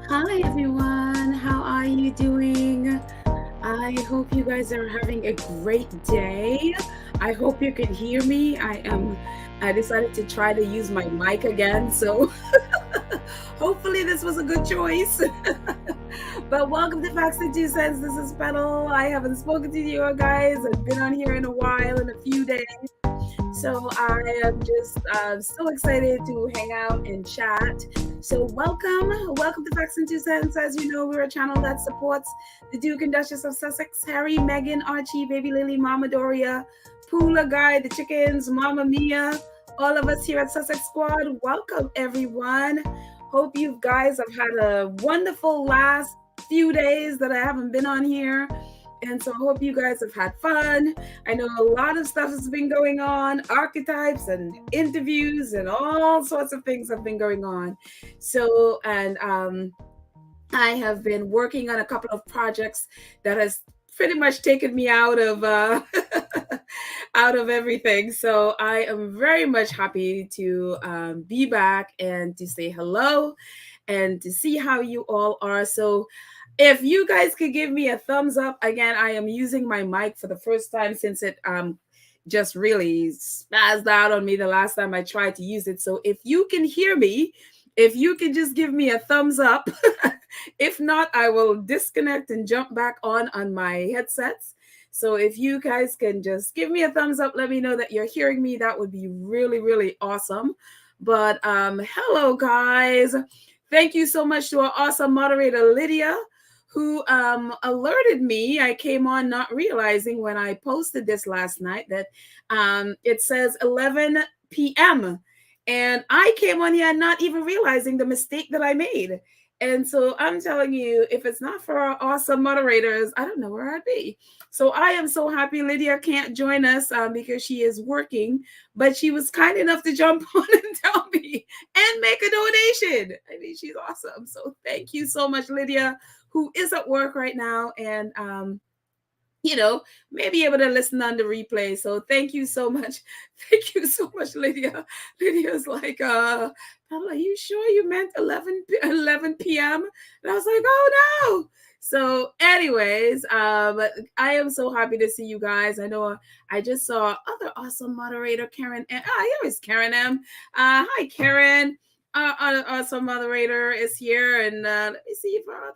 Hi everyone, how are you doing? I hope you guys are having a great day. I hope you can hear me. I decided to try to use my mic again, so hopefully this was a good choice. But welcome to Facts and Two Cents. This is Petal. I haven't spoken to you guys. I've been on here in a while, in a few days. So I am just so excited to hang out and chat. So welcome to Facts and Two Cents. As you know, we're a channel that supports the Duke and Duchess of Sussex, Harry, Meghan, Archie, Baby Lily, Mama Doria, Poola Guy, the chickens, Mama Mia, all of us here at Sussex Squad. Welcome everyone. Hope you guys have had a wonderful last few days that I haven't been on here. And so I hope you guys have had fun. I know a lot of stuff has been going on, archetypes and interviews and all sorts of things have been going on. So, and I have been working on a couple of projects that has pretty much taken me out of out of everything. So I am very much happy to be back and to say hello and to see how you all are. So if you guys could give me a thumbs up, again, I am using my mic for the first time since it just really spazzed out on me the last time I tried to use it. So if you can hear me, if you can just give me a thumbs up. If not, I will disconnect and jump back on my headsets. So if you guys can just give me a thumbs up, let me know that you're hearing me. That would be really, really awesome. But hello, guys. Thank you so much to our awesome moderator, Lydia, who alerted me. I came on not realizing when I posted this last night that it says 11 p.m. And I came on here not even realizing the mistake that I made. And so I'm telling you, if it's not for our awesome moderators, I don't know where I'd be. So I am so happy Lydia can't join us because she is working, but she was kind enough to jump on and tell me and make a donation. I mean, she's awesome. So thank you so much, Lydia, who is at work right now and may be able to listen on the replay. So thank you so much. Thank you so much, Lydia. Lydia's like, Pamela, are you sure you meant 11 p.m.? And I was like, oh no. So anyways, I am so happy to see you guys. I know I just saw other awesome moderator, Karen. Here is Karen M. Hi, Karen. Our awesome moderator is here, and let me see if our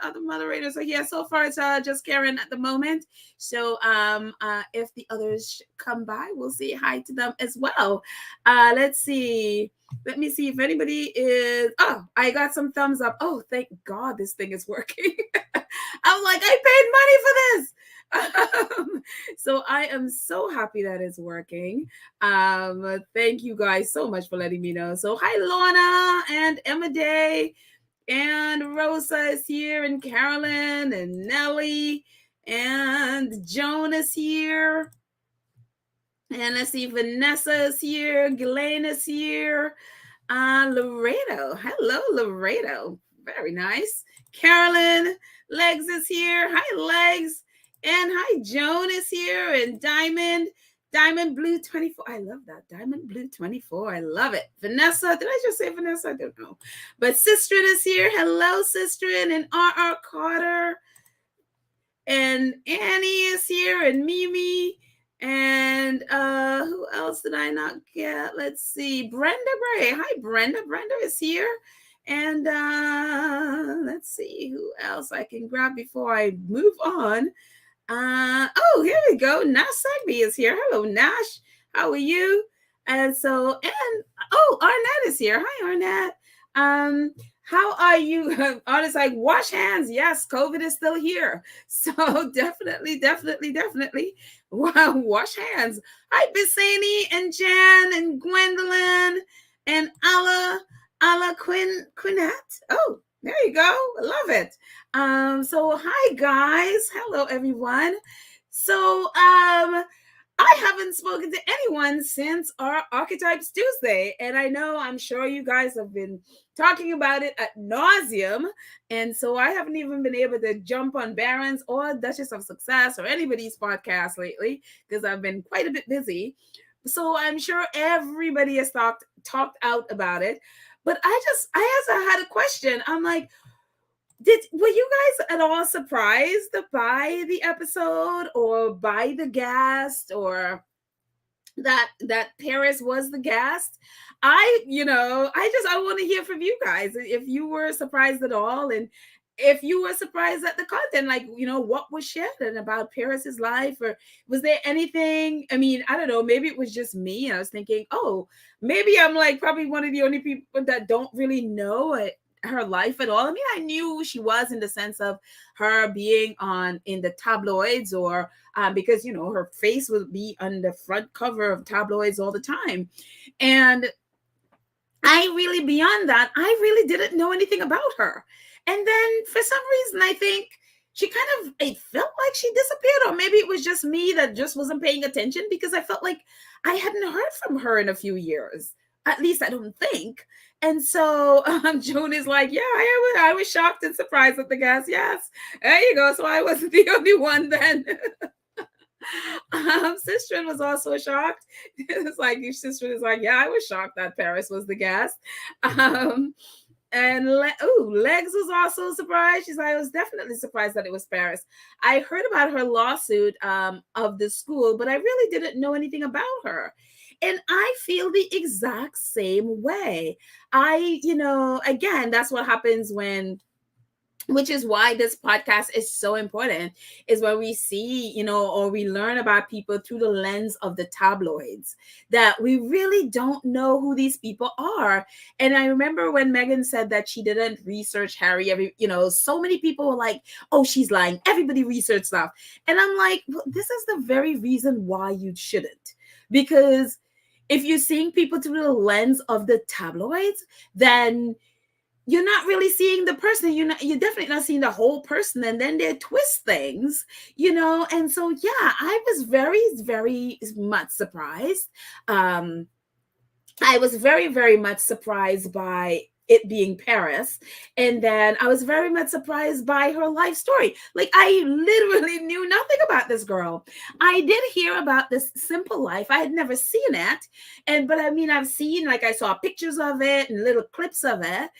other moderators are here. So far, it's just Karen at the moment. So if the others come by, we'll say hi to them as well. Let's see. Let me see if anybody is. Oh, I got some thumbs up. Oh, thank God this thing is working. I'm like, I paid money for this. So I am so happy that it's working. Thank you guys so much for letting me know. So hi Lorna and Emma Day and Rosa is here and Carolyn and Nellie and Joan is here. And let's see, Vanessa is here, Ghislaine is here, Laredo. Hello, Laredo. Very nice. Carolyn, Legs is here. Hi, Legs. And hi, Joan is here. And Diamond Blue 24. I love that. Diamond Blue 24. I love it. Vanessa. Did I just say Vanessa? I don't know. But Sistrin is here. Hello, Sistrin. And R.R. Carter. And Annie is here. And Mimi. And who else did I not get? Let's see. Brenda Gray. Hi, Brenda. Brenda is here. And let's see who else I can grab before I move on. Oh, here we go. Nash Sagby is here. Hello, Nash. How are you? And so, and Arnett is here. Hi, Arnett. How are you? Honest, like wash hands. Yes, COVID is still here. So definitely wash hands. Hi, Bisani and Jan and Gwendolyn and Alla Quinette. Oh, there you go. I love it. So hi guys. Hello everyone. So I haven't spoken to anyone since our Archetypes Tuesday. And I'm sure you guys have been talking about it at nauseum. And so I haven't even been able to jump on Barron's or Duchess of Success or anybody's podcast lately because I've been quite a bit busy. So I'm sure everybody has talked out about it. But I also had a question. I'm like, were you guys at all surprised by the episode or by the guest, or that Paris was the guest? I want to hear from you guys if you were surprised at all, and if you were surprised at the content, like, what was shared and about Paris's life, or was there anything? I mean, I don't know, maybe it was just me. I was thinking, oh, maybe I'm like probably one of the only people that don't really know it, her life at all. I mean, I knew who she was in the sense of her being on in the tabloids, or because her face would be on the front cover of tabloids all the time. And I really, beyond that, I really didn't know anything about her. And then for some reason, I think it felt like she disappeared, or maybe it was just me that just wasn't paying attention, because I felt like I hadn't heard from her in a few years. At least I don't think. And so Joan is like, yeah, I was shocked and surprised at the guest. Yes, there you go. So I wasn't the only one then. Sistren was also shocked. It's like Sistren is like, yeah, I was shocked that Paris was the guest. And Legs was also surprised. She's like, I was definitely surprised that it was Paris. I heard about her lawsuit of the school, but I really didn't know anything about her. And I feel the exact same way. Again, that's what happens which is why this podcast is so important, is when we see, or we learn about people through the lens of the tabloids, that we really don't know who these people are. And I remember when Meghan said that she didn't research Harry, so many people were like, oh, she's lying. Everybody research stuff. And I'm like, well, this is the very reason why you shouldn't. Because if you're seeing people through the lens of the tabloids, then you're not really seeing the person. You're definitely not seeing the whole person, and then they twist things, and so yeah, I was very, very much surprised. I was very, very much surprised by it being Paris. And then I was very much surprised by her life story. Like, I literally knew nothing about this girl. I did hear about this simple life. I had never seen it. But I mean, I saw pictures of it and little clips of it.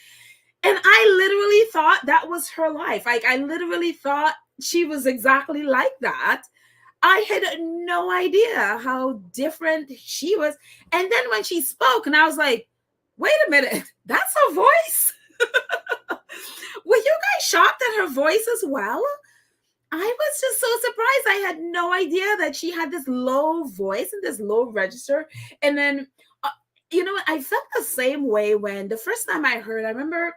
And I literally thought that was her life. Like, I literally thought she was exactly like that. I had no idea how different she was. And then when she spoke, and I was like, wait a minute, that's her voice? Were you guys shocked at her voice as well? I was just so surprised. I had no idea that she had this low voice and this low register. And then, I felt the same way when the first time I remember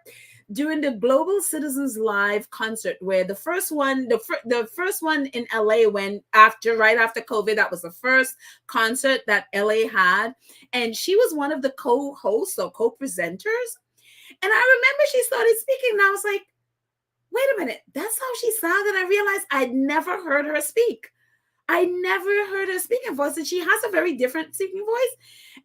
during the Global Citizens Live concert, where the first one in LA, right after COVID, that was the first concert that LA had. And she was one of the co-hosts or co-presenters. And I remember she started speaking, and I was like, wait a minute, that's how she sounded. I realized I'd never heard her speak. I never heard her speaking voice, and she has a very different speaking voice.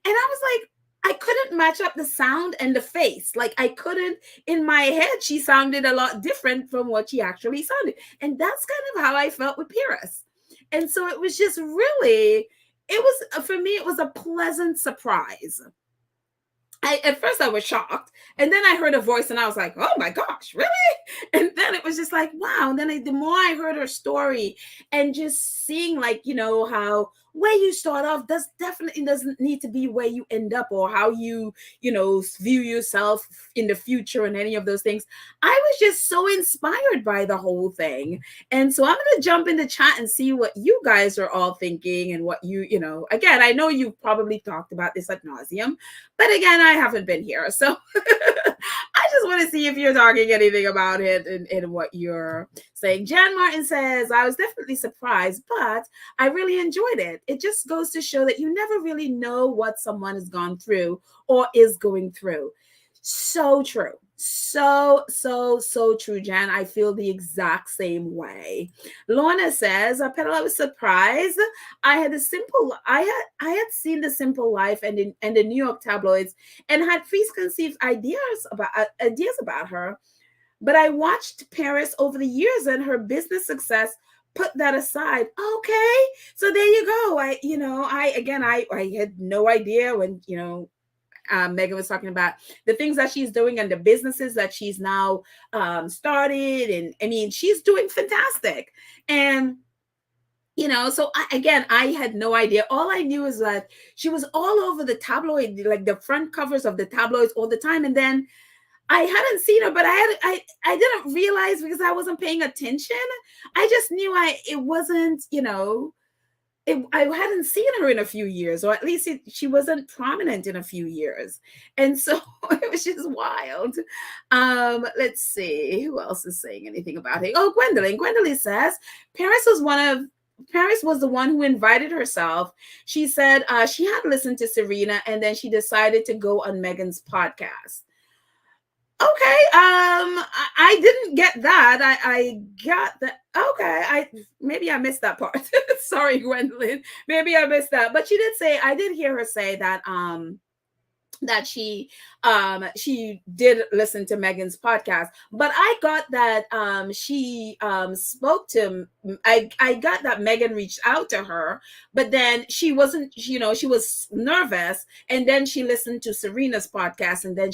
And I was like, I couldn't match up the sound and the face. Like, I couldn't, in my head, she sounded a lot different from what she actually sounded. And that's kind of how I felt with Paris. And so it was just really, for me, it was a pleasant surprise. At first I was shocked, and then I heard a voice and I was like, oh my gosh, really? And then it was just like, wow. And then the more I heard her story, and just seeing, like, how where you start off definitely doesn't need to be where you end up, or how you view yourself in the future, and any of those things. I was just so inspired by the whole thing. And so I'm going to jump in the chat and see what you guys are all thinking, and what again, I know you've probably talked about this ad nauseum, but again, I haven't been here. So I just want to see if you're talking anything about it, and what you're saying. Jan Martin says, I was definitely surprised, but I really enjoyed it. It just goes to show that you never really know what someone has gone through or is going through. So true. So true, Jan. I feel the exact same way. Lorna says, I was surprised. I had seen The Simple Life and the New York tabloids, and had preconceived ideas about her. But I watched Paris over the years, and her business success put that aside. Okay, so there you go. I had no idea when Meghan was talking about the things that she's doing and the businesses that she's now started. And I mean, she's doing fantastic. And so I had no idea. All I knew is that she was all over the tabloid, like the front covers of the tabloids all the time. And then I hadn't seen her, but I didn't realize because I wasn't paying attention. I just knew it wasn't, I hadn't seen her in a few years, or at least she wasn't prominent in a few years. And so it was just wild. Let's see who else is saying anything about it. Oh, Gwendolyn says Paris was the one who invited herself. She said she had listened to Serena and then she decided to go on Meghan's podcast. Okay. I didn't get that. I got that. Okay. Maybe I missed that part. Sorry, Gwendolyn. Maybe I missed that. But she did say, I did hear her say that she did listen to Meghan's podcast, but I got that she spoke to I got that Meghan reached out to her, but then she wasn't, she was nervous, and then she listened to Serena's podcast, and then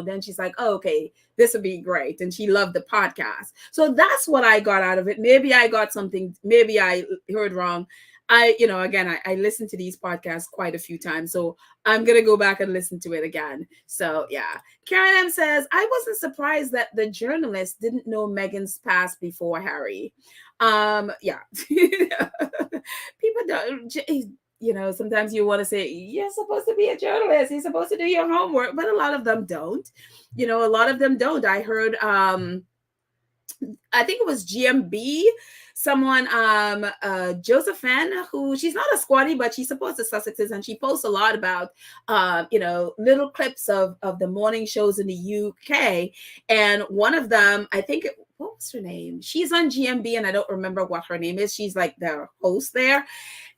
then she's like, oh, okay, this would be great, and she loved the podcast. So that's what I got out of it. Maybe I got something, maybe I heard wrong. I listened to these podcasts quite a few times, so I'm going to go back and listen to it again. So, yeah. Karen M says, I wasn't surprised that the journalist didn't know Meghan's past before Harry. Yeah. People don't, sometimes you want to say, you're supposed to be a journalist. You're supposed to do your homework, but a lot of them don't. A lot of them don't. I heard, I think it was GMB, someone, Josephine, who, she's not a squatty, but she supports the Sussexes, and she posts a lot about, little clips of the morning shows in the UK. And one of them, I think, what was her name? She's on GMB, and I don't remember what her name is. She's like the host there.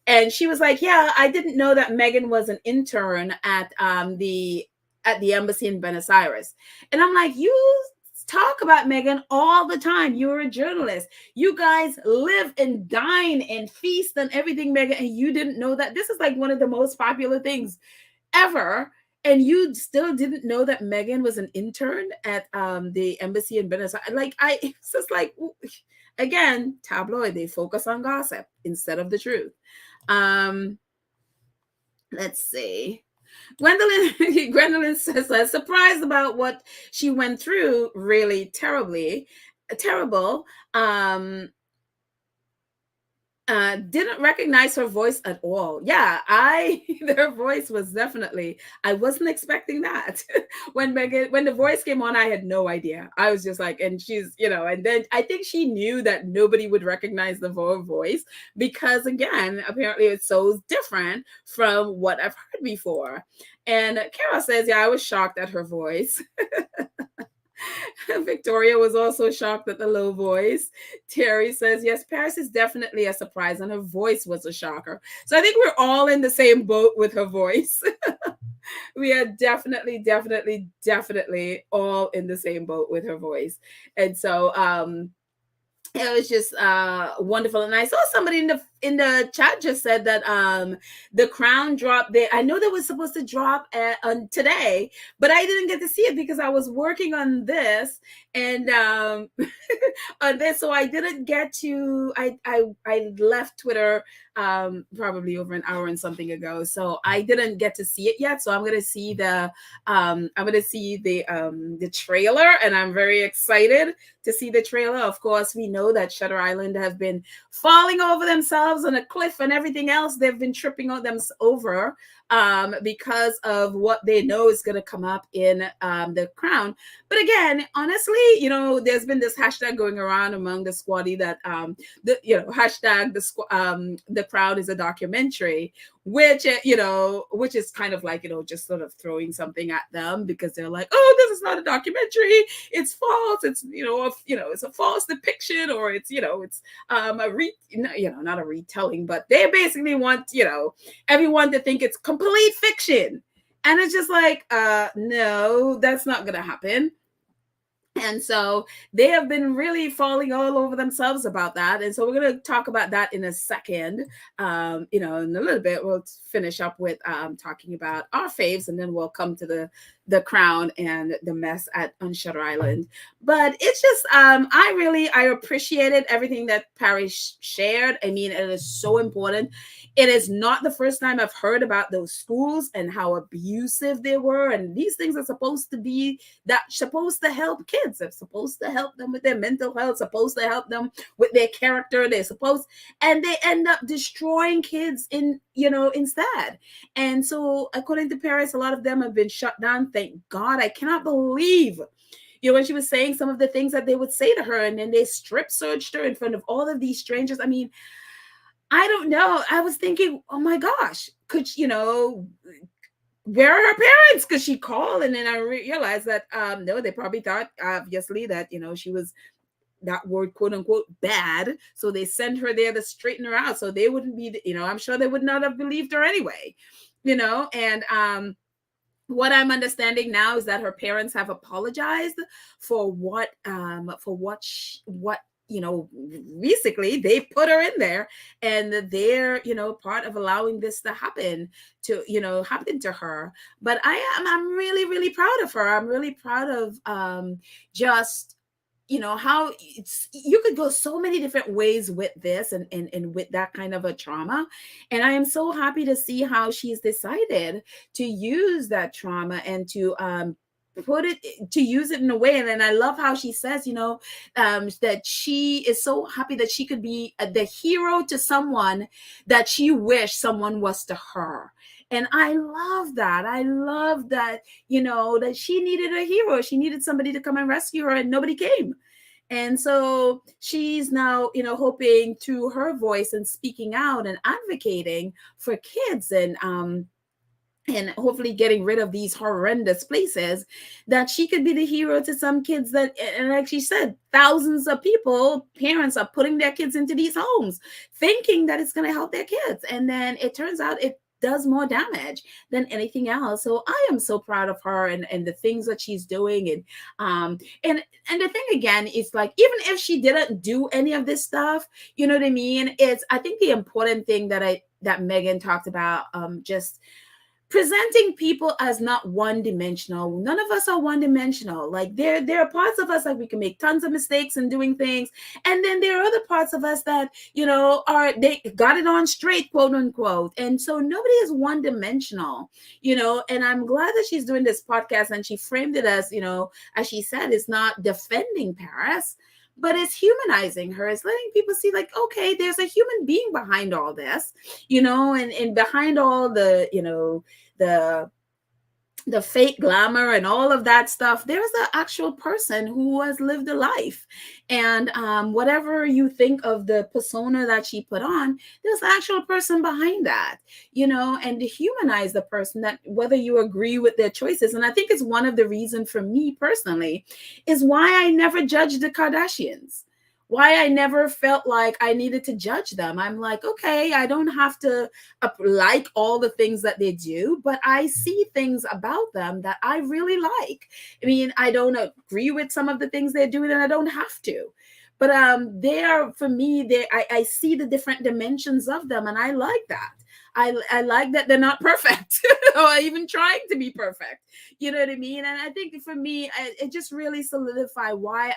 And she was like, yeah, I didn't know that Meghan was an intern at the embassy in Buenos Aires. And I'm like, you talk about Meghan all the time. You're a journalist. You guys live and dine and feast and everything, Meghan, and you didn't know that. This is like one of the most popular things ever. And you still didn't know that Meghan was an intern at the embassy in Buenos Aires. It's just like, again, tabloid, they focus on gossip instead of the truth. Let's see. Gwendolyn says, surprised about what she went through, really terrible. Didn't recognize her voice at all. Yeah, their voice was definitely, I wasn't expecting that. when the voice came on, I had no idea. I was just like, and she's, and then I think she knew that nobody would recognize the voice because, again, apparently it's so different from what I've heard before. And Kara says, yeah, I was shocked at her voice. Victoria was also shocked at the low voice. Terry says, yes, Paris is definitely a surprise, and her voice was a shocker. So I think we're all in the same boat with her voice. We are definitely all in the same boat with her voice. And so it was just wonderful. And I saw somebody in the chat just said that the Crown dropped there. I know that was supposed to drop on today, but I didn't get to see it because I was working on this and on this, so I didn't get to. I left Twitter probably over an hour and something ago, so I didn't get to see it yet. So I'm gonna see the trailer, and I'm very excited to see the trailer. Of course, we know that Shutter Island have been falling over themselves on a cliff and everything else. They've been tripping on them over because of what they know is going to come up in the Crown. But again, honestly, there's been this hashtag going around among the squaddy that hashtag the Crown is a documentary, which which is kind of like just sort of throwing something at them because they're like, oh, this is not a documentary, it's false, it's it's a false depiction, or it's not a retelling, but they basically want everyone to think it's complete fiction, and it's just like no, that's not gonna happen. And so they have been really falling all over themselves about that. And so we're going to talk about that in a second. In a little bit, we'll finish up with talking about our faves, and then we'll come to the crown and the mess at on Shutter Island. But it's just, I appreciated everything that Paris shared. I mean, it is so important. It is not the first time I've heard about those schools and how abusive they were. And these things are supposed to be that's supposed to help kids. It's supposed to help them with their mental health, supposed to help them with their character. They're supposed, and they end up destroying kids instead. And so according to Paris, a lot of them have been shut down. Thank God. I cannot believe when she was saying some of the things that they would say to her, and then they strip searched her in front of all of these strangers. I mean, I don't know. I was thinking, oh my gosh, where are her parents? Because she called, and then I realized that no, they probably thought obviously that she was that word quote unquote bad, so they sent her there to straighten her out, so they wouldn't be. I'm sure they would not have believed her anyway. And what I'm understanding now is that her parents have apologized for what basically they put her in there, and they're part of allowing this to happen to her. But I'm really, really proud of her. I'm really proud of just how you could go so many different ways with this, and with that kind of a trauma. And I am so happy to see how she's decided to use that trauma and to use it in a way. And then I love how she says that she is so happy that she could be the hero to someone that she wished someone was to her. And I love that. I love that, that she needed a hero. She needed somebody to come and rescue her, and nobody came. And so she's now, hoping through her voice and speaking out and advocating for kids, and hopefully getting rid of these horrendous places, that she could be the hero to some kids that, and like she said, thousands of parents are putting their kids into these homes thinking that it's going to help their kids. And then it turns out it does more damage than anything else. So I am so proud of her, and the things that she's doing. And the thing again is, like, even if she didn't do any of this stuff, you know what I mean? I think the important thing that Meghan talked about, just presenting people as not one-dimensional. None of us are one-dimensional. Like, there are parts of us, like, we can make tons of mistakes in doing things, and then there are other parts of us that they got it on straight, quote unquote. And so nobody is one-dimensional. And I'm glad that she's doing this podcast, and she framed it as she said, it's not defending Paris, but it's humanizing her. It's letting people see, like, okay, there's a human being behind all this, and behind all the fake glamour and all of that stuff, there's an actual person who has lived a life. And whatever you think of the persona that she put on, there's an actual person behind that, and to humanize the person, that whether you agree with their choices. And I think it's one of the reasons for me personally is why I never judged the Kardashians. Why I never felt like I needed to judge them. I'm like, okay, I don't have to like all the things that they do, but I see things about them that I really like. I mean, I don't agree with some of the things they're doing, and I don't have to. But they are, for me, I see the different dimensions of them, and I like that. I like that they're not perfect or even trying to be perfect. You know what I mean? And I think for me, it just really solidified why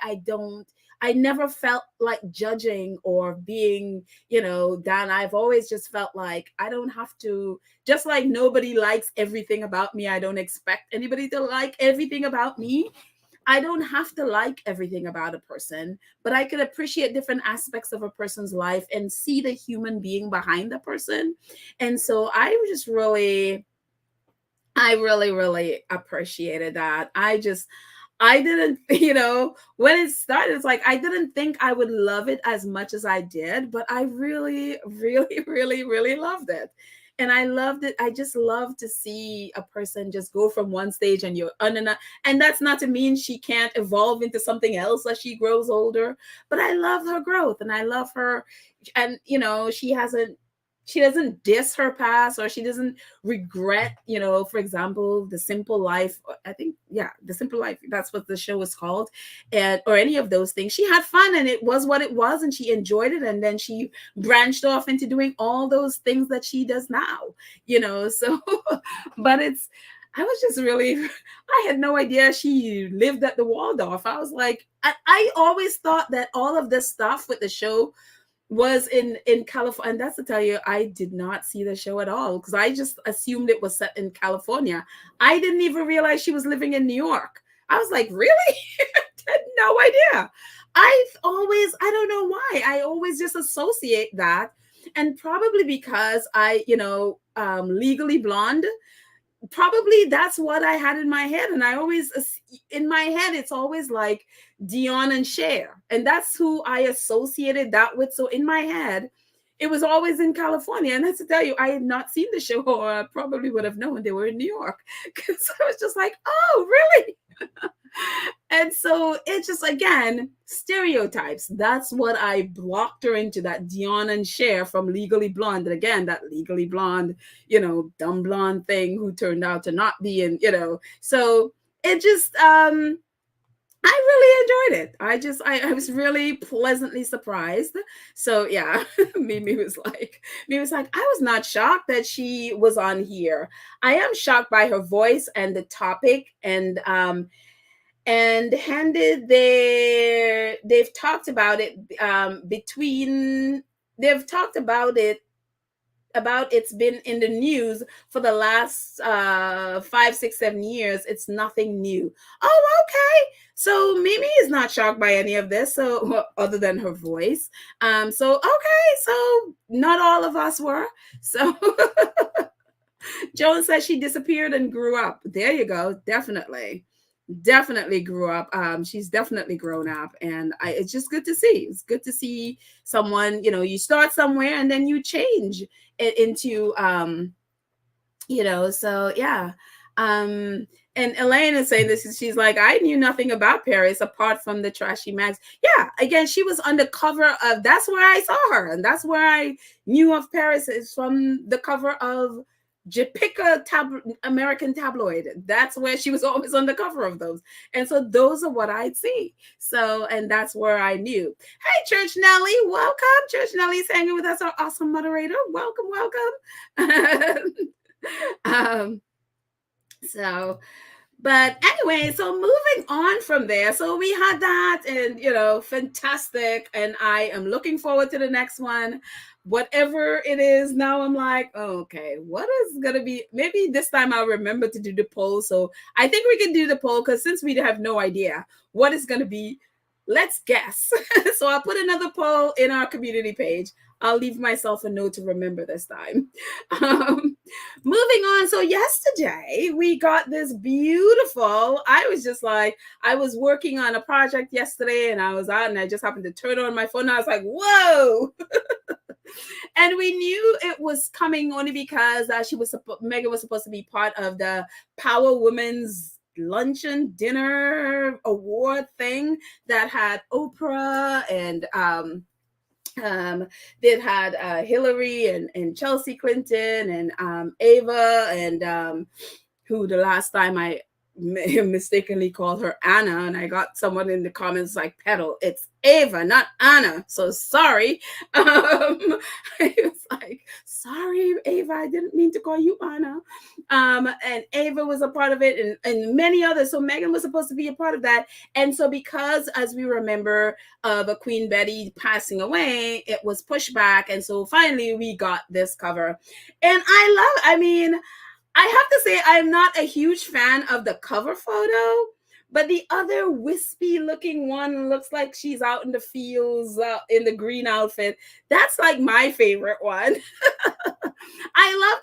I never felt like judging or being, down. I've always just felt like I don't have to, just like nobody likes everything about me. I don't expect anybody to like everything about me. I don't have to like everything about a person, but I could appreciate different aspects of a person's life and see the human being behind the person. And so I really, really appreciated that. I didn't, when it started, it's like, I didn't think I would love it as much as I did, but I really, really, really, really loved it. And I loved it. I just love to see a person just go from one stage and you're on another. And that's not to mean she can't evolve into something else as she grows older, but I love her growth, and I love her. And, she hasn't she doesn't diss her past, or she doesn't regret, for example, The Simple Life. I think, yeah, The Simple Life, that's what the show was called, and or any of those things. She had fun, and it was what it was, and she enjoyed it, and then she branched off into doing all those things that she does now, so but I was just really, I had no idea she lived at the Waldorf. I was like, I always thought that all of this stuff with the show was in California. And that's to tell you, I did not see the show at all, because I just assumed it was set in California. I didn't even realize she was living in New York. I was like, really? Had no idea. I don't know why, I always just associate that. And probably because Legally Blonde, probably that's what I had in my head. And I always, in my head, it's always like Dion and Cher. And that's who I associated that with. So in my head, it was always in California. And that's to tell you, I had not seen the show, or I probably would have known they were in New York. Because I was just like, oh, really? And so it's just, again, stereotypes. That's what I blocked her into, that Dion and Cher from Legally Blonde. And again, that Legally Blonde, dumb blonde thing who turned out to not be in, so it just, I really enjoyed it. I was really pleasantly surprised. So yeah, Mimi was like, I was not shocked that she was on here. I am shocked by her voice and the topic, and handed they've talked about it, they've talked about it's been in the news for the last 5, 6, 7 years. It's nothing new. Oh, okay. So Mimi is not shocked by any of this, so, well, other than her voice. So okay, so not all of us were. So Joan says she disappeared and grew up. There you go. Definitely grew up. She's definitely grown up, and it's just good to see. It's good to see someone, you start somewhere and then you change it into, so yeah. And Elaine is saying this, she's like, I knew nothing about Paris apart from the trashy mags. Yeah, again, she was on the cover of, that's where I saw her, and that's where I knew of Paris, is from the cover of Japika American tabloid. That's where she was always on the cover of those. And so those are what I'd see. So, and that's where I knew. Hey, Church Nelly, welcome. Church Nelly's hanging with us, our awesome moderator. Welcome. So, but anyway, so moving on from there. So we had that, and, fantastic. And I am looking forward to the next one. Whatever it is now, I'm like, oh, okay, what is going to be? Maybe this time I'll remember to do the poll. So I think we can do the poll, because since we have no idea what is going to be, let's guess. So I'll put another poll in our community page. I'll leave myself a note to remember this time. Moving on. So yesterday we got this beautiful, I was just like, I was working on a project yesterday, and I was out, and I just happened to turn on my phone, and I was like, whoa. And we knew it was coming only because Meghan was supposed to be part of the Power Women's luncheon dinner award thing that had Oprah, and they had Hillary and Chelsea Clinton, and Ava, and who the last time I mistakenly called her Anna, and I got someone in the comments like, Petal, it's Ava, not Anna, so sorry. I was like, sorry, Ava, I didn't mean to call you Anna. And Ava was a part of it, and many others. So Meghan was supposed to be a part of that. And so because, as we remember, of Queen Betty passing away, it was pushed back. And so finally we got this cover. And I have to say, I'm not a huge fan of the cover photo, but the other wispy looking one looks like she's out in the fields in the green outfit. That's like my favorite one. I love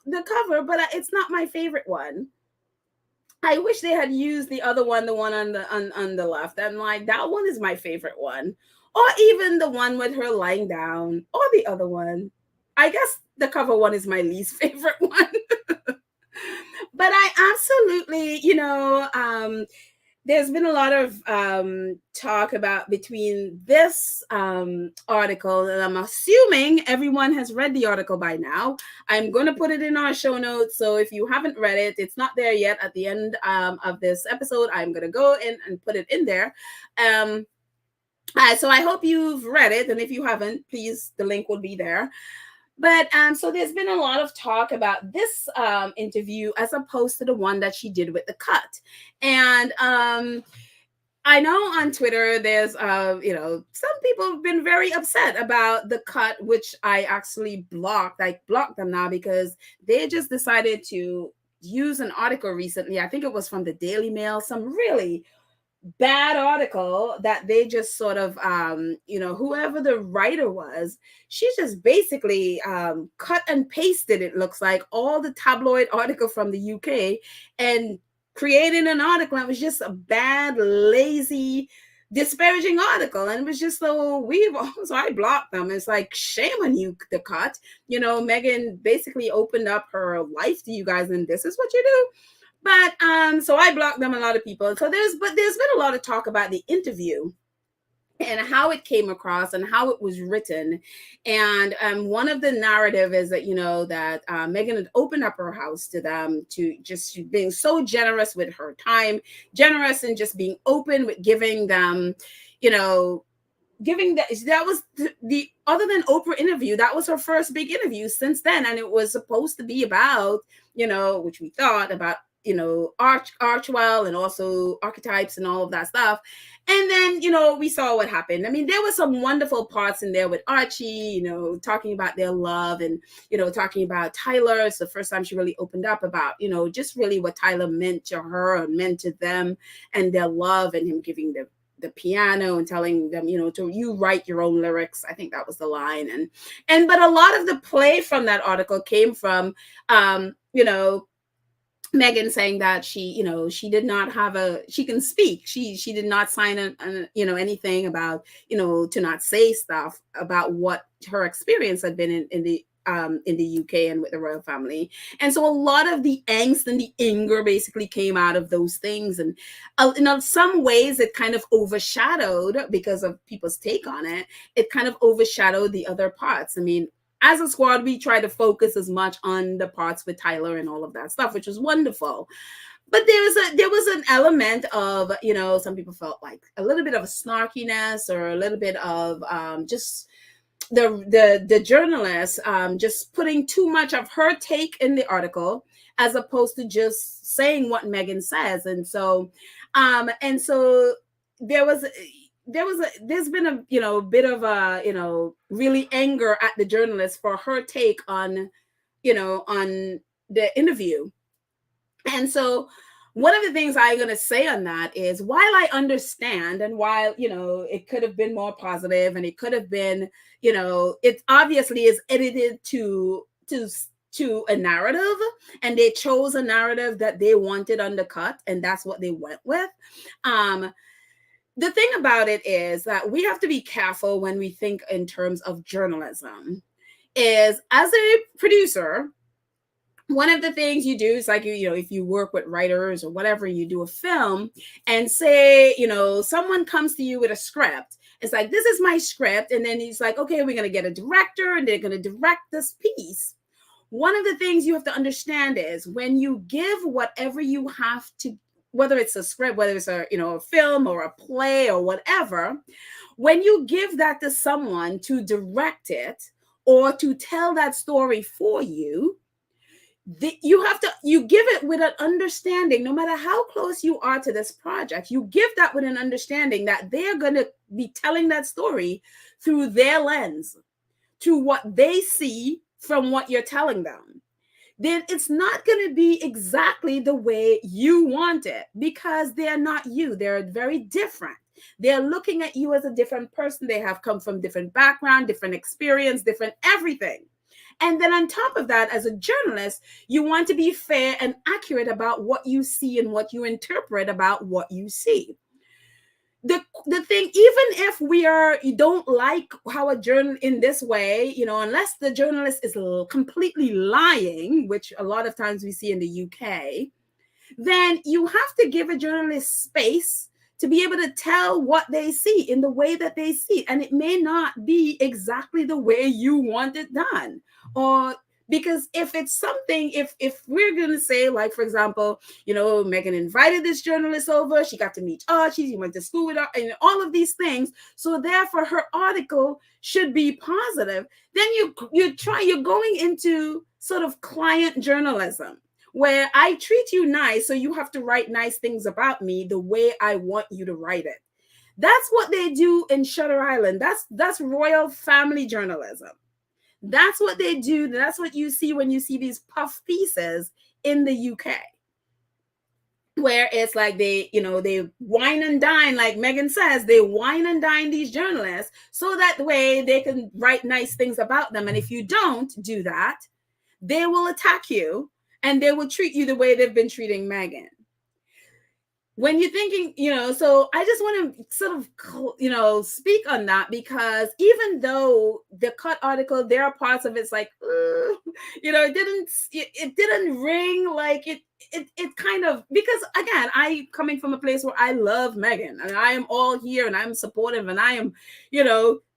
the cover, but it's not my favorite one. I wish they had used the other one, the one on the left. I'm like, that one is my favorite one. Or even the one with her lying down, or the other one. I guess the cover one is my least favorite one. But I absolutely, there's been a lot of talk about between this article, and I'm assuming everyone has read the article by now. I'm going to put it in our show notes. So if you haven't read it, it's not there yet. At the end of this episode, I'm going to go in and put it in there. Um, so I hope you've read it. And if you haven't, please, the link will be there. But so there's been a lot of talk about this interview as opposed to the one that she did with the cut. And I know on Twitter there's some people have been very upset about the cut, which I actually blocked. I blocked them now because they just decided to use an article recently. I think it was from the Daily Mail, some really bad article that they just sort of whoever the writer was, she just basically cut and pasted, it looks like, all the tabloid article from the UK and created an article that was just a bad, lazy, disparaging article. And it was just so weird. So I blocked them. It's like, shame on you, the cut. Meghan basically opened up her life to you guys, and this is what you do. But so I blocked them, a lot of people. So there's been a lot of talk about the interview and how it came across and how it was written. And one of the narrative is that that Meghan had opened up her house to them, to just being so generous with her time, generous and just being open with giving them, giving that was the other than Oprah interview, that was her first big interview since then. And it was supposed to be about, which we thought about, Archewell and also Archetypes and all of that stuff. And then, we saw what happened. I mean, there were some wonderful parts in there with Archie, talking about their love and, talking about Tyler. It's the first time she really opened up about, just really what Tyler meant to her and meant to them and their love, and him giving the piano and telling them, to you write your own lyrics. I think that was the line. But a lot of the play from that article came from, Meghan saying that she did not have she can speak. She did not sign anything about, to not say stuff about what her experience had been in the UK and with the royal family. And so a lot of the angst and the anger basically came out of those things. And in some ways it kind of overshadowed, because of people's take on it, it kind of overshadowed the other parts. I mean, as a squad, we try to focus as much on the parts with Tyler and all of that stuff, which was wonderful. But there was an element of, some people felt like a little bit of a snarkiness, or a little bit of just the journalist just putting too much of her take in the article, as opposed to just saying what Meghan says. And so there's been a bit of a really anger at the journalist for her take on on the interview. And so one of the things I'm going to say on that is, while I understand, and while it could have been more positive, and it could have been, it obviously is edited to a narrative, and they chose a narrative that they wanted undercut, and that's what they went with. The thing about it is that we have to be careful when we think in terms of journalism. Is, as a producer, one of the things you do is, like, if you work with writers or whatever, you do a film, and say, someone comes to you with a script. It's like, this is my script. And then he's like, okay, we're going to get a director and they're going to direct this piece. One of the things you have to understand is, when you give whatever you have to, whether it's a script, whether it's a film or a play or whatever, when you give that to someone to direct it or to tell that story for you, you give it with an understanding. No matter how close you are to this project, you give that with an understanding that they're going to be telling that story through their lens, to what they see from what you're telling them. Then it's not going to be exactly the way you want it, because they're not you. They're very different. They're looking at you as a different person. They have come from different background, different experience, different everything. And then on top of that, as a journalist, you want to be fair and accurate about what you see and what you interpret about what you see. The thing, even if you don't like how a journal in this way, unless the journalist is completely lying, which a lot of times we see in the UK, then you have to give a journalist space to be able to tell what they see in the way that they see it. And it may not be exactly the way you want it done. Or because if it's something, if we're going to say, like, for example, Meghan invited this journalist over, she got to meet Archie, she went to school with her, and all of these things, so therefore her article should be positive, then you're going into sort of client journalism, where I treat you nice, so you have to write nice things about me the way I want you to write it. That's what they do in Shutter Island. That's royal family journalism. That's what they do. That's what you see when you see these puff pieces in the UK, where it's like they wine and dine, like Meghan says, they wine and dine these journalists so that way they can write nice things about them. And if you don't do that, they will attack you and they will treat you the way they've been treating Meghan. When you're thinking, so I just want to sort of, speak on that, because even though the cut article, there are parts of it's like, it didn't ring like it kind of, because again, I coming from a place where I love Meghan and I am all here and I'm supportive and I am,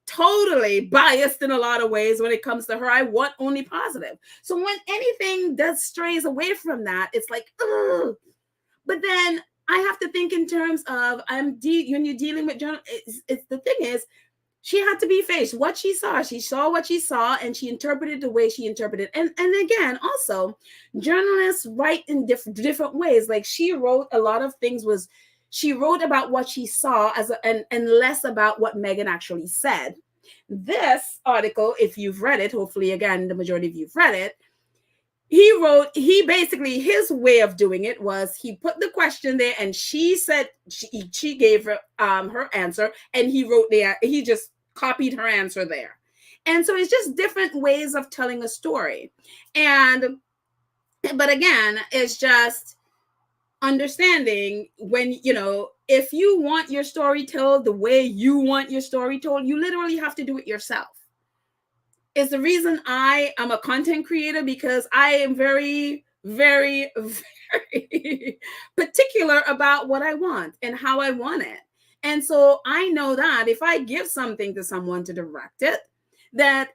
totally biased in a lot of ways when it comes to her. I want only positive. So when anything that strays away from that, it's like, ugh. But then I have to think in terms of when you're dealing with journalists, it's the thing is, she had to be faced what she saw. She saw what she saw, and she interpreted the way she interpreted. And again, also, journalists write in different ways. Like, she wrote a lot of things. She wrote about what she saw and less about what Meghan actually said. This article, if you've read it, hopefully, again, the majority of you've read it. He basically, his way of doing it was he put the question there and she said, she gave her her answer, and he just copied her answer there. And so it's just different ways of telling a story. But again, it's just understanding when, if you want your story told the way you want your story told, you literally have to do it yourself. Is the reason I am a content creator, because I am very, very, very particular about what I want and how I want it. And so I know that if I give something to someone to direct it, that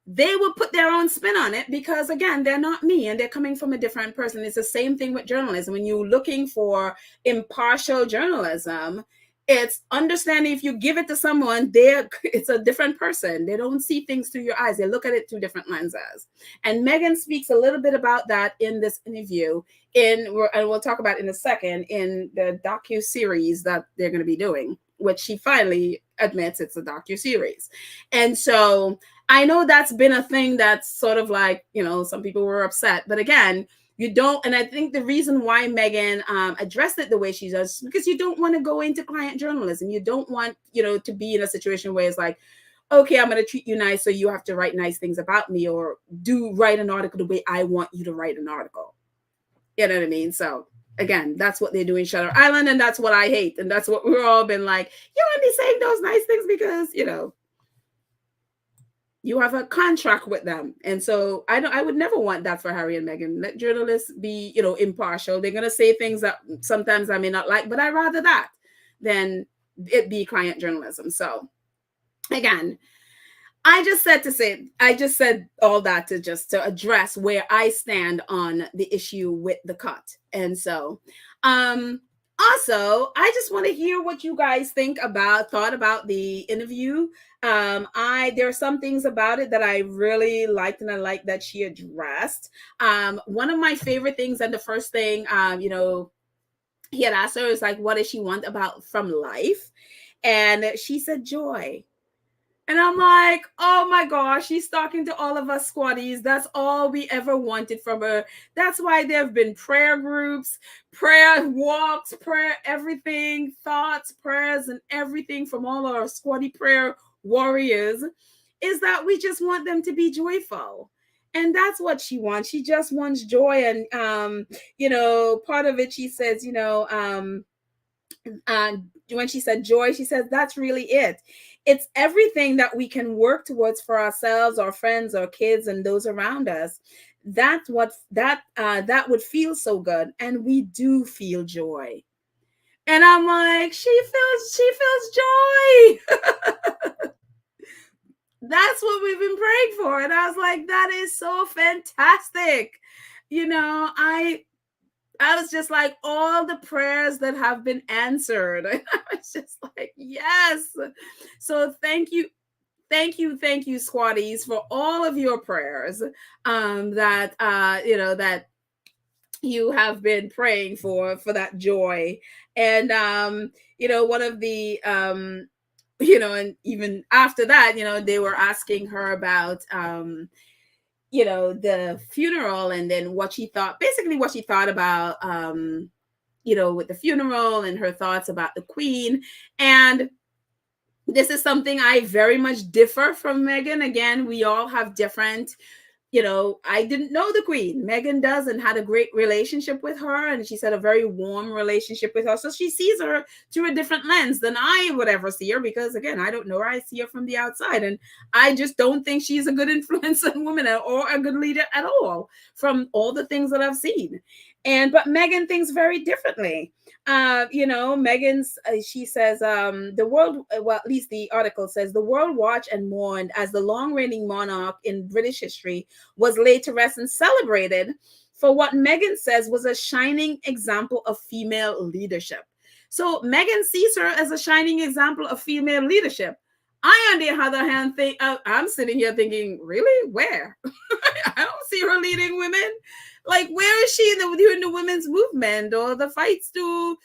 they will put their own spin on it, because again, they're not me and they're coming from a different person. It's the same thing with journalism. When you're looking for impartial journalism, it's understanding if you give it to someone, it's a different person. They don't see things through your eyes. They look at it through different lenses. And Meghan speaks a little bit about that in this interview, and we'll talk about in a second, in the docu-series that they're going to be doing, which she finally admits it's a docu-series. And so I know that's been a thing that's sort of like, some people were upset. But again, you don't, and I think the reason why Meghan addressed it the way she does, because you don't want to go into client journalism. You don't want, to be in a situation where it's like, okay, I'm going to treat you nice, so you have to write nice things about me, or write an article the way I want you to write an article. You know what I mean? So again, that's what they do in Shutter Island, and that's what I hate, and that's what we're all been like, you're only saying those nice things because, you have a contract with them. And so I would never want that for Harry and Meghan. Let journalists be, impartial. They're going to say things that sometimes I may not like, but I'd rather that than it be client journalism. So again, I just said all that to address where I stand on the issue with the cut. And so, also, I just want to hear what you guys thought about the interview. There are some things about it that I really liked, and I like that she addressed. One of my favorite things, and the first thing, he had asked her is like, what does she want from life? And she said joy. And I'm like, oh my gosh, she's talking to all of us squaddies. That's all we ever wanted from her. That's why there have been prayer groups, prayer walks, prayer everything, thoughts, prayers, and everything from all our squaddy prayer warriors, is that we just want them to be joyful. And that's what she wants. She just wants joy. And, part of it, she says, when she said joy, she says, that's really it. It's everything that we can work towards for ourselves, our friends, our kids, and those around us. that would feel so good, and we do feel joy. And I'm like, she feels joy. That's what we've been praying for. And I was like, that is so fantastic. I was just like, all the prayers that have been answered. I was just like, yes. So thank you, squatties, for all of your prayers. That you have been praying for that joy. And one of the and even after that, they were asking her about the funeral, and then what she thought about with the funeral, and her thoughts about the queen. And this is something I very much differ from Meghan. Again, we all have different, I didn't know the queen. Meghan does, and had a great relationship with her, and she's had a very warm relationship with her. So she sees her through a different lens than I would ever see her, because again, I don't know her. I see her from the outside, and I just don't think she's a good influence on women or a good leader at all, from all the things that I've seen. But Meghan thinks very differently. Meghan's, she says, the world, well, at least the article says, the world watched and mourned as the long reigning monarch in British history was laid to rest, and celebrated for what Meghan says was a shining example of female leadership. So Meghan sees her as a shining example of female leadership. I, on the other hand, think I'm sitting here thinking, really, where? I don't see her leading women. Like, where is she during the women's movement, or the fights to,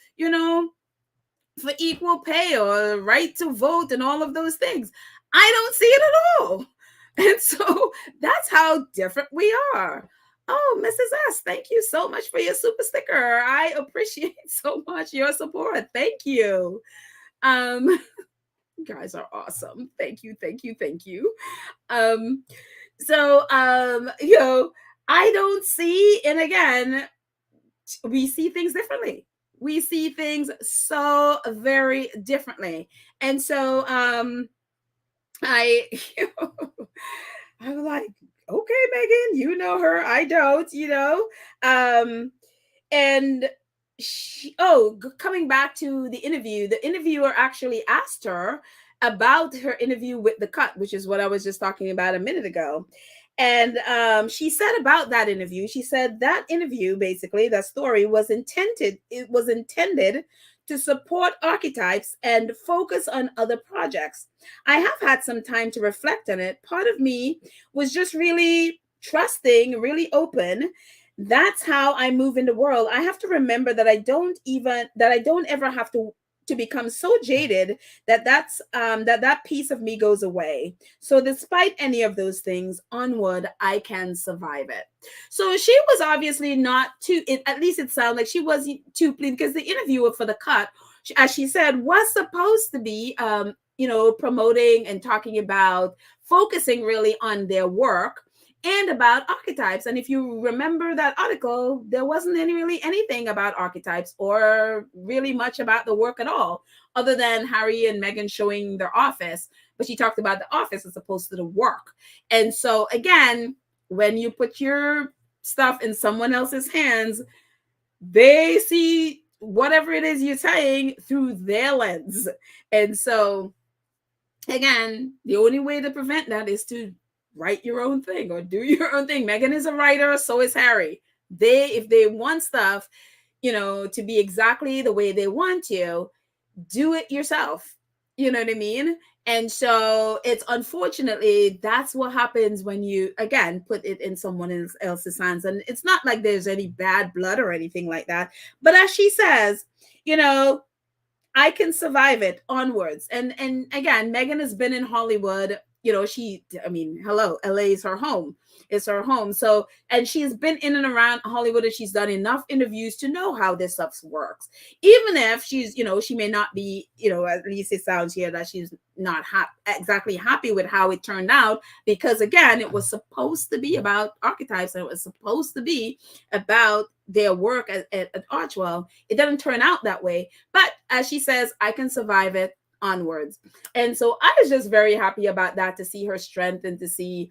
for equal pay or right to vote and all of those things? I don't see it at all. And so that's how different we are. Oh, Mrs. S, thank you so much for your super sticker. I appreciate so much your support. Thank you. You guys are awesome. Thank you, thank you, thank you. I don't see, and again, we see things differently. We see things so very differently. And so I I'm like, okay, Meghan, you know her, I don't, and coming back to the interview, the interviewer actually asked her about her interview with The Cut, which is what I was just talking about a minute ago. And she said about that interview, she said that interview, basically, that story was intended to support Archetypes and focus on other projects. I have had some time to reflect on it. Part of me was just really trusting, really open. That's how I move in the world. I have to remember that I don't ever have to become so jaded that piece of me goes away. So despite any of those things, onward, I can survive it. So she was obviously not too, at least it sounded like she wasn't too pleased, because the interviewer for The Cut, as she said, was supposed to be promoting and talking about, focusing really on their work and about archetypes. And if you remember that article, there wasn't really anything about archetypes, or really much about the work at all, other than Harry and Meghan showing their office. But she talked about the office as opposed to the work. And so again, when you put your stuff in someone else's hands, they see whatever it is you're saying through their lens. And so again, the only way to prevent that is to write your own thing or do your own thing. Meghan is a writer, so is Harry. If they want stuff, to be exactly the way they want to, do it yourself. You know what I mean? And so it's, unfortunately, that's what happens when you, again, put it in someone else's hands. And it's not like there's any bad blood or anything like that. But as she says, I can survive it, onwards. And again, Meghan has been in Hollywood. Hello, LA is her home. It's her home. So, and she's been in and around Hollywood, and she's done enough interviews to know how this stuff works. Even if she's, she may not be, at least it sounds here that she's not exactly happy with how it turned out, because again, it was supposed to be about archetypes, and it was supposed to be about their work at Archewell. It doesn't turn out that way. But as she says, I can survive it, onwards. And so I was just very happy about that, to see her strength, and to see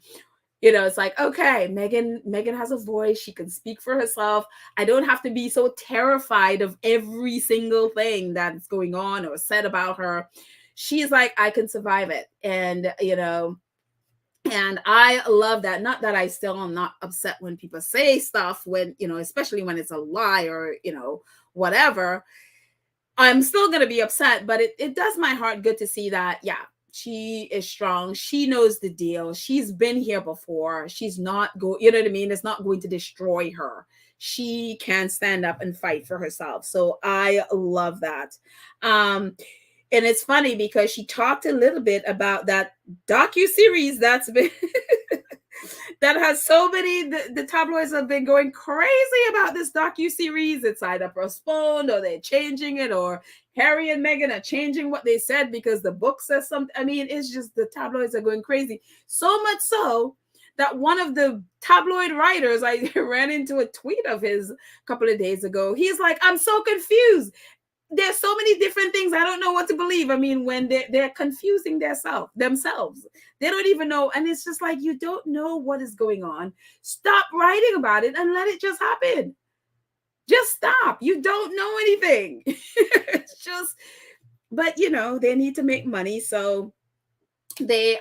It's like, okay, Meghan has a voice. She can speak for herself. I don't have to be so terrified of every single thing that's going on or said about her. She's like, I can survive it. And I love that. Not that I still am not upset when people say stuff, when, especially when it's a lie or, whatever. I'm still going to be upset, but it does my heart good to see that, yeah, she is strong. She knows the deal. She's been here before. She's not you know what I mean? It's not going to destroy her. She can stand up and fight for herself. So I love that. And it's funny because she talked a little bit about that docu-series that's been that has so many, the tabloids have been going crazy about this docu-series. It's either postponed or they're changing it, or Harry and Meghan are changing what they said because the book says something. I mean, it's just the tabloids are going crazy. So much so that one of the tabloid writers, I ran into a tweet of his a couple of days ago. He's like, I'm so confused. There's so many different things. I don't know what to believe. I mean, when they're confusing themselves, they don't even know. And it's just like, you don't know what is going on. Stop writing about it and let it just happen. Just stop. You don't know anything. It's just, but they need to make money. So they,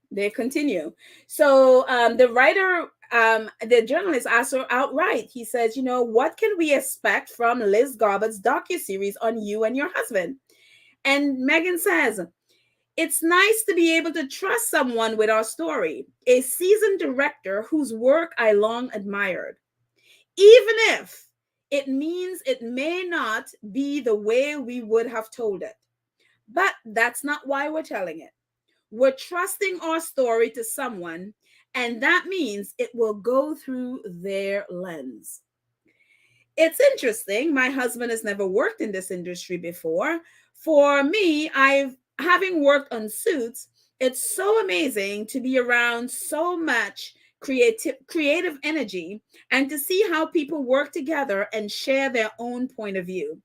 they continue. So the journalist asked her outright. He says, what can we expect from Liz Garbert's docuseries on you and your husband? And Meghan says, it's nice to be able to trust someone with our story, a seasoned director whose work I long admired, even if it means it may not be the way we would have told it. But that's not why we're telling it. We're trusting our story to someone, and that means it will go through their lens. It's interesting. My husband has never worked in this industry before. For me, having worked on Suits, it's so amazing to be around so much creative energy and to see how people work together and share their own point of view.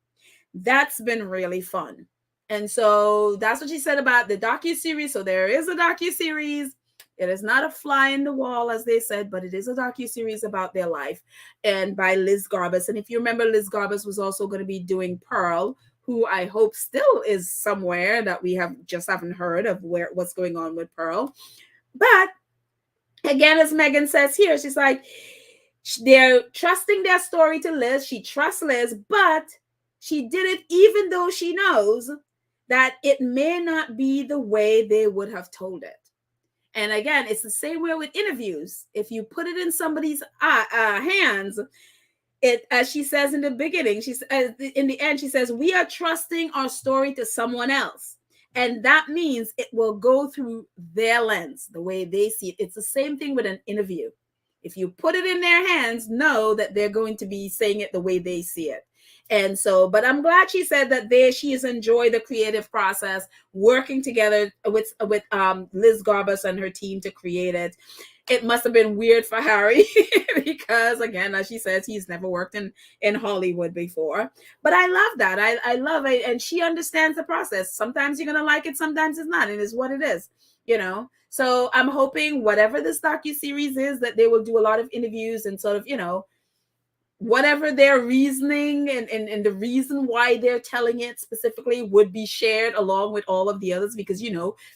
That's been really fun. And so that's what she said about the docu-series. So there is a docu-series. It is not a fly in the wall, as they said, but it is a docu-series about their life, and by Liz Garbus. And if you remember, Liz Garbus was also going to be doing Pearl, who I hope still is somewhere that we haven't heard of what's going on with Pearl. But again, as Meghan says here, she's like, they're trusting their story to Liz. She trusts Liz, but she did it even though she knows that it may not be the way they would have told it. And again, it's the same way with interviews. If you put it in somebody's hands, as she says in the beginning, in the end, she says, we are trusting our story to someone else. And that means it will go through their lens, the way they see it. It's the same thing with an interview. If you put it in their hands, know that they're going to be saying it the way they see it. And so, but I'm glad she said that she has enjoyed the creative process, working together with Liz Garbus and her team to create it. It must have been weird for Harry because, again, as she says, he's never worked in Hollywood before. But I love that. I love it. And she understands the process. Sometimes you're going to like it, sometimes it's not. It is what it is, So I'm hoping whatever this docuseries is, that they will do a lot of interviews and sort of, whatever their reasoning and the reason why they're telling it specifically would be shared along with all of the others, because,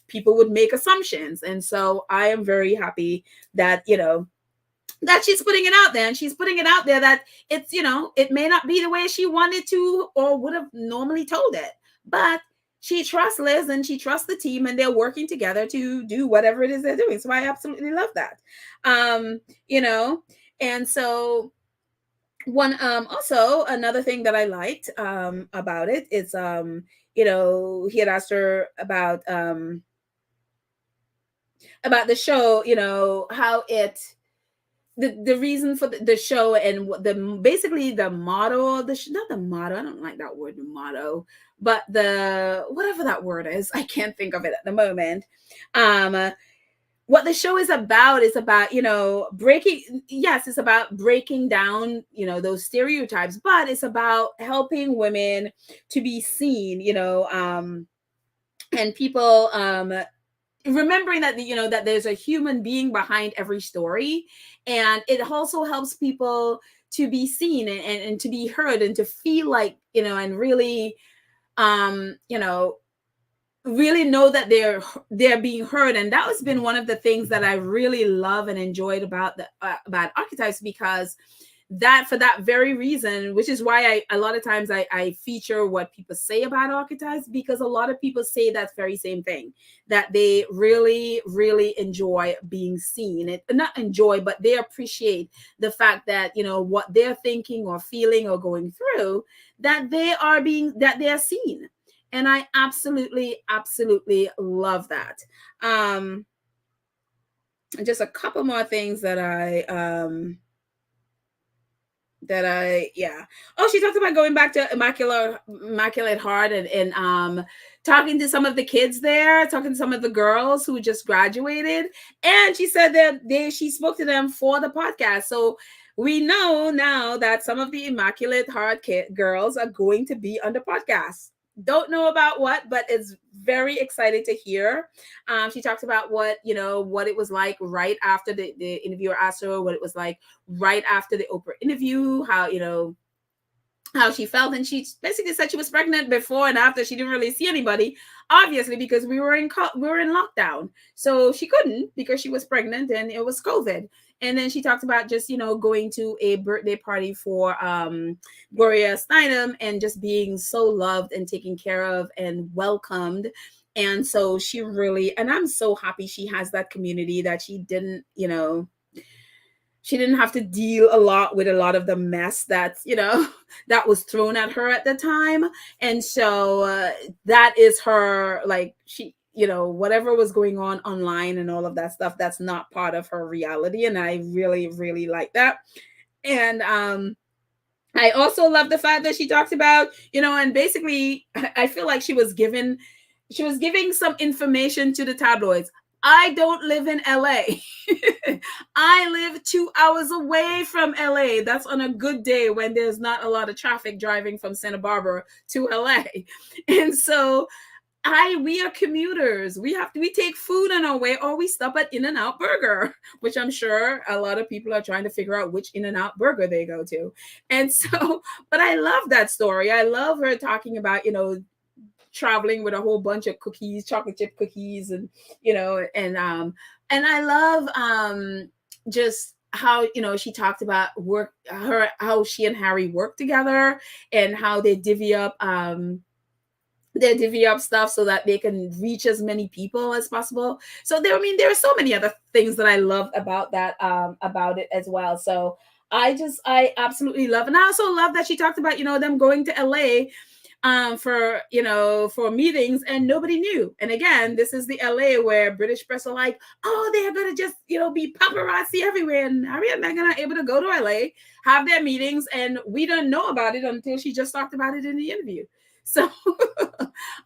people would make assumptions. And so I am very happy that, that she's putting it out there, and she's putting it out there that it's, it may not be the way she wanted to or would have normally told it, but she trusts Liz and she trusts the team, and they're working together to do whatever it is they're doing. So I absolutely love that. And so also another thing that I liked about it is he had asked her about the show, how the reason for the show, and basically the motto of the show. Not the motto, I don't like that word, the motto, but the whatever that word is, I can't think of it at the moment. What the show is about it's about breaking down those stereotypes, but it's about helping women to be seen, and people remembering that that there's a human being behind every story, and it also helps people to be seen and to be heard and to feel like and really um you know really know that they're being heard. And that has been one of the things that I really love and enjoyed about the about Archetypes, because that for that very reason, which is why a lot of times I feature what people say about Archetypes, because a lot of people say that very same thing, that they really really enjoy being seen. It not enjoy, but they appreciate the fact that what they're thinking or feeling or going through, that they are seen. And I absolutely absolutely love that. um just a couple more things yeah. Oh, she talked about going back to Immaculate Heart, and talking to some of the kids there, talking to some of the girls who just graduated. And she said that she spoke to them for the podcast. So we know now that some of the Immaculate Heart girls are going to be on the podcast. Don't know about what, but it's very excited to hear. She talked about what it was like right after the interviewer asked her what it was like right after the Oprah interview, how she felt. And she basically said she was pregnant before and after. She didn't really see anybody, obviously, because we were in lockdown, so she couldn't, because she was pregnant and it was COVID. And then she talked about just going to a birthday party for Gloria Steinem, and just being so loved and taken care of and welcomed. And so and I'm so happy she has that community, that she didn't have to deal a lot with a lot of the mess that that was thrown at her at the time. And so that is her, like, she whatever was going on online and all of that stuff, that's not part of her reality. And I really really like that. And I also love the fact that she talked about, and basically, I feel like she was giving some information to the tabloids. I don't live in LA. I live 2 hours away from LA. That's on a good day when there's not a lot of traffic driving from Santa Barbara to LA. And so we are commuters. We take food on our way, or we stop at In-N-Out Burger, which I'm sure a lot of people are trying to figure out which In-N-Out Burger they go to. And so, but I love that story. I love her talking about, traveling with a whole bunch of cookies, chocolate chip cookies, and and I love just how she talked about how she and Harry work together, and how they divvy up stuff so that they can reach as many people as possible. So there are so many other things that I love about that, about it as well. So I absolutely love. And I also love that she talked about them going to LA for meetings, and nobody knew. And again, this is the LA where British press are like, oh, they're gonna just be paparazzi everywhere, and Harry and Meghan are able to go to LA, have their meetings, and we don't know about it until she just talked about it in the interview. So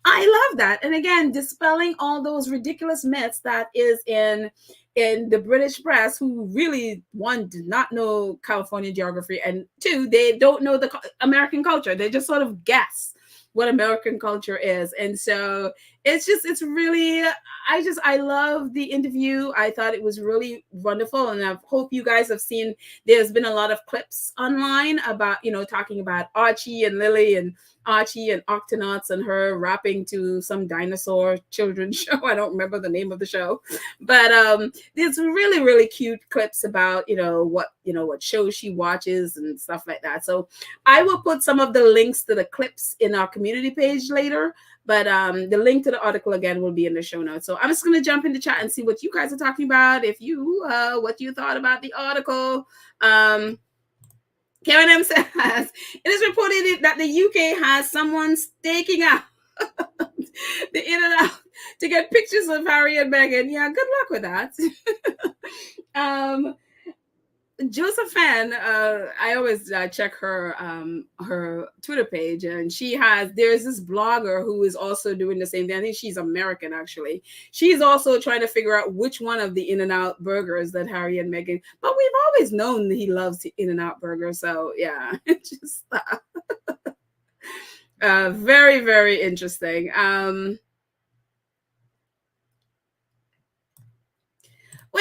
I love that. And again, dispelling all those ridiculous myths that is in the British press, who really, one, did not know California geography, and two, they don't know the American culture. They just sort of guess what American culture is. And so it's really, I love the interview. I thought it was really wonderful. And I hope you guys have seen, there's been a lot of clips online about, talking about Archie and Lily, and Archie and Octonauts, and her rapping to some dinosaur children's show. I don't remember the name of the show, but there's really really cute clips about what shows she watches and stuff like that. So I will put some of the links to the clips in our community page later, but the link to the article again will be in the show notes. So I'm just going to jump into chat and see what you guys are talking about, if you what you thought about the article. Karen M says, it is reported that the UK has someone staking out the internet to get pictures of Harry and Meghan. Yeah, good luck with that. Josephine, I always check her Twitter page, and there's this blogger who is also doing the same thing. I think she's American, actually. She's also trying to figure out which one of the In-N-Out burgers that Harry and Meghan, but we've always known that he loves the In-N-Out burger. So yeah, just very, very interesting.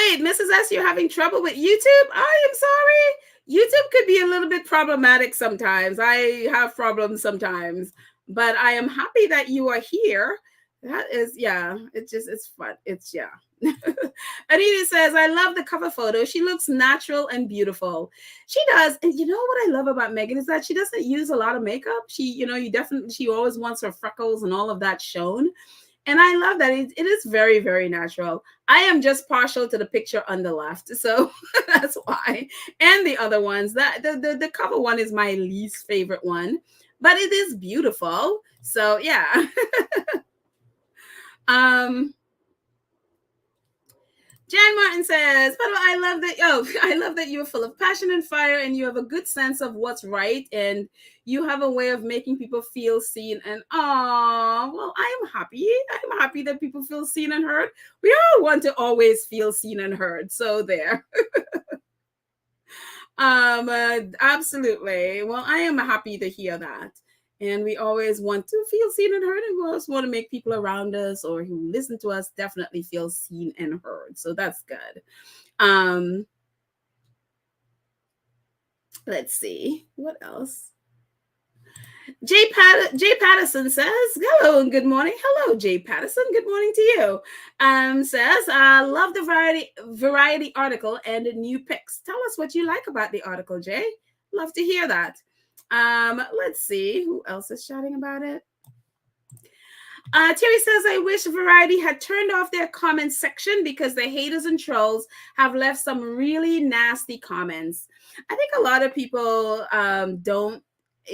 Wait, Mrs. S, you're having trouble with YouTube? I am sorry. YouTube could be a little bit problematic sometimes. I have problems sometimes, but I am happy that you are here. That is, yeah, it's fun. It's, yeah. Anita says, I love the cover photo. She looks natural and beautiful. She does. And you know what I love about Meghan is that she doesn't use a lot of makeup. She always wants her freckles and all of that shown. And I love that it is very, very natural. I am just partial to the picture on the left, so that's why. And the other ones, that the cover one is my least favorite one, but it is beautiful. So yeah. Jan Martin says, "But I love that. Oh, I love that you're full of passion and fire, and you have a good sense of what's right, and you have a way of making people feel seen. And well, I'm happy. I'm happy that people feel seen and heard. We all want to always feel seen and heard. So there." Absolutely. Well, I am happy to hear that. And we always want to feel seen and heard, and we always want to make people around us or who listen to us definitely feel seen and heard. So that's good. Let's see what else. Jay Patterson says, hello and good morning. Hello, Jay Patterson. Good morning to you. Says, I love the variety article and the new picks. Tell us what you like about the article, Jay. Love to hear that. Let's see who else is chatting about it. Terry says, I wish Variety had turned off their comment section because the haters and trolls have left some really nasty comments. I think a lot of people don't.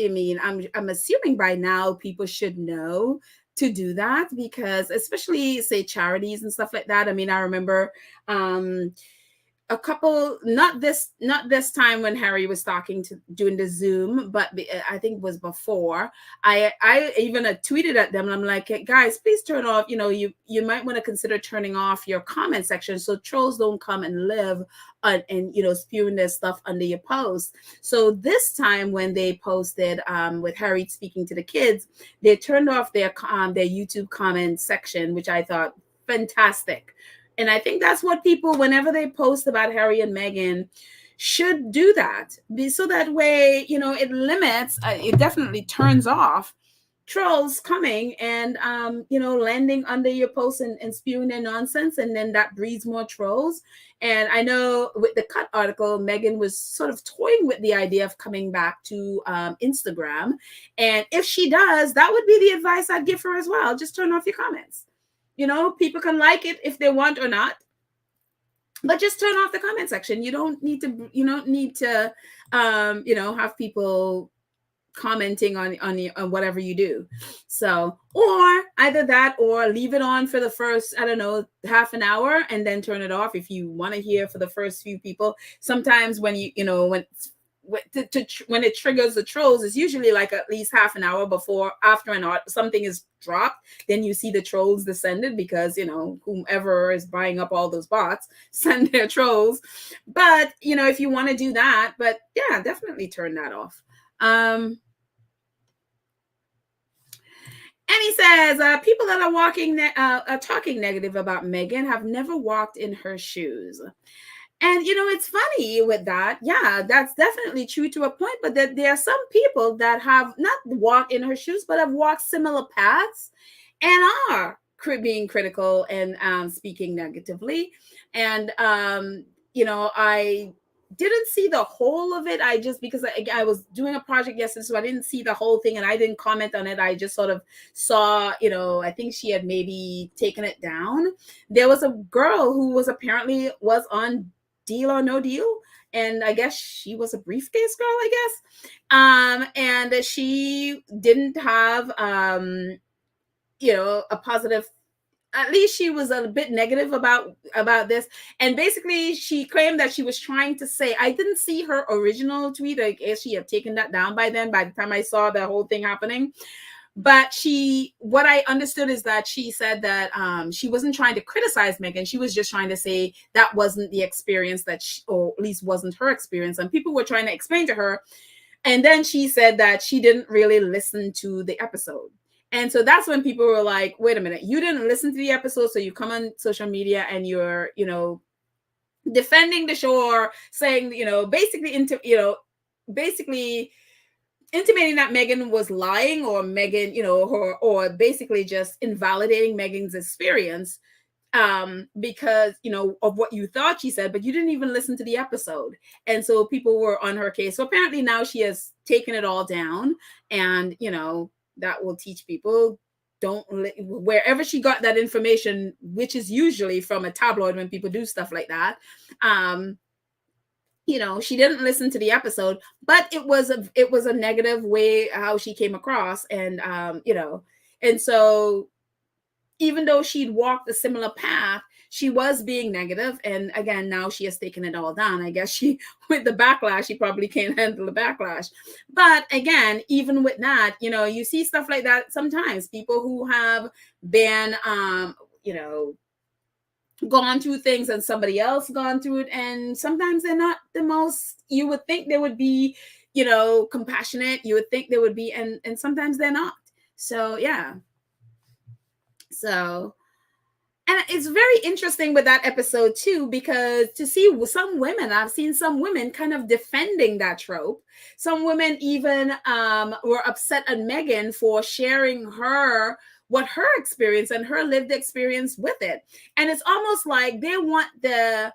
I mean, I'm assuming by now people should know to do that, because especially say charities and stuff like that. I mean, I remember a couple, not this time when Harry was doing the Zoom, but I think it was before. I even tweeted at them and I'm like, hey, guys, please turn off, you might want to consider turning off your comment section so trolls don't come and live and spewing their stuff under your post. So this time when they posted with Harry speaking to the kids, they turned off their YouTube comment section, which I thought fantastic. And I think that's what people, whenever they post about Harry and Meghan, should do that. So that way, it limits, it definitely turns off trolls coming and, landing under your post and spewing their nonsense. And then that breeds more trolls. And I know with the Cut article, Meghan was sort of toying with the idea of coming back to Instagram. And if she does, that would be the advice I'd give her as well. Just turn off your comments. People can like it if they want or not, but just turn off the comment section. You don't need to have people commenting on whatever you do. So, or either that or leave it on for the first, I don't know, half an hour and then turn it off if you want to hear for the first few people. Sometimes when when it triggers the trolls, it's usually like at least half an hour after something is dropped. Then you see the trolls descended because whomever is buying up all those bots send their trolls. But if you want to do that, but yeah, definitely turn that off. And he says, people that are talking negative about Meghan have never walked in her shoes. And, it's funny with that. Yeah, that's definitely true to a point. But there are some people that have not walked in her shoes, but have walked similar paths and are being critical and speaking negatively. And, I didn't see the whole of it. Because I was doing a project yesterday, so I didn't see the whole thing and I didn't comment on it. I just sort of saw, I think she had maybe taken it down. There was a girl who was on Deal or No Deal, and I guess she was a briefcase girl, I guess. And she didn't have a positive, at least she was a bit negative about this. And basically she claimed that she was trying to say, I didn't see her original tweet, I guess she had taken that down by then, by the time I saw the whole thing happening. But what I understood is that she said that she wasn't trying to criticize Meghan. She was just trying to say that wasn't the experience or at least wasn't her experience. And people were trying to explain to her. And then she said that she didn't really listen to the episode. And so that's when people were like, wait a minute, you didn't listen to the episode. So you come on social media and you're, defending the show, or saying, basically intimating that Meghan was lying, or Meghan, or basically just invalidating Meghan's experience, because of what you thought she said, but you didn't even listen to the episode. And so people were on her case. So apparently now she has taken it all down, and that will teach people, wherever she got that information, which is usually from a tabloid when people do stuff like that. She didn't listen to the episode, but it was a negative way how she came across. And and so even though she'd walked a similar path, she was being negative. And again, now she has taken it all down. I guess with the backlash, she probably can't handle the backlash. But again, even with that, you see stuff like that sometimes. People who have been, gone through things, and somebody else gone through it, and sometimes they're not the most, you would think they would be, compassionate. You would think they would be, and sometimes they're not. So yeah. So, and it's very interesting with that episode too, because to see I've seen some women kind of defending that trope. Some women even were upset at Meghan for sharing what her experience and her lived experience with it. And it's almost like they want they're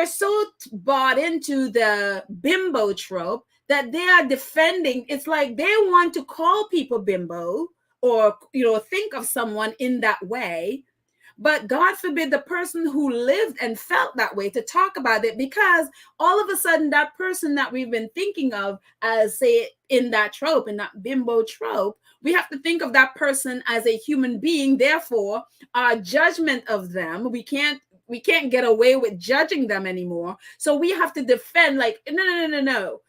so bought into the bimbo trope that they are defending. It's like they want to call people bimbo, or think of someone in that way, but God forbid the person who lived and felt that way to talk about it, because all of a sudden that person that we've been thinking of as, say, in that trope, in that bimbo trope, we have to think of that person as a human being. Therefore, our judgment of them, we can't get away with judging them anymore. So we have to defend, like, no.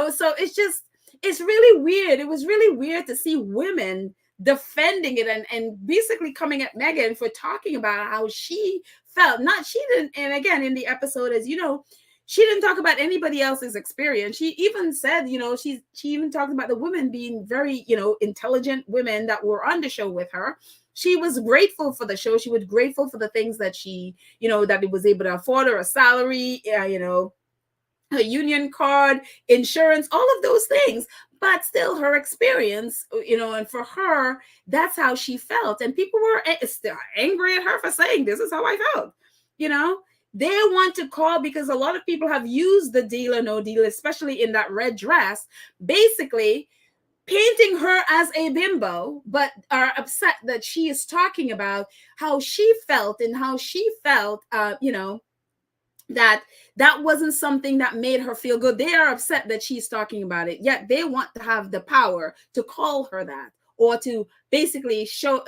So it's really weird. It was really weird to see women defending it, and basically coming at Meghan for talking about how she felt. She didn't, and again, in the episode, as she didn't talk about anybody else's experience. She even said, she even talked about the women being very, intelligent women that were on the show with her. She was grateful for the show. She was grateful for the things that she, that it was able to afford her, a salary, her union card, insurance, all of those things. But still, her experience, and for her, that's how she felt. And people were still angry at her for saying, this is how I felt. They want to call, because a lot of people have used the Deal or No Deal, especially in that red dress, basically painting her as a bimbo, but are upset that she is talking about how she felt, and how she felt, that wasn't something that made her feel good. They are upset that she's talking about it, yet they want to have the power to call her that, or to basically show,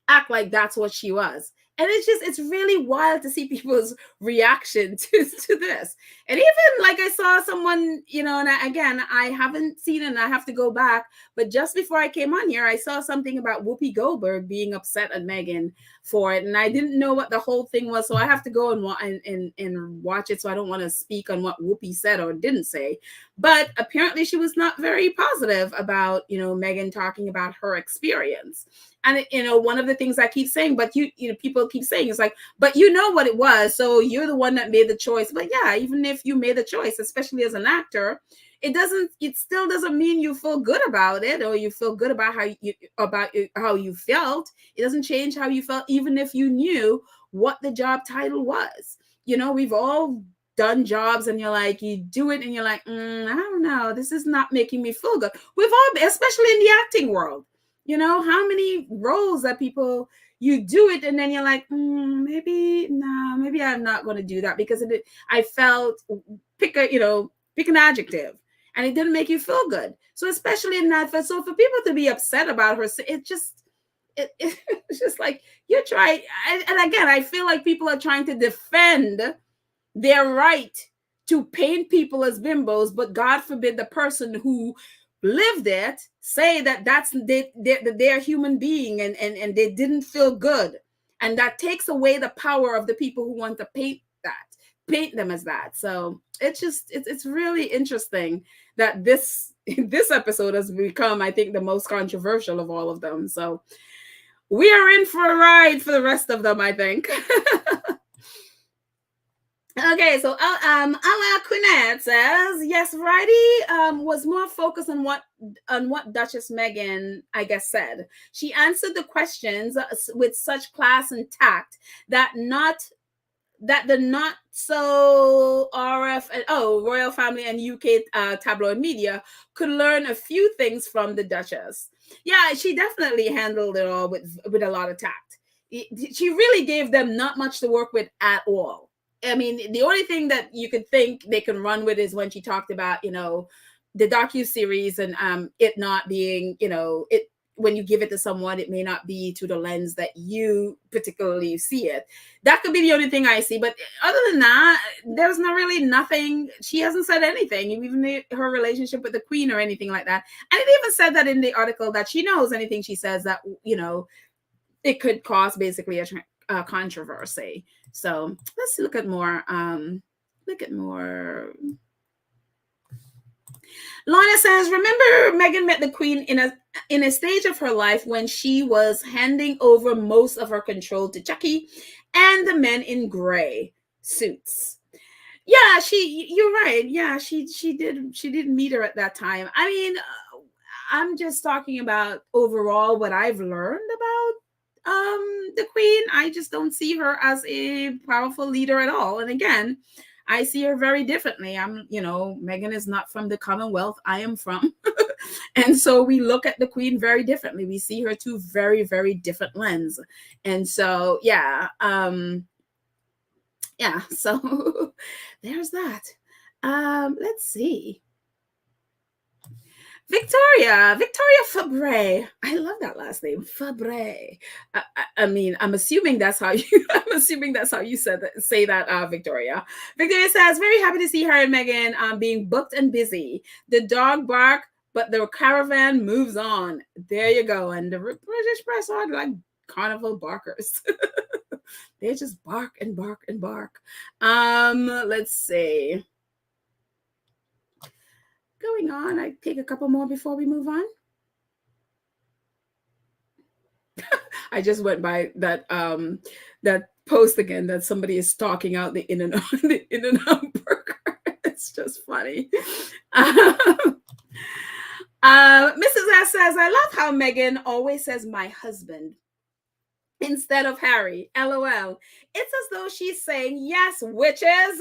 act like that's what she was. And it's really wild to see people's reaction to this. And even like I saw someone, and I haven't seen it, and I have to go back, but just before I came on here, I saw something about Whoopi Goldberg being upset at Meghan for it. And I didn't know what the whole thing was. So I have to go and watch it. So I don't want to speak on what Whoopi said or didn't say. But apparently she was not very positive about, Meghan talking about her experience. And, one of the things I keep saying, but people keep saying, it's like, but you know what it was. So you're the one that made the choice. But yeah, even if you made the choice, especially as an actor, it still doesn't mean you feel good about it, or you feel good about how you felt. It doesn't change how you felt, even if you knew what the job title was. We've all done jobs, and you're like, you do it and you're like, I don't know, this is not making me feel good. We've all, especially in the acting world, how many roles that people, you do it and then you're like, maybe I'm not going to do that, because I felt, pick an adjective, and it didn't make you feel good. So especially in that, so for people to be upset about her, it's just like, you're trying. And again, I feel like people are trying to defend their right to paint people as bimbos, but God forbid the person who lived it say that they're a human being, and they didn't feel good. And that takes away the power of the people who want to paint them as that. So it's really interesting that this episode has become, I think, the most controversial of all of them. So we are in for a ride for the rest of them, I think. Okay, so Ala Quinette says yes. Variety was more focused on what Duchess Meghan, I guess, said. She answered the questions with such class and tact that the not so RF and royal family and UK tabloid media could learn a few things from the Duchess. Yeah, she definitely handled it all with a lot of tact. She really gave them not much to work with at all. I mean, the only thing that you could think they can run with is when she talked about, the docu series and it not being, it when you give it to someone, it may not be to the lens that you particularly see it. That could be the only thing I see. But other than that, there's not really nothing. She hasn't said anything, even her relationship with the Queen or anything like that. And it even said that in the article that she knows anything she says that, it could cause basically a controversy. So let's look at more. Lana says, remember Meghan met the Queen in a stage of her life when she was handing over most of her control to Chucky and the men in gray suits. Yeah, you're right. Yeah, she did meet her at that time. I mean, I'm just talking about overall what I've learned about the Queen. I just don't see her as a powerful leader at all. And again, I see her very differently. Meghan is not from the Commonwealth I am from. And so we look at the Queen very differently. We see her through very, very different lens. And so, yeah. So there's that. Let's see. Victoria Fabre. I love that last name, Fabre. I mean, I'm assuming that's how you. I'm assuming that's how you say that, Victoria. Victoria says, very happy to see her and Meghan being booked and busy. The dog bark, but the caravan moves on. There you go. And the British press are like carnival barkers. They just bark and bark and bark. Let's see. Going on, I take a couple more before we move on. I just went by that post again that somebody is stalking out the In-N-Out burger. It's just funny. Mrs. S says, I love how Meghan always says my husband instead of Harry. LOL. It's as though she's saying, yes, witches.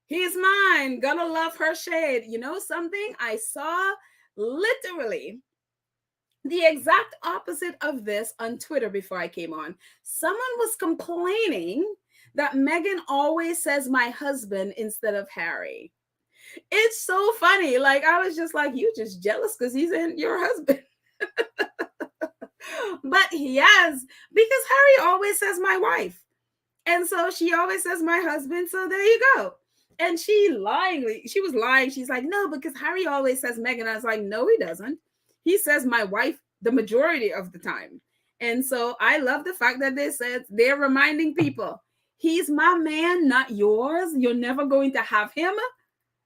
He's mine. Gonna love her shade. You know something? I saw literally the exact opposite of this on Twitter before I came on. Someone was complaining that Meghan always says my husband instead of Harry. It's so funny. Like, I was just like, you just jealous because he's your husband. But yes, because Harry always says my wife. And so she always says my husband. So there you go. And she was lying. She's like, no, because Harry always says Meghan. I was like, no, he doesn't. He says my wife the majority of the time. And so I love the fact that they're reminding people, he's my man, not yours. You're never going to have him.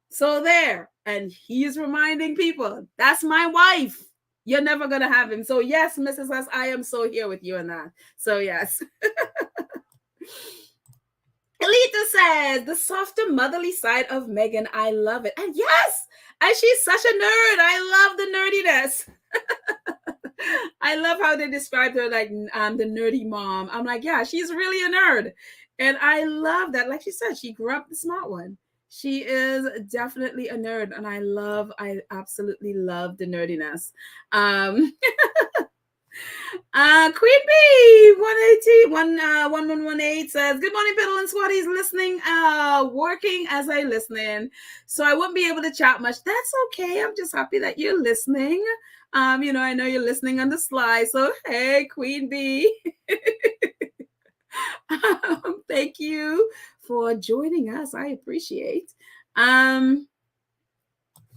So there. And he's reminding people, that's my wife. You're never going to have him. So yes, Mrs. S, I am so here with you on that. So yes. Elita says, the softer motherly side of Meghan, I love it. And yes, and she's such a nerd. I love the nerdiness. I love how they described her like the nerdy mom. I'm like, yeah, she's really a nerd. And I love that. Like she said, she grew up the smart one. She is definitely a nerd. And I absolutely love the nerdiness. Queen B 1118 says, good morning, Biddle and Swatties, listening, working as I listen. So I won't be able to chat much. That's okay. I'm just happy that you're listening. I know you're listening on the sly. So hey, Queen B. Thank you for joining us. I appreciate.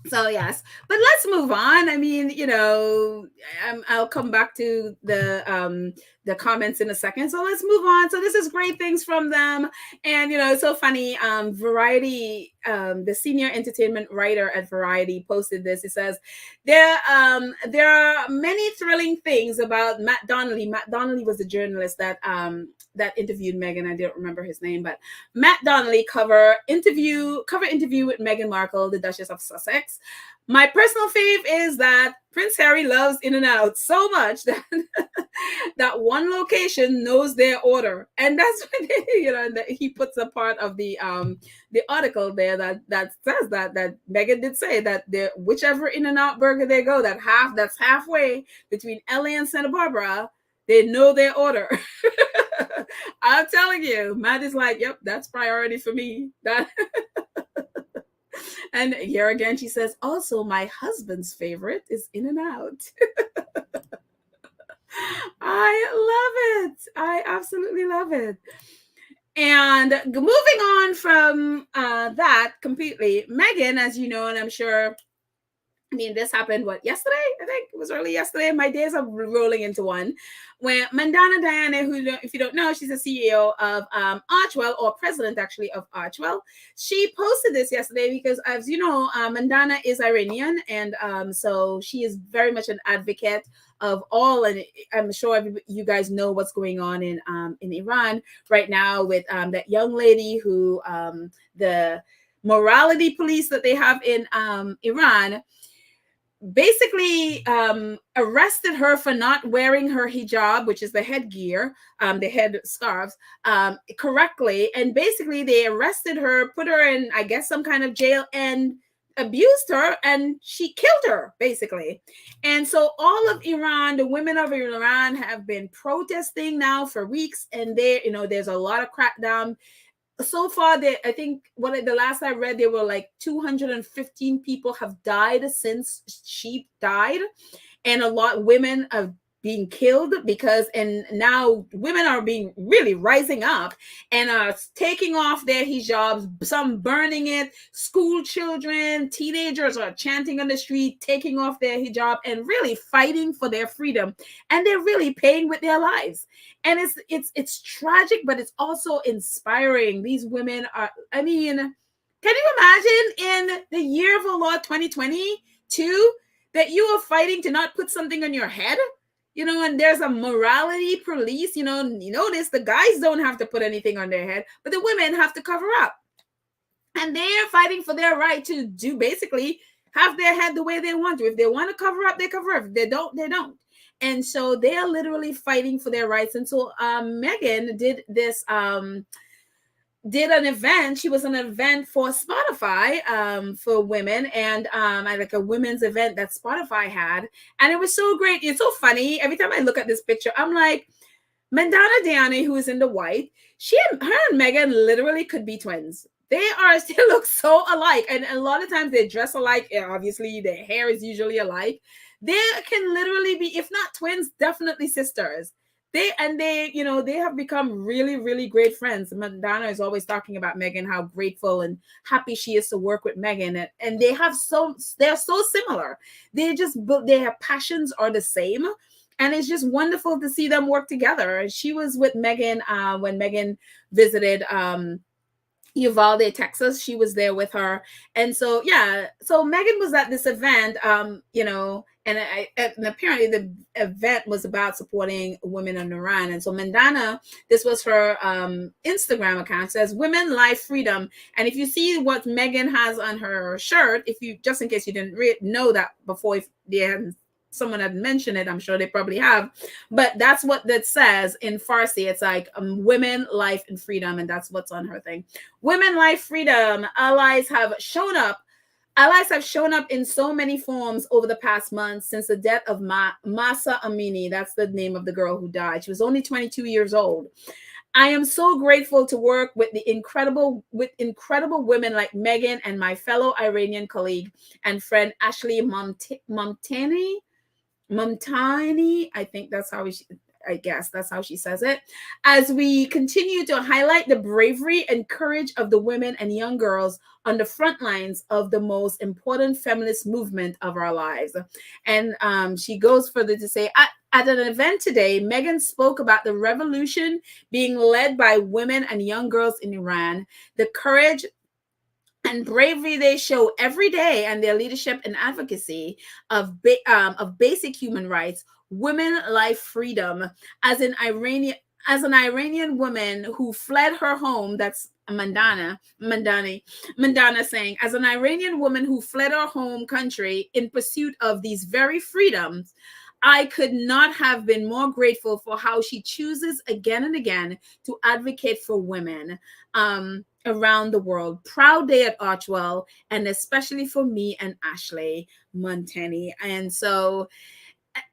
So yes, but let's move on. I mean, I'll come back to the comments in a second. So let's move on. So this is great things from them, and it's so funny. Variety the senior entertainment writer at Variety posted this. It says there are many thrilling things about Matt Donnelly. Matt Donnelly was the journalist that interviewed Meghan. I don't remember his name, but Matt Donnelly cover interview with Meghan Markle, the Duchess of Sussex. My personal fave is that Prince Harry loves In-N-Out so much that that one location knows their order, and that's what he puts a part of the article there that says that Meghan did say that whichever In-N-Out burger they go, that's halfway between LA and Santa Barbara, they know their order. I'm telling you, Matt is like, yep, that's priority for me. That. And here again, she says, also, my husband's favorite is In-N-Out. I love it. I absolutely love it. And moving on from that completely, Meghan, as you know, and I'm sure, I mean, this happened, yesterday? I think it was early yesterday. My days are rolling into one. When Mandana Diana, who, if you don't know, she's the CEO of Archewell, or president, actually, of Archewell. She posted this yesterday because, as you know, Mandana is Iranian. And so she is very much an advocate of all. And I'm sure you guys know what's going on in Iran right now with that young lady who, the morality police that they have in Iran, basically arrested her for not wearing her hijab, which is the headgear, the head scarves, correctly. And basically they arrested her, put her in, I guess, some kind of jail, and abused her, and she killed her, basically. And so all of Iran, the women of Iran, have been protesting now for weeks, and there's a lot of crackdown. So far, I think the last I read, there were like 215 people have died since she died, and a lot women have being killed and now women are being really rising up and are taking off their hijabs, some burning it. School children, teenagers are chanting on the street, taking off their hijab and really fighting for their freedom, and they're really paying with their lives. And it's tragic, but it's also inspiring. These women are, I mean, can you imagine in the year of the Lord 2022 that you are fighting to not put something on your head? And there's a morality police, notice the guys don't have to put anything on their head, but the women have to cover up. And they're fighting for their right to do basically have their head the way they want to. If they want to cover up, they cover up. If they don't, they don't. And so they are literally fighting for their rights. And so Meghan did this, did an event. She was an event for Spotify for women, and like a women's event that Spotify had, and it was so great. It's so funny. Every time I look at this picture, I'm like, Mandana Diane, who is in the white, her and Meghan literally could be twins. They look so alike, and a lot of times they dress alike. Obviously, their hair is usually alike. They can literally be, if not twins, definitely sisters. They have become really, really great friends. Madonna is always talking about Meghan, how grateful and happy she is to work with Meghan. And they're so similar. Their passions are the same. And it's just wonderful to see them work together. She was with Meghan when Meghan visited Uvalde, Texas. She was there with her. And so, so Meghan was at this event, and apparently the event was about supporting women in Iran. And so Mandana, this was her Instagram account, says Women, Life, Freedom. And if you see what Meghan has on her shirt, just in case you didn't know that before, if someone had mentioned it, I'm sure they probably have, but that's what that says in Farsi. It's like women, life, and freedom, and that's what's on her thing. Women, life, freedom. Allies have shown up in so many forms over the past months since the death of Mahsa Amini. That's the name of the girl who died. She was only 22 years old. I am so grateful to work with incredible women like Meghan and my fellow Iranian colleague and friend Ashley Mumtani, I guess that's how she says it, as we continue to highlight the bravery and courage of the women and young girls on the front lines of the most important feminist movement of our lives. And she goes further to say, at an event today, Meghan spoke about the revolution being led by women and young girls in Iran, the courage and bravery they show every day, and their leadership and advocacy of basic human rights, women, life, freedom. As an Iranian woman who fled her home, that's Mandana saying, as an Iranian woman who fled her home country in pursuit of these very freedoms, I could not have been more grateful for how she chooses again and again to advocate for women around the world. Proud day at Archewell, and especially for me and Ashley Montani. And so,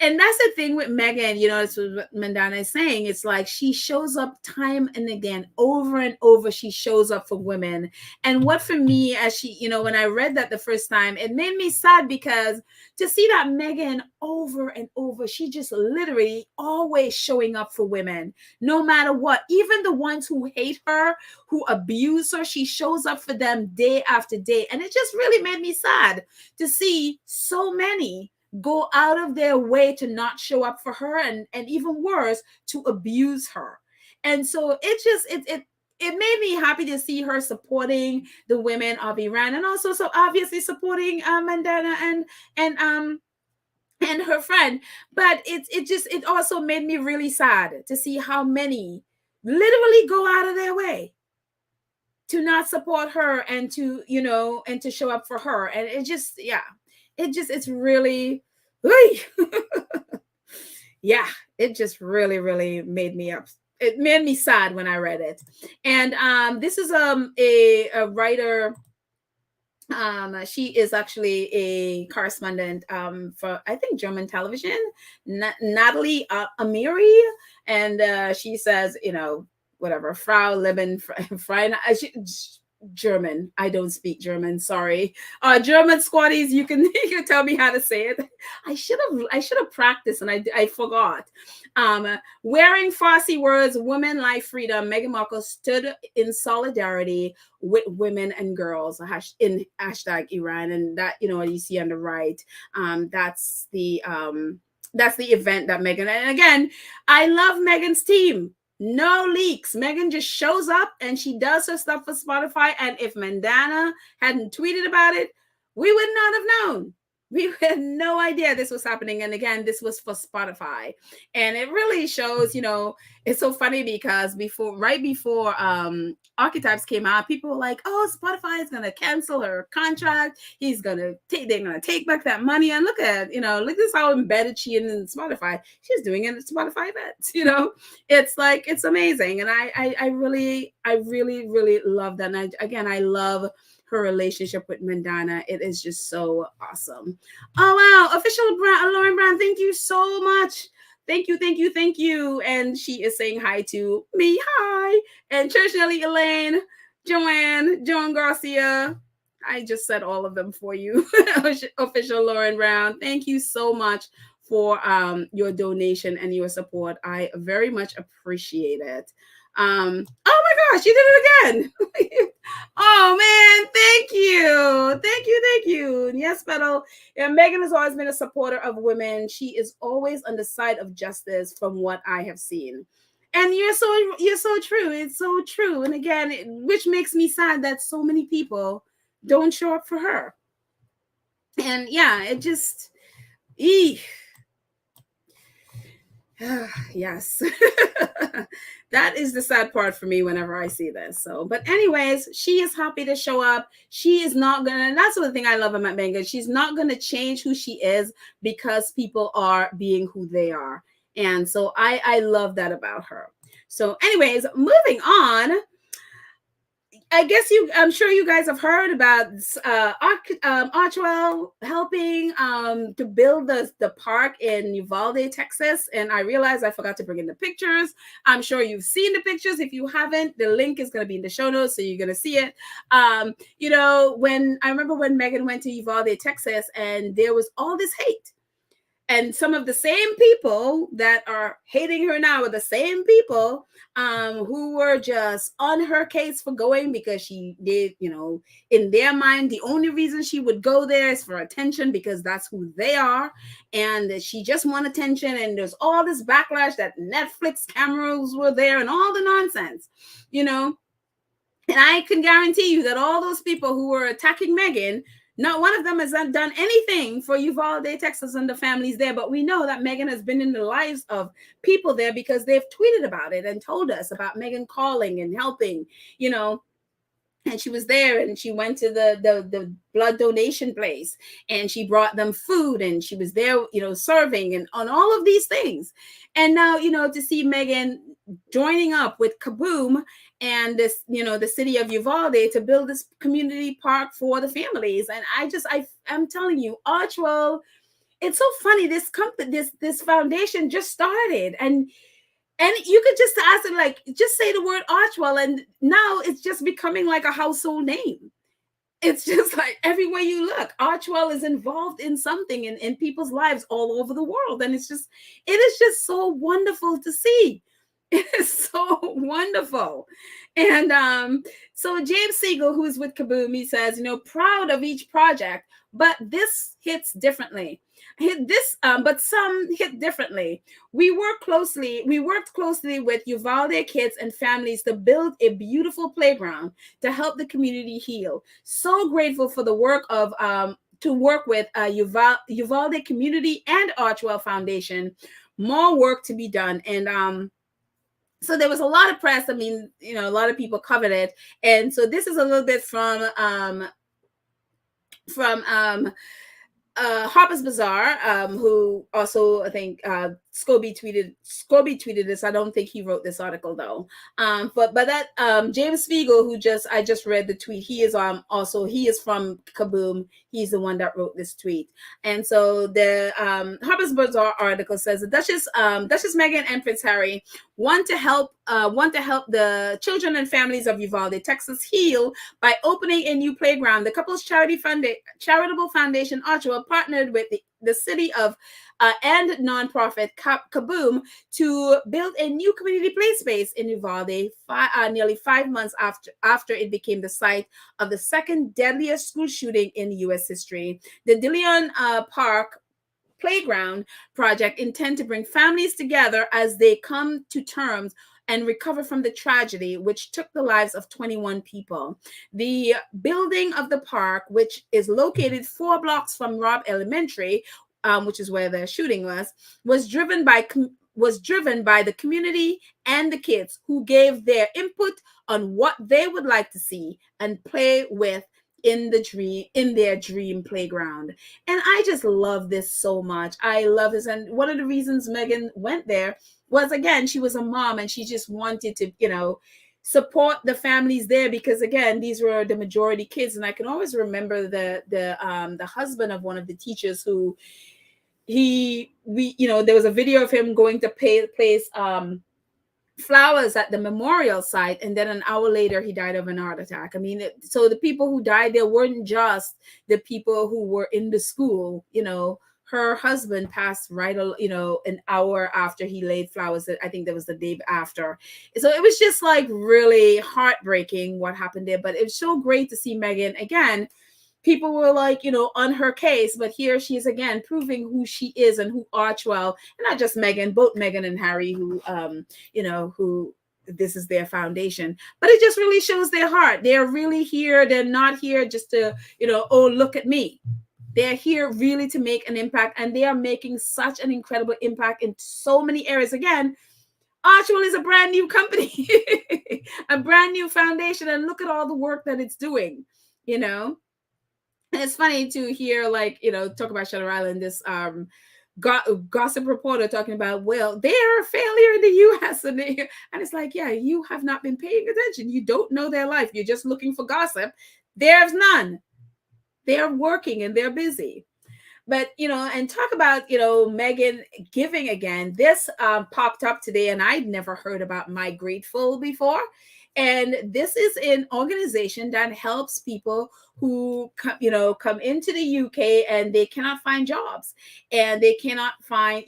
and that's the thing with Meghan, it's what Mandana is saying. It's like she shows up time and again, over and over. She shows up for women. And what for me, as she, when I read that the first time, it made me sad because to see that Meghan over and over, she just literally always showing up for women, no matter what. Even the ones who hate her, who abuse her, she shows up for them day after day. And it just really made me sad to see so many go out of their way to not show up for her, and even worse, to abuse her. And so it made me happy to see her supporting the women of Iran, and also so obviously supporting Mandana and her friend. But it also made me really sad to see how many literally go out of their way to not support her, and to and to show up for her. And it's really yeah, it just really made me up. It made me sad when I read it. And this is a writer. She is actually a correspondent for, I think, German television, Natalie Amiri. And she says, whatever, Frau Leben, Frau, German. I don't speak German. Sorry. German squatties, you can tell me how to say it. I should have practiced, and I forgot. Wearing Farsi words, women, life, freedom, Meghan Markle stood in solidarity with women and girls in hashtag Iran. And that, you see on the right, that's the event that Meghan, and again, I love Meghan's team. No leaks. Meghan just shows up and she does her stuff for Spotify. And if Mandana hadn't tweeted about it, we would not have known. We had no idea this was happening. And again, this was for Spotify. And it really shows, it's so funny because right before Archetypes came out, people were like, oh, Spotify is going to cancel her contract. They're going to take back that money. And look at, look at how embedded she is in Spotify. She's doing it at Spotify events, It's like, it's amazing. And I really love that. And I love her relationship with Mandana. It is just so awesome. Oh, wow. Official Lauren Brown, thank you so much. Thank you. And she is saying hi to me. Hi. And Church Nelly Elaine, Joan Garcia. I just said all of them for you. Official Lauren Brown, thank you so much for your donation and your support. I very much appreciate it. Oh my gosh, you did it again. Oh man, thank you. Yes, Petal. Yeah, Meghan has always been a supporter of women. She is always on the side of justice from what I have seen. And you're so true. It's so true. And again, which makes me sad that so many people don't show up for her. And yeah, it just yes. That is the sad part for me whenever I see this. So, but anyways, she is happy to show up. She is not gonna, and that's the thing I love about Meghan. She's not gonna change who she is because people are being who they are. And so I love that about her. So anyways, moving on. I guess I'm sure you guys have heard about Archewell helping to build the park in Uvalde, Texas. And I realized I forgot to bring in the pictures. I'm sure you've seen the pictures. If you haven't, the link is going to be in the show notes, so you're going to see it. When I remember when Meghan went to Uvalde, Texas, and there was all this hate. And some of the same people that are hating her now are the same people who were just on her case for going because she did, in their mind, the only reason she would go there is for attention because that's who they are. And she just want attention. And there's all this backlash that Netflix cameras were there and all the nonsense, And I can guarantee you that all those people who were attacking Meghan, not one of them has done anything for Uvalde, Texas, and the families there. But we know that Meghan has been in the lives of people there because they've tweeted about it and told us about Meghan calling and helping, you know. And she was there, and she went to the blood donation place, and she brought them food, and she was there, serving and on all of these things. And now, to see Meghan joining up with Kaboom and this, the city of Uvalde to build this community park for the families. And I'm telling you, Archewell, it's so funny. This company, this foundation just started, and you could just ask it, like, just say the word Archewell, and now it's just becoming like a household name. It's just like everywhere you look, Archewell is involved in something in people's lives all over the world. And it is just so wonderful to see. It is so wonderful. And so James Siegel, who is with Kaboom, he says, proud of each project, but this hits differently. But some hit differently. We worked closely with Uvalde kids and families to build a beautiful playground to help the community heal. So grateful for the work of to work with Uvalde Community and Archewell Foundation. More work to be done. And so there was a lot of press. I mean, a lot of people covered it. And so this is a little bit from Harper's Bazaar, who also, I think, Scobie tweeted this. I don't think he wrote this article though. But that James Spiegel, I just read the tweet. He is he is from Kaboom. He's the one that wrote this tweet. And so the Harper's Bazaar article says the Duchess Meghan and Prince Harry want to help the children and families of Uvalde, Texas heal by opening a new playground. The couple's charitable foundation, Archewell, partnered with the city of and nonprofit Kaboom to build a new community play space in Uvalde, nearly 5 months after it became the site of the second deadliest school shooting in U.S. history. The Dillon Park Playground project intend to bring families together as they come to terms and recover from the tragedy which took the lives of 21 people. The building of the park, which is located 4 blocks from Robb Elementary, which is where the shooting was driven by the community and the kids who gave their input on what they would like to see and play with in their dream playground. And I just love this so much. I love this. And one of the reasons Meghan went there was, again, she was a mom and she just wanted to, support the families there, because again, these were the majority kids. And I can always remember the husband of one of the teachers who there was a video of him going to place flowers at the memorial site, and then an hour later he died of an heart attack. I mean, so the people who died there weren't just the people who were in the school. Her husband passed an hour after he laid flowers. I think that was the day after. So it was just like really heartbreaking what happened there. But it was so great to see Meghan again. People were like, on her case, but here she is again proving who she is and who Archewell, and not just Meghan, both Meghan and Harry, who this is their foundation. But it just really shows their heart. They're really here. They're not here just to, oh, look at me. They're here really to make an impact, and they are making such an incredible impact in so many areas. Again, Archewell is a brand new company, a brand new foundation, and look at all the work that it's doing, And it's funny to hear, talk about Shutter Island, this gossip reporter talking about, well, they're a failure in the U.S. And it's like, yeah, you have not been paying attention. You don't know their life. You're just looking for gossip. There's none. They're working and they're busy. But, and talk about, Meghan giving again. This popped up today, and I'd never heard about My Grateful before. And this is an organization that helps people who come into the UK and they cannot find jobs, and they cannot find,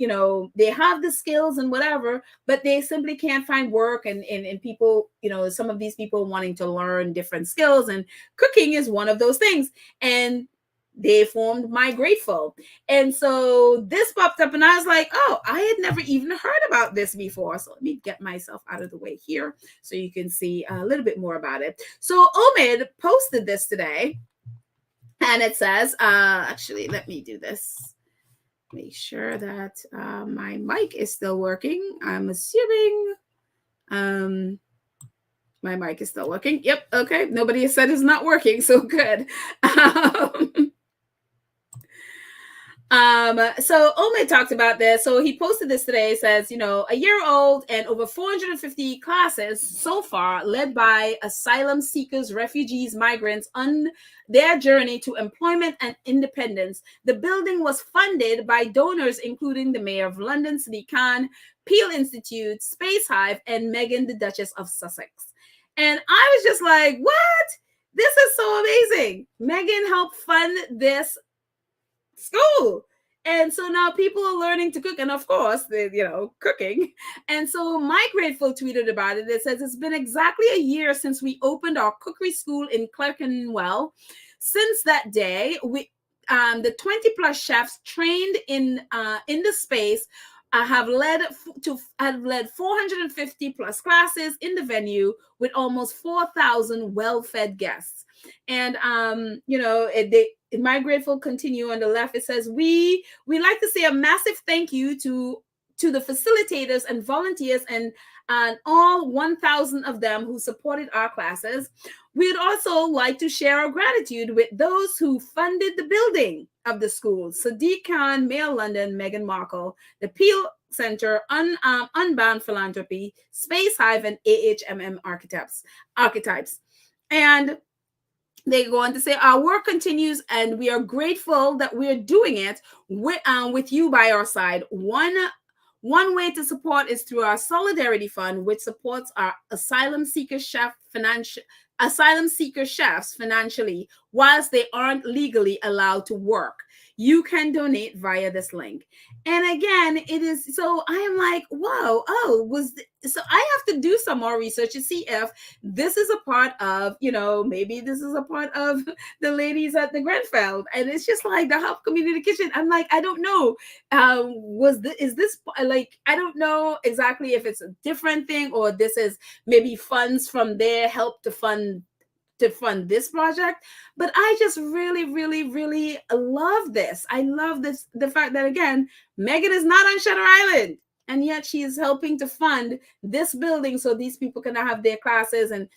they have the skills and whatever, but they simply can't find work. And people, some of these people wanting to learn different skills, and cooking is one of those things. And they formed My Grateful. And so this popped up and I was like, oh, I had never even heard about this before. So let me get myself out of the way here so you can see a little bit more about it. So Omid posted this today and it says, actually, let me do this. Make sure that my mic is still working. I'm assuming my mic is still working. Yep. Okay. Nobody has said it's not working. So good. So Ome talked about this. So he posted this today. It says, a year old and over 450 classes so far, led by asylum seekers, refugees, migrants on their journey to employment and independence. The building was funded by donors, including the Mayor of London, Sadiq Khan, Peel Institute, Space Hive, and Meghan, the Duchess of Sussex. And I was just like, what? This is so amazing. Meghan helped fund this school. And so now people are learning to cook. And of course, cooking. And so My Grateful tweeted about it. It says, it's been exactly a year since we opened our cookery school in Clerkenwell. Since that day, the 20 plus chefs trained in the space have led 450 plus classes in the venue with almost 4,000 well-fed guests. And My Grateful continue on the left. It says, we like to say a massive thank you to the facilitators and volunteers and all 1,000 of them who supported our classes. We'd also like to share our gratitude with those who funded the building of the school: Sadiq Khan, Mayor London, Meghan Markle, the Peel Center, Unbound Philanthropy, Space Hive, and AHMM Archetypes. And they go on to say, our work continues and we are grateful that we're doing it with you by our side. One way to support is through our Solidarity Fund, which supports our asylum seeker chefs financially whilst they aren't legally allowed to work. You can donate via this link. And again, it is, so I am like, whoa, so I have to do some more research to see if this is a part of, maybe this is a part of the ladies at the Grenfell. And it's just like the Hub Community Kitchen. I'm like, I don't know. Is this like, I don't know exactly if it's a different thing or this is maybe funds from their help to fund this project. But I just really, really, really love this. I love this, the fact that, again, Meghan is not on Shutter Island, and yet she is helping to fund this building so these people can have their classes and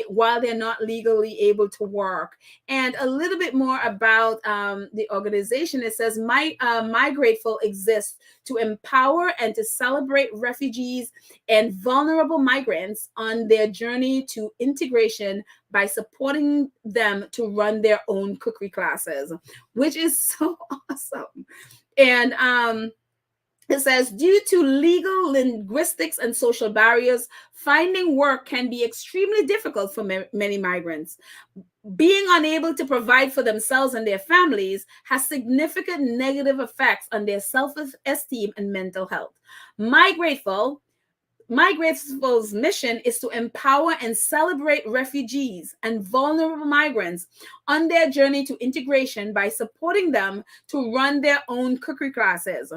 while they're not legally able to work. And a little bit more about the organization. It says, My Grateful exists to empower and to celebrate refugees and vulnerable migrants on their journey to integration by supporting them to run their own cookery classes, which is so awesome. And it says, due to legal, linguistics, and social barriers, finding work can be extremely difficult for many migrants. Being unable to provide for themselves and their families has significant negative effects on their self-esteem and mental health. My Grateful's mission is to empower and celebrate refugees and vulnerable migrants on their journey to integration by supporting them to run their own cookery classes.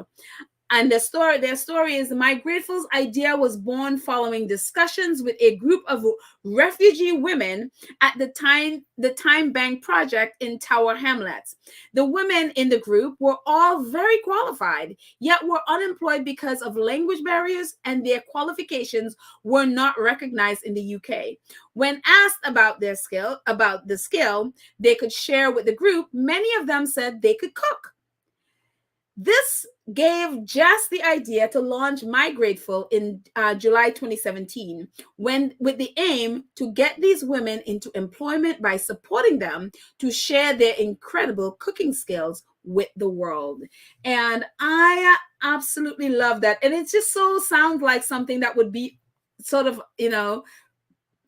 And their story is, My Grateful's idea was born following discussions with a group of refugee women at the Time Bank project in Tower Hamlets. The women in the group were all very qualified, yet were unemployed because of language barriers, and their qualifications were not recognized in the UK. When asked about the skill they could share with the group, many of them said they could cook. This gave Jess the idea to launch My Grateful in July 2017, with the aim to get these women into employment by supporting them to share their incredible cooking skills with the world. And I absolutely love that. And it just so sounds like something that would be sort of,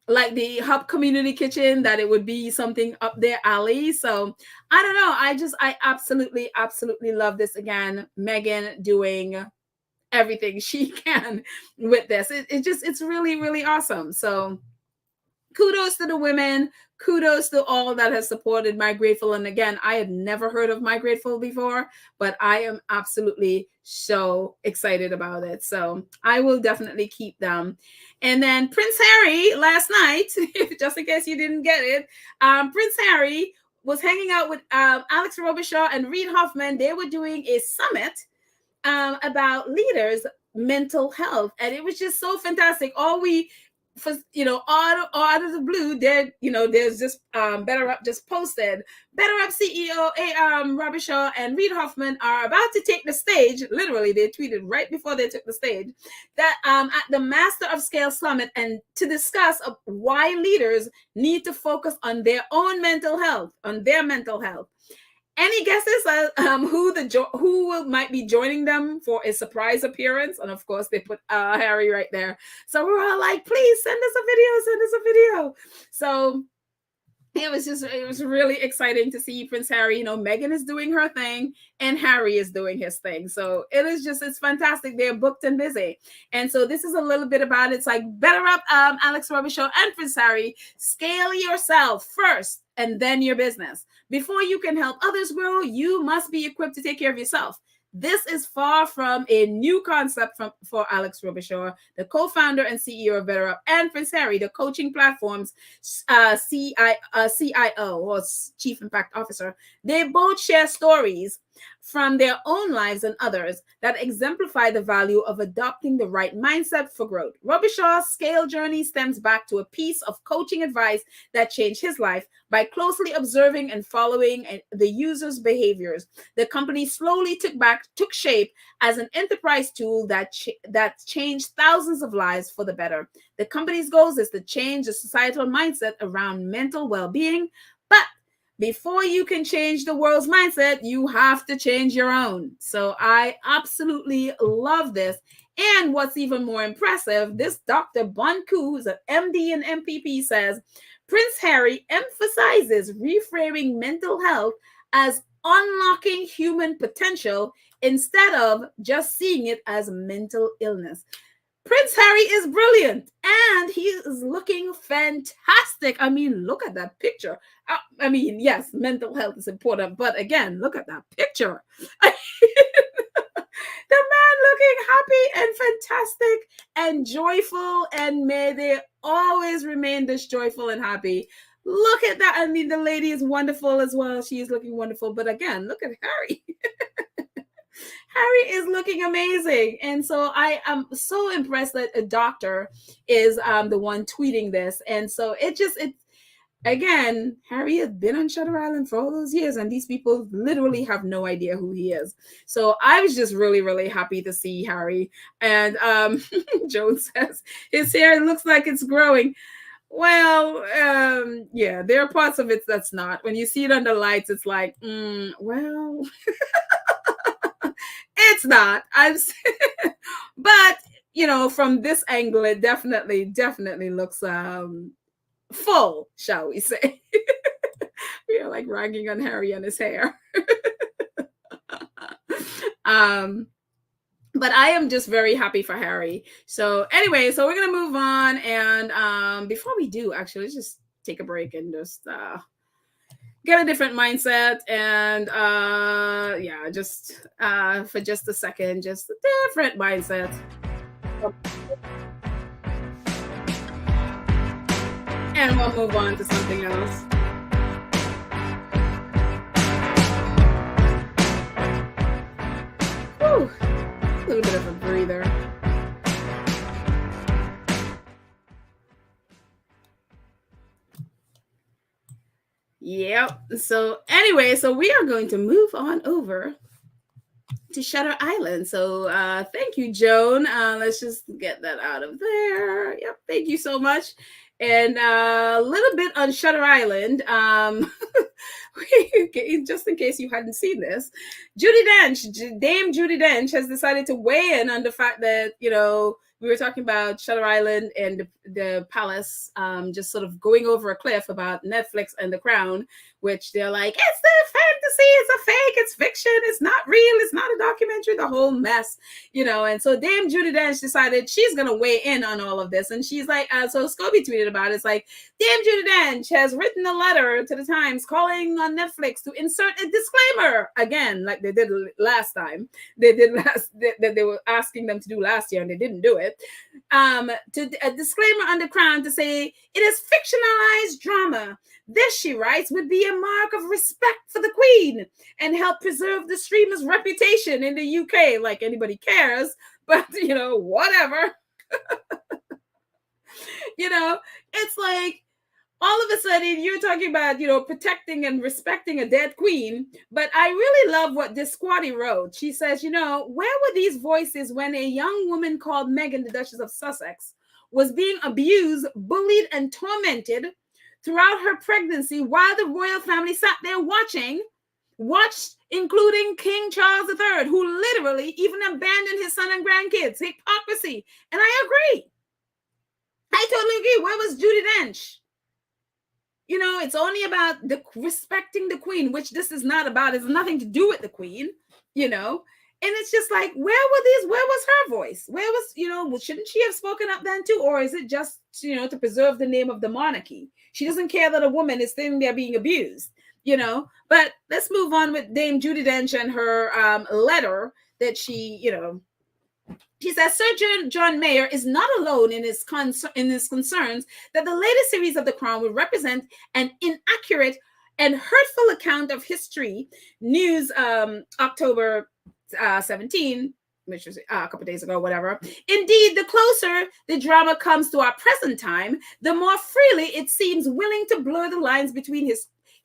like the Hub Community Kitchen, that it would be something up their alley. So I don't know. I absolutely, absolutely love this. Again, Meghan doing everything she can with this. It's really, really awesome. So kudos to the women. Kudos to all that has supported My Grateful. And again, I had never heard of My Grateful before, but I am absolutely so excited about it. So I will definitely keep them. And then Prince Harry last night, just in case you didn't get it, Prince Harry was hanging out with Alex Robichaud and Reid Hoffman. They were doing a summit about leaders' mental health, and it was just so fantastic. All we, for out of the blue, there's just Better Up just posted. Better Up CEO Robichaud and Reid Hoffman are about to take the stage. Literally, they tweeted right before they took the stage that at the Master of Scale Summit, and to discuss why leaders need to focus on their own mental health, Any guesses who might be joining them for a surprise appearance? And of course, they put Harry right there. So we're all like, please send us a video. So it was really exciting to see Prince Harry. Meghan is doing her thing and Harry is doing his thing. So it's fantastic. They're booked and busy. And so this is a little bit about it. It's like Better Up, Alex Robichaud and Prince Harry. Scale yourself first and then your business. Before you can help others grow, you must be equipped to take care of yourself. This is far from a new concept for Alex Robichaud, the co-founder and CEO of Better Up, and Prince Harry, the coaching platform's CIO, or Chief Impact Officer. They both share stories from their own lives and others that exemplify the value of adopting the right mindset for growth. Robichaux's scale journey stems back to a piece of coaching advice that changed his life. By closely observing and following the user's behaviors, the company slowly took shape as an enterprise tool that changed thousands of lives for the better. The company's goals is to change the societal mindset around mental well-being, but before you can change the world's mindset, you have to change your own. So I absolutely love this. And what's even more impressive, this Dr. Bonku, who's an MD and MPP, says, Prince Harry emphasizes reframing mental health as unlocking human potential instead of just seeing it as mental illness. Prince Harry is brilliant and he is looking fantastic. I mean, look at that picture. I mean, yes, mental health is important, but again, look at that picture. The man looking happy and fantastic and joyful, and may they always remain this joyful and happy. Look at that. I mean, the lady is wonderful as well. She is looking wonderful. But again, look at Harry. Harry is looking amazing. And so I am so impressed that a doctor is the one tweeting this. And so again, Harry has been on Shutter Island for all those years, and these people literally have no idea who he is. So I was just really, really happy to see Harry. And Joan says, his hair looks like it's growing. Well, yeah, there are parts of it that's not. When you see it under lights, it's like, well, it's not. But, from this angle, it definitely looks full, shall we say. We are like ragging on Harry and his hair. But I am just very happy for Harry. So anyway, so we're going to move on. And before we do, actually, let's just take a break and just get a different mindset. And yeah, just for just a second, just a different mindset. And we'll move on to something else. Whew. A little bit of a breather. Yep. So anyway, so we are going to move on over to Shutter Island. So thank you, Joan. Let's just get that out of there. Yep. Thank you so much. And a little bit on Shutter Island, just in case you hadn't seen this, Dame Judi Dench has decided to weigh in on the fact that, we were talking about Shutter Island and the palace, just sort of going over a cliff about Netflix and The Crown, which they're like, it's the fantasy, it's a fake, it's fiction, it's not real, it's not a documentary, the whole mess, And so Dame Judi Dench decided she's going to weigh in on all of this. And she's like, so Scobie tweeted about it. It's like, Dame Judi Dench has written a letter to the Times calling on Netflix to insert a disclaimer again, like they did last time. They were asking them to do last year, and they didn't do it. To a disclaimer on the Crown to say it is fictionalized drama. This, she writes, would be a mark of respect for the Queen and help preserve the streamer's reputation in the UK. Like anybody cares, but whatever. It's like, all of a sudden you're talking about, protecting and respecting a dead queen. But I really love what this squatty wrote. She says, where were these voices when a young woman called Meghan, the Duchess of Sussex, was being abused, bullied, and tormented throughout her pregnancy while the royal family sat there watched, including King Charles III, who literally even abandoned his son and grandkids. Hypocrisy. And I agree. I totally agree. Where was Judi Dench? It's only about respecting the Queen, which this is not about. It's nothing to do with the Queen, And it's just like, where was her voice? Where was, shouldn't she have spoken up then too? Or is it just, to preserve the name of the monarchy? She doesn't care that a woman is sitting there being abused, But let's move on with Dame Judi Dench and her letter that she, She says Sir John Mayer is not alone in his concerns that the latest series of The Crown will represent an inaccurate and hurtful account of history. News October 17, which was a couple days ago, whatever. Indeed, the closer the drama comes to our present time, the more freely it seems willing to blur the lines between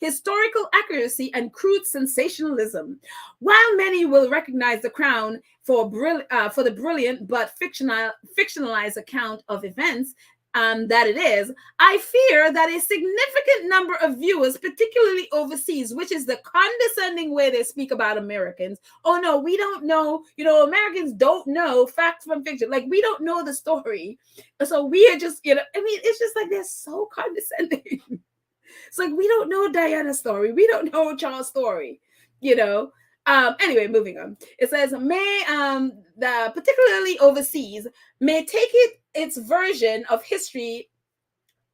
historical accuracy and crude sensationalism. While many will recognize The Crown for the brilliant but fictionalized account of events that it is, I fear that a significant number of viewers, particularly overseas, which is the condescending way they speak about Americans. Oh no, we don't know, Americans don't know fact from fiction. Like, we don't know the story. So we are just, it's just like they're so condescending. It's like, we don't know Diana's story. We don't know Charles' story, Anyway, moving on. It says, the particularly overseas may take its version of history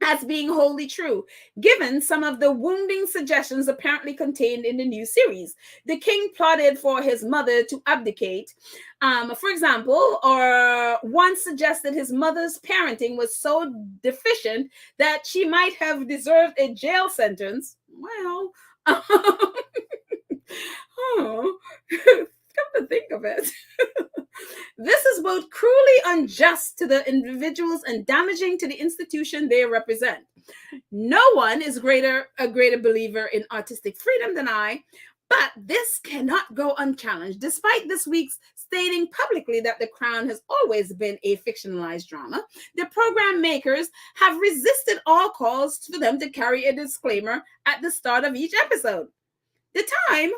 as being wholly true, given some of the wounding suggestions apparently contained in the new series. The king plotted for his mother to abdicate, for example, or once suggested his mother's parenting was so deficient that she might have deserved a jail sentence. Well, come to think of it. This is both cruelly unjust to the individuals and damaging to the institution they represent. No one is a greater believer in artistic freedom than I, but this cannot go unchallenged. Despite this week's stating publicly that The Crown has always been a fictionalized drama, the program makers have resisted all calls for them to carry a disclaimer at the start of each episode. The time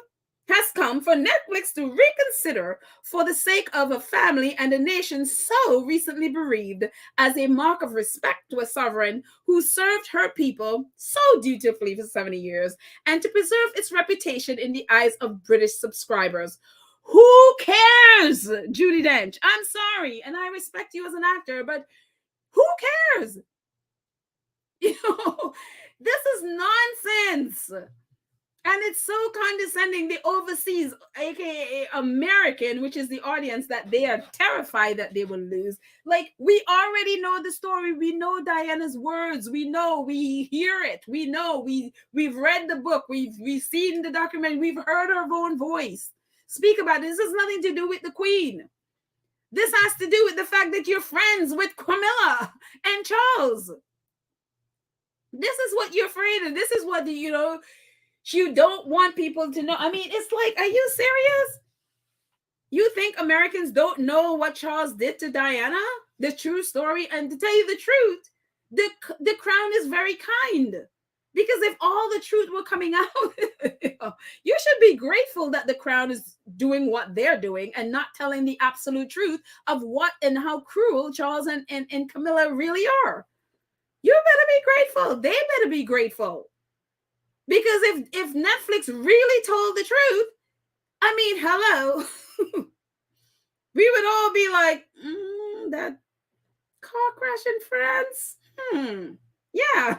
has come for Netflix to reconsider, for the sake of a family and a nation so recently bereaved, as a mark of respect to a sovereign who served her people so dutifully for 70 years, and to preserve its reputation in the eyes of British subscribers. Who cares, Judi Dench? I'm sorry, and I respect you as an actor, but who cares? This is nonsense. And it's so condescending. The overseas, aka American, which is the audience that they are terrified that they will lose. Like, we already know the story. We know Diana's words. We know, we hear it. We know, we've read the book. We've seen the documentary. We've heard her own voice speak about it. This has nothing to do with the Queen. This has to do with the fact that you're friends with Camilla and Charles. This is what you're afraid of. This is what you don't want people to know. I mean, it's like, are you serious? You think Americans don't know what Charles did to Diana? The true story? And to tell you the truth, the Crown is very kind. Because if all the truth were coming out, you should be grateful that the crown is doing what they're doing and not telling the absolute truth of what and how cruel Charles and Camilla really are. You better be grateful. They better be grateful. Because if Netflix really told the truth, I mean, hello, we would all be like, that car crash in France. Yeah.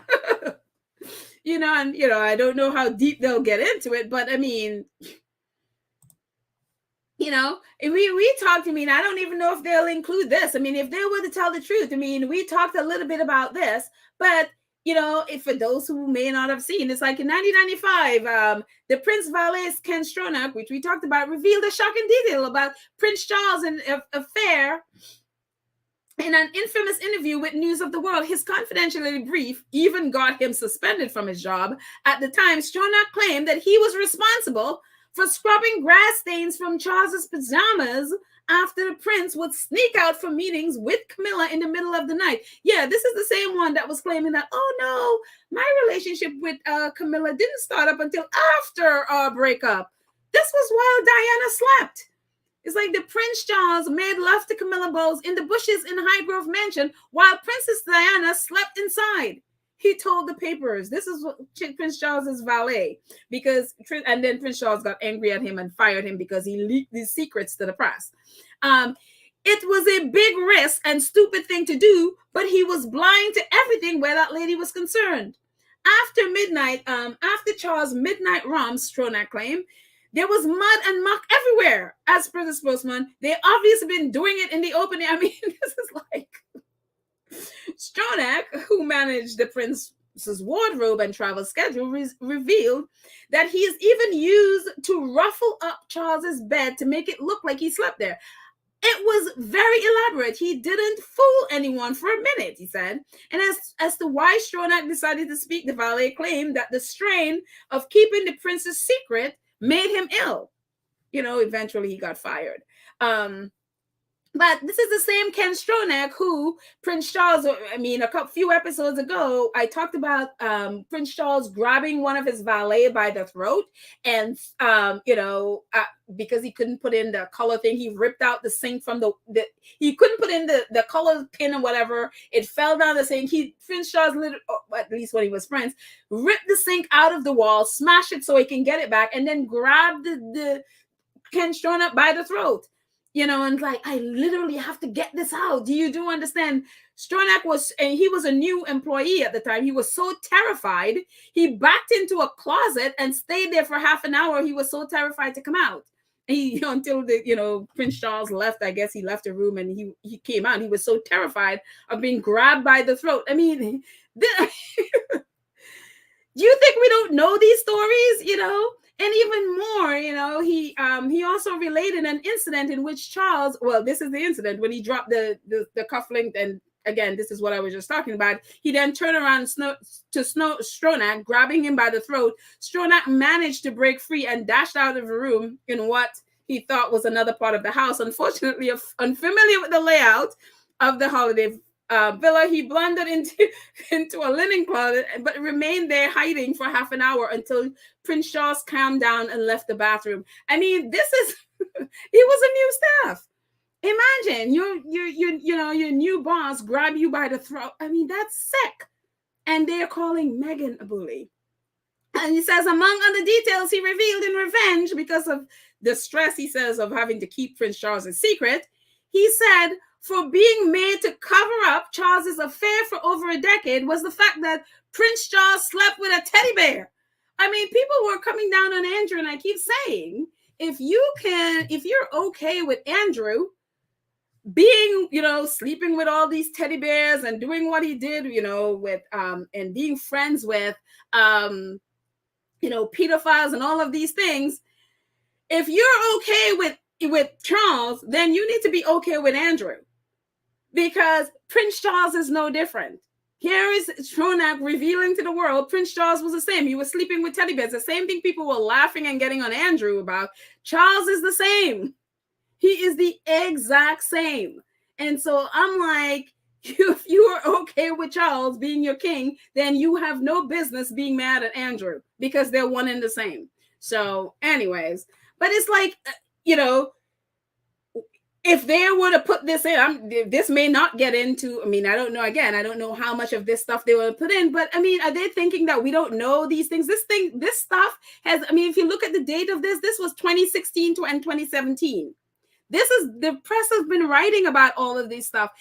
And I don't know how deep they'll get into it, but I mean, we talked. I mean, I don't even know if they'll include this. I mean, if they were to tell the truth, I mean, we talked a little bit about this, but if for those who may not have seen, it's like in 1995, the Prince valet Ken Stronach, which we talked about, revealed a shocking detail about Prince Charles and affair. In an infamous interview with News of the World, his confidentiality brief even got him suspended from his job. At the time, Stronach claimed that he was responsible for scrubbing grass stains from Charles's pajamas after the prince would sneak out for meetings with Camilla in the middle of the night. Yeah, this is the same one that was claiming that, oh no, my relationship with Camilla didn't start up until after our breakup. This was while Diana slept. It's like the Prince Charles made love to Camilla Bowles in the bushes in Highgrove Mansion while Princess Diana slept inside. He told the papers. This is what Prince Charles's valet, and then Prince Charles got angry at him and fired him because he leaked these secrets to the press. It was a big risk and stupid thing to do, but he was blind to everything where that lady was concerned. After midnight, after Charles' midnight romps, Stronach claimed, there was mud and muck everywhere. As per the spokesman, they obviously been doing it in the open. I mean, this is like Stronach, who managed the prince's wardrobe and travel schedule, revealed that he is even used to ruffle up Charles's bed to make it look like he slept there. It was very elaborate. He didn't fool anyone for a minute, he said. And as to why Stronach decided to speak, the valet claimed that the strain of keeping the prince's secret made him ill. Eventually he got fired. But this is the same Ken Stronach who Prince Charles, a few episodes ago, I talked about Prince Charles grabbing one of his valet by the throat and, because he couldn't put in the color thing, he ripped out the sink from he couldn't put in the color pin or whatever. It fell down the sink. Prince Charles, at least when he was Prince, ripped the sink out of the wall, smashed it so he can get it back, and then grabbed the Ken Stronach by the throat. And like, I literally have to get this out. Do you understand? Stronach he was a new employee at the time. He was so terrified. He backed into a closet and stayed there for half an hour. He was so terrified to come out. Until Prince Charles left. I guess he left the room and he came out. He was so terrified of being grabbed by the throat. I mean, do you think we don't know these stories? And even more, he also related an incident in which Charles, this is the incident when he dropped the cufflink, and again, this is what I was just talking about. He then turned around to Stronach, grabbing him by the throat. Stronach managed to break free and dashed out of the room in what he thought was another part of the house. Unfortunately, unfamiliar with the layout of the holiday villa, he blundered into a linen closet, but remained there hiding for half an hour until Prince Charles calmed down and left the bathroom. I mean, this is he was a new staff. Imagine your new boss grab you by the throat. I mean, that's sick. And they're calling Meghan a bully. And he says, among other details, he revealed in revenge because of the stress, he says, of having to keep Prince Charles' secret. He said, for being made to cover up Charles's affair for over a decade was the fact that Prince Charles slept with a teddy bear. I mean, people were coming down on Andrew, and I keep saying, if you're okay with Andrew being, sleeping with all these teddy bears and doing what he did, with, and being friends with, pedophiles and all of these things, if you're okay with Charles, then you need to be okay with Andrew. Because Prince Charles is no different. Here is Stronach revealing to the world Prince Charles was the same. He was sleeping with teddy bears. The same thing people were laughing and getting on Andrew about. Charles is the same. He is the exact same. And so I'm like, If you are okay with Charles being your king, then you have no business being mad at Andrew, because they're one and the same. So, anyways, but it's like, you know, if they were to put this in, this may not get into, I mean, I don't know, again, I don't know how much of this stuff they will put in, but I mean, are they thinking that we don't know these things? This stuff has, I mean, if you look at the date of this was 2016 and 2017. The press has been writing about all of this stuff,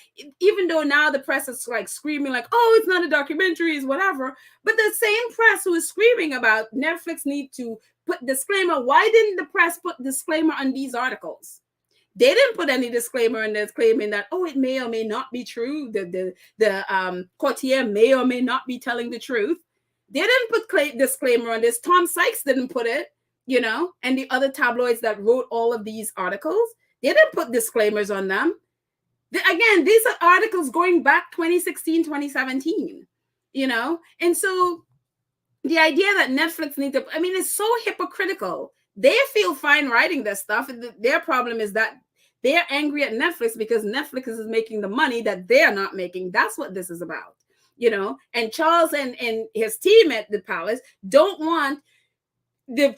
even though now the press is like screaming like, oh, it's not a documentary, it's whatever. But the same press who is screaming about Netflix need to put disclaimer, why didn't the press put disclaimer on these articles? They didn't put any disclaimer in there claiming that, oh, it may or may not be true. The courtier may or may not be telling the truth. They didn't put disclaimer on this. Tom Sykes didn't put it, and the other tabloids that wrote all of these articles, they didn't put disclaimers on them. Again, these are articles going back 2016, 2017, and so the idea that Netflix needs to, I mean, it's so hypocritical. They feel fine writing this stuff. Their problem is that they're angry at Netflix because Netflix is making the money that they're not making. That's what this is about, and Charles and his team at the palace don't want the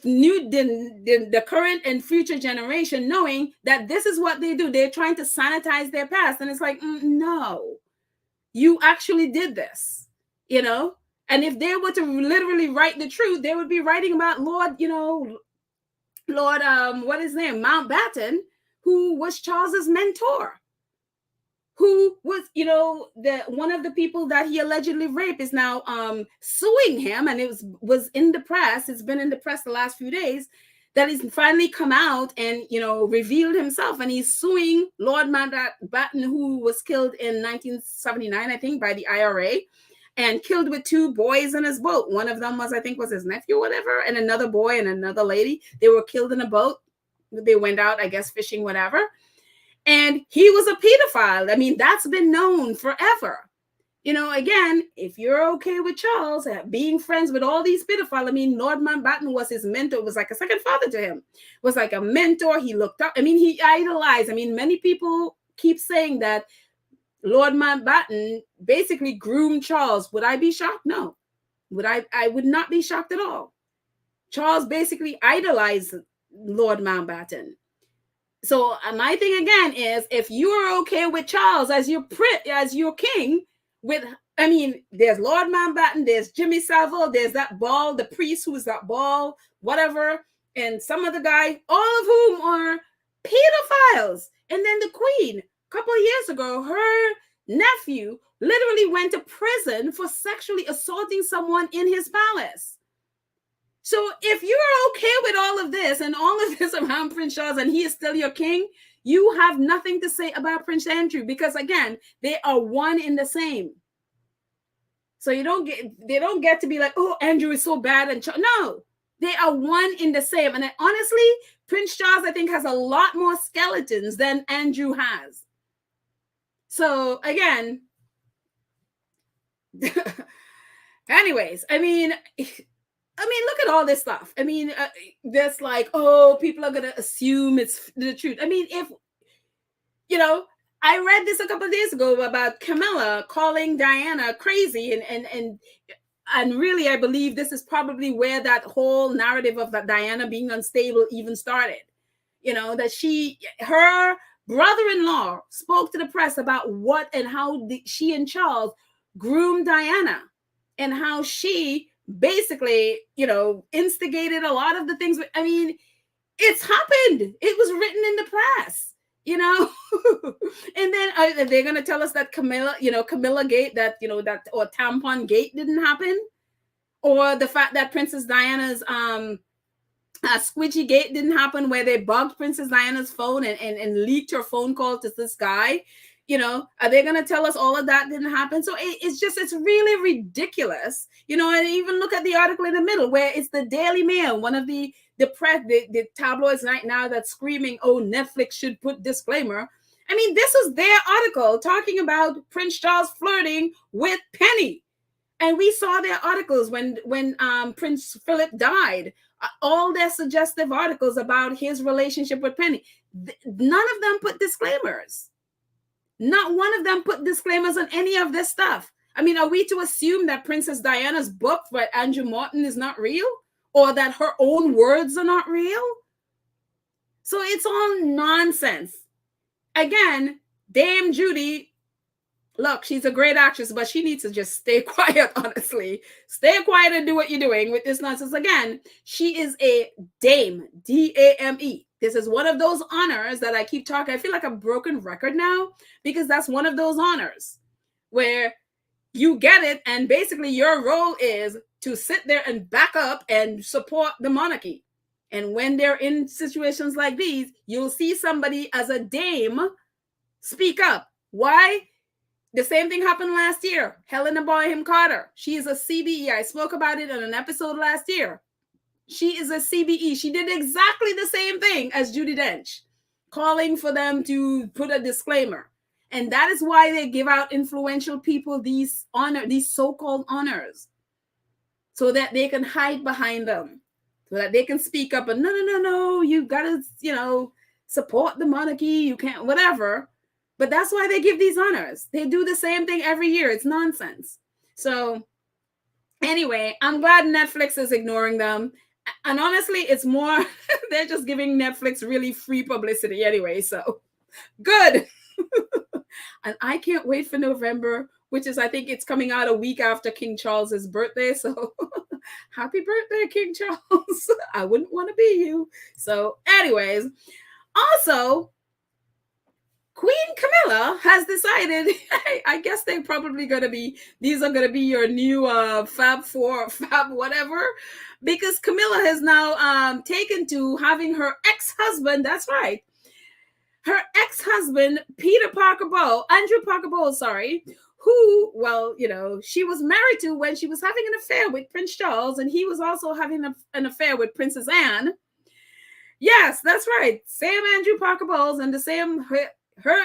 current and future generation knowing that this is what they do. They're trying to sanitize their past. And it's like, no, you actually did this, and if they were to literally write the truth, they would be writing about Lord, what is his name? Mountbatten, who was Charles's mentor, who was, the one of the people that he allegedly raped is now suing him. And it was in the press. It's been in the press the last few days that he's finally come out and, revealed himself. And he's suing Lord Mountbatten, who was killed in 1979, I think, by the IRA, and killed with 2 boys in his boat. One of them was, I think, was his nephew or whatever, and another boy and another lady. They were killed in a boat. They went out, I guess, fishing, whatever. And he was a pedophile. I mean, that's been known forever. Again, if you're okay with Charles being friends with all these pedophiles, I mean, Lord Mountbatten was his mentor, was like a second father to him, was like a mentor. He looked up. I mean, he idolized. I mean, many people keep saying that Lord Mountbatten basically groomed Charles. Would I be shocked? No. I would not be shocked at all. Charles basically idolized Lord Mountbatten. So my thing again is, if you are okay with Charles as your king, I mean, there's Lord Mountbatten, there's Jimmy Savile, there's that Ball, the priest who is that Ball, whatever, and some other guy, all of whom are pedophiles. And then the Queen, a couple of years ago, her nephew literally went to prison for sexually assaulting someone in his palace. So if you're okay with all of this and all of this around Prince Charles and he is still your king, you have nothing to say about Prince Andrew, because again, they are one in the same. So they don't get to be like, oh, Andrew is so bad and no, they are one in the same. And honestly, Prince Charles, I think, has a lot more skeletons than Andrew has. So again, anyways, I mean, look at all this stuff. I mean, that's like, oh, people are going to assume it's the truth. I mean, if, I read this a couple of days ago about Camilla calling Diana crazy. And really, I believe this is probably where that whole narrative of that Diana being unstable even started. That her brother-in-law spoke to the press about what and how she and Charles groomed Diana and how she basically, instigated a lot of the things. I mean, it's happened. It was written in the press, and then they're going to tell us that Camilla Gate, that, that, or Tampon Gate didn't happen, or the fact that Princess Diana's Squidgy Gate didn't happen, where they bugged Princess Diana's phone and leaked her phone call to this guy. Are they going to tell us all of that didn't happen? So it's really ridiculous, and even look at the article in the middle where it's the Daily Mail, one of the press, the tabloids right now that's screaming, oh, Netflix should put disclaimer. I mean, this is their article talking about Prince Charles flirting with Penny. And we saw their articles when Prince Philip died, all their suggestive articles about his relationship with Penny. None of them put disclaimers. Not one of them put disclaimers on any of this stuff. I mean, are we to assume that Princess Diana's book by Andrew Morton is not real? Or that her own words are not real? So it's all nonsense. Again, Dame Judy, look, she's a great actress, but she needs to just stay quiet, honestly. Stay quiet and do what you're doing with this nonsense. Again, she is a dame, D-A-M-E. This is one of those honors that I keep talking. I feel like a broken record now because that's one of those honors where you get it and basically your role is to sit there and back up and support the monarchy. And when they're in situations like these, you'll see somebody as a dame speak up. Why? The same thing happened last year. Helena Bonham Carter. She is a CBE. I spoke about it in an episode last year. She is a CBE. She did exactly the same thing as Judi Dench, calling for them to put a disclaimer. And that is why they give out influential people these so-called honors, so that they can hide behind them, so that they can speak up and no, you gotta, support the monarchy. You can't, whatever. But that's why they give these honors. They do the same thing every year. It's nonsense. So anyway, I'm glad Netflix is ignoring them. And honestly, it's more, they're just giving Netflix really free publicity anyway. So good. And I can't wait for November, which is, I think it's coming out a week after King Charles's birthday. So happy birthday, King Charles. I wouldn't want to be you. So anyways, also, Queen Camilla has decided, I guess they're probably going to be, these are going to be your new Fab 4, Fab whatever, because Camilla has now taken to having her ex-husband, that's right, her ex-husband, Andrew Parker Bowles, who, well, she was married to when she was having an affair with Prince Charles, and he was also having an affair with Princess Anne. Yes, that's right. Same Andrew Parker Bowles, and the same,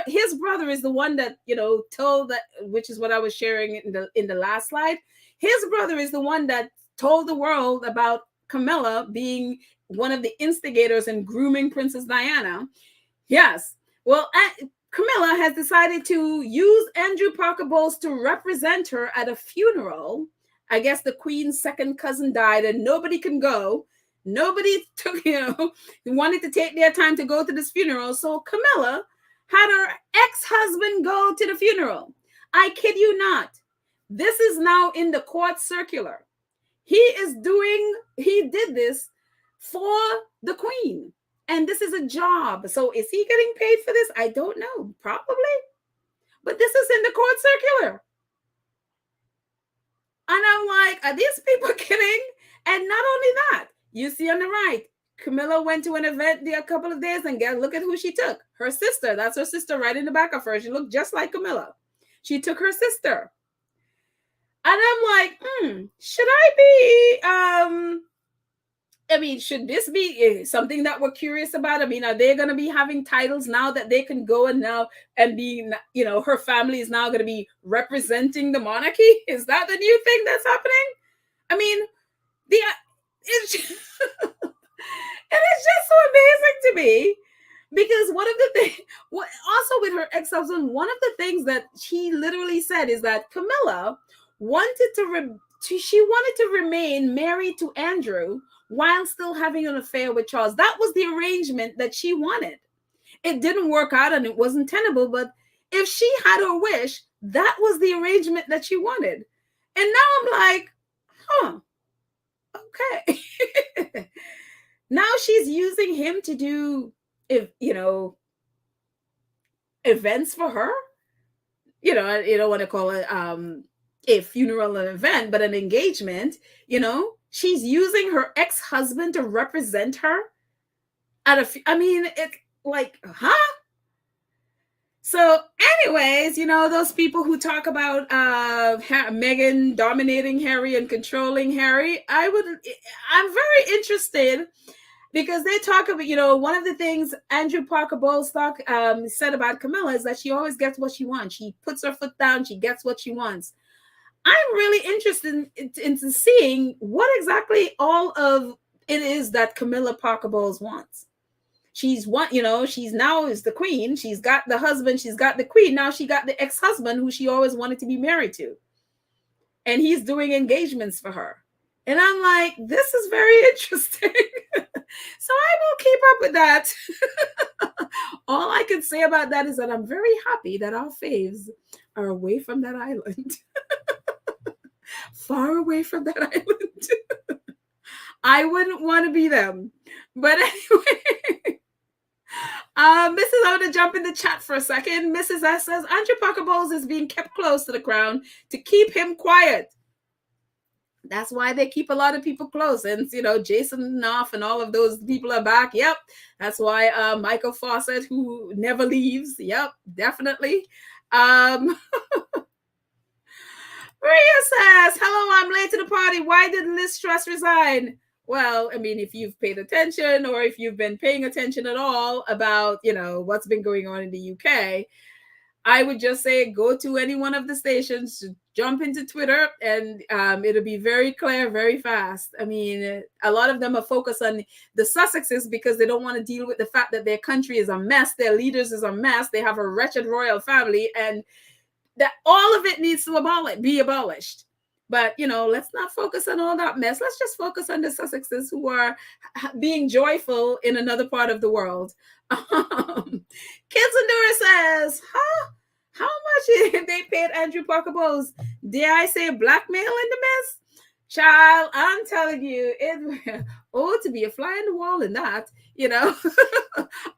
his brother is the one that, told that, which is what I was sharing in the last slide. His brother is the one that told the world about Camilla being one of the instigators in grooming Princess Diana. Yes. Well, Camilla has decided to use Andrew Parker Bowles to represent her at a funeral. I guess the Queen's second cousin died and nobody can go. Nobody took, wanted to take their time to go to this funeral. So Camilla had her ex-husband go to the funeral. I kid you not. This is now in the court circular. He did this for the Queen. And this is a job. So is he getting paid for this? I don't know. Probably. But this is in the court circular. And I'm like, are these people kidding? And not only that, you see on the right, Camilla went to an event a couple of days and look at who she took. Her sister. That's her sister right in the back of her. She looked just like Camilla. She took her sister. And I'm like, should should this be something that we're curious about? I mean, are they going to be having titles now that they can go and be, her family is now going to be representing the monarchy? Is that the new thing that's happening? I mean, it's just, it is just so amazing to me because one of the things, also with her ex-husband, one of the things that she literally said is that Camilla wanted to remain married to Andrew while still having an affair with Charles. That was the arrangement that she wanted. It didn't work out and it wasn't tenable, but if she had her wish, that was the arrangement that she wanted. And now I'm like, okay. Now she's using him to do, events for her. You don't want to call it a funeral an event, but an engagement, she's using her ex-husband to represent her it's like, huh? So anyways, those people who talk about Meghan dominating Harry and controlling Harry, I'm very interested because they talk about, one of the things Andrew Parker Bowles said about Camilla is that she always gets what she wants. She puts her foot down, she gets what she wants. I'm really interested into seeing what exactly all of it is that Camilla Parker Bowles wants. she's one, she's now is the queen. She's got the husband, she's got the queen. Now she got the ex-husband who she always wanted to be married to. And he's doing engagements for her. And I'm like, this is very interesting. So I will keep up with that. All I can say about that is that I'm very happy that our faves are away from that island. Far away from that island. I wouldn't want to be them. But anyway, Mrs. I'm going to jump in the chat for a second. Mrs. S says, Andrew Parker Bowles is being kept close to the crown to keep him quiet. That's why they keep a lot of people close. And, Jason Knopf and all of those people are back. Yep. That's why Michael Fawcett, who never leaves. Yep, definitely. Maria says, hello, I'm late to the party. Why did Liz Truss resign? Well, I mean, if you've paid attention or if you've been paying attention at all about, what's been going on in the UK, I would just say go to any one of the stations, jump into Twitter, and it'll be very clear, very fast. I mean, a lot of them are focused on the Sussexes because they don't want to deal with the fact that their country is a mess, their leaders is a mess, they have a wretched royal family, and that all of it needs to be abolished. But, let's not focus on all that mess. Let's just focus on the Sussexes who are being joyful in another part of the world. Kids Endura says, how much they paid Andrew Parker Bowles? Dare I say blackmail in the mess? Child, I'm telling you, to be a fly on the wall in that,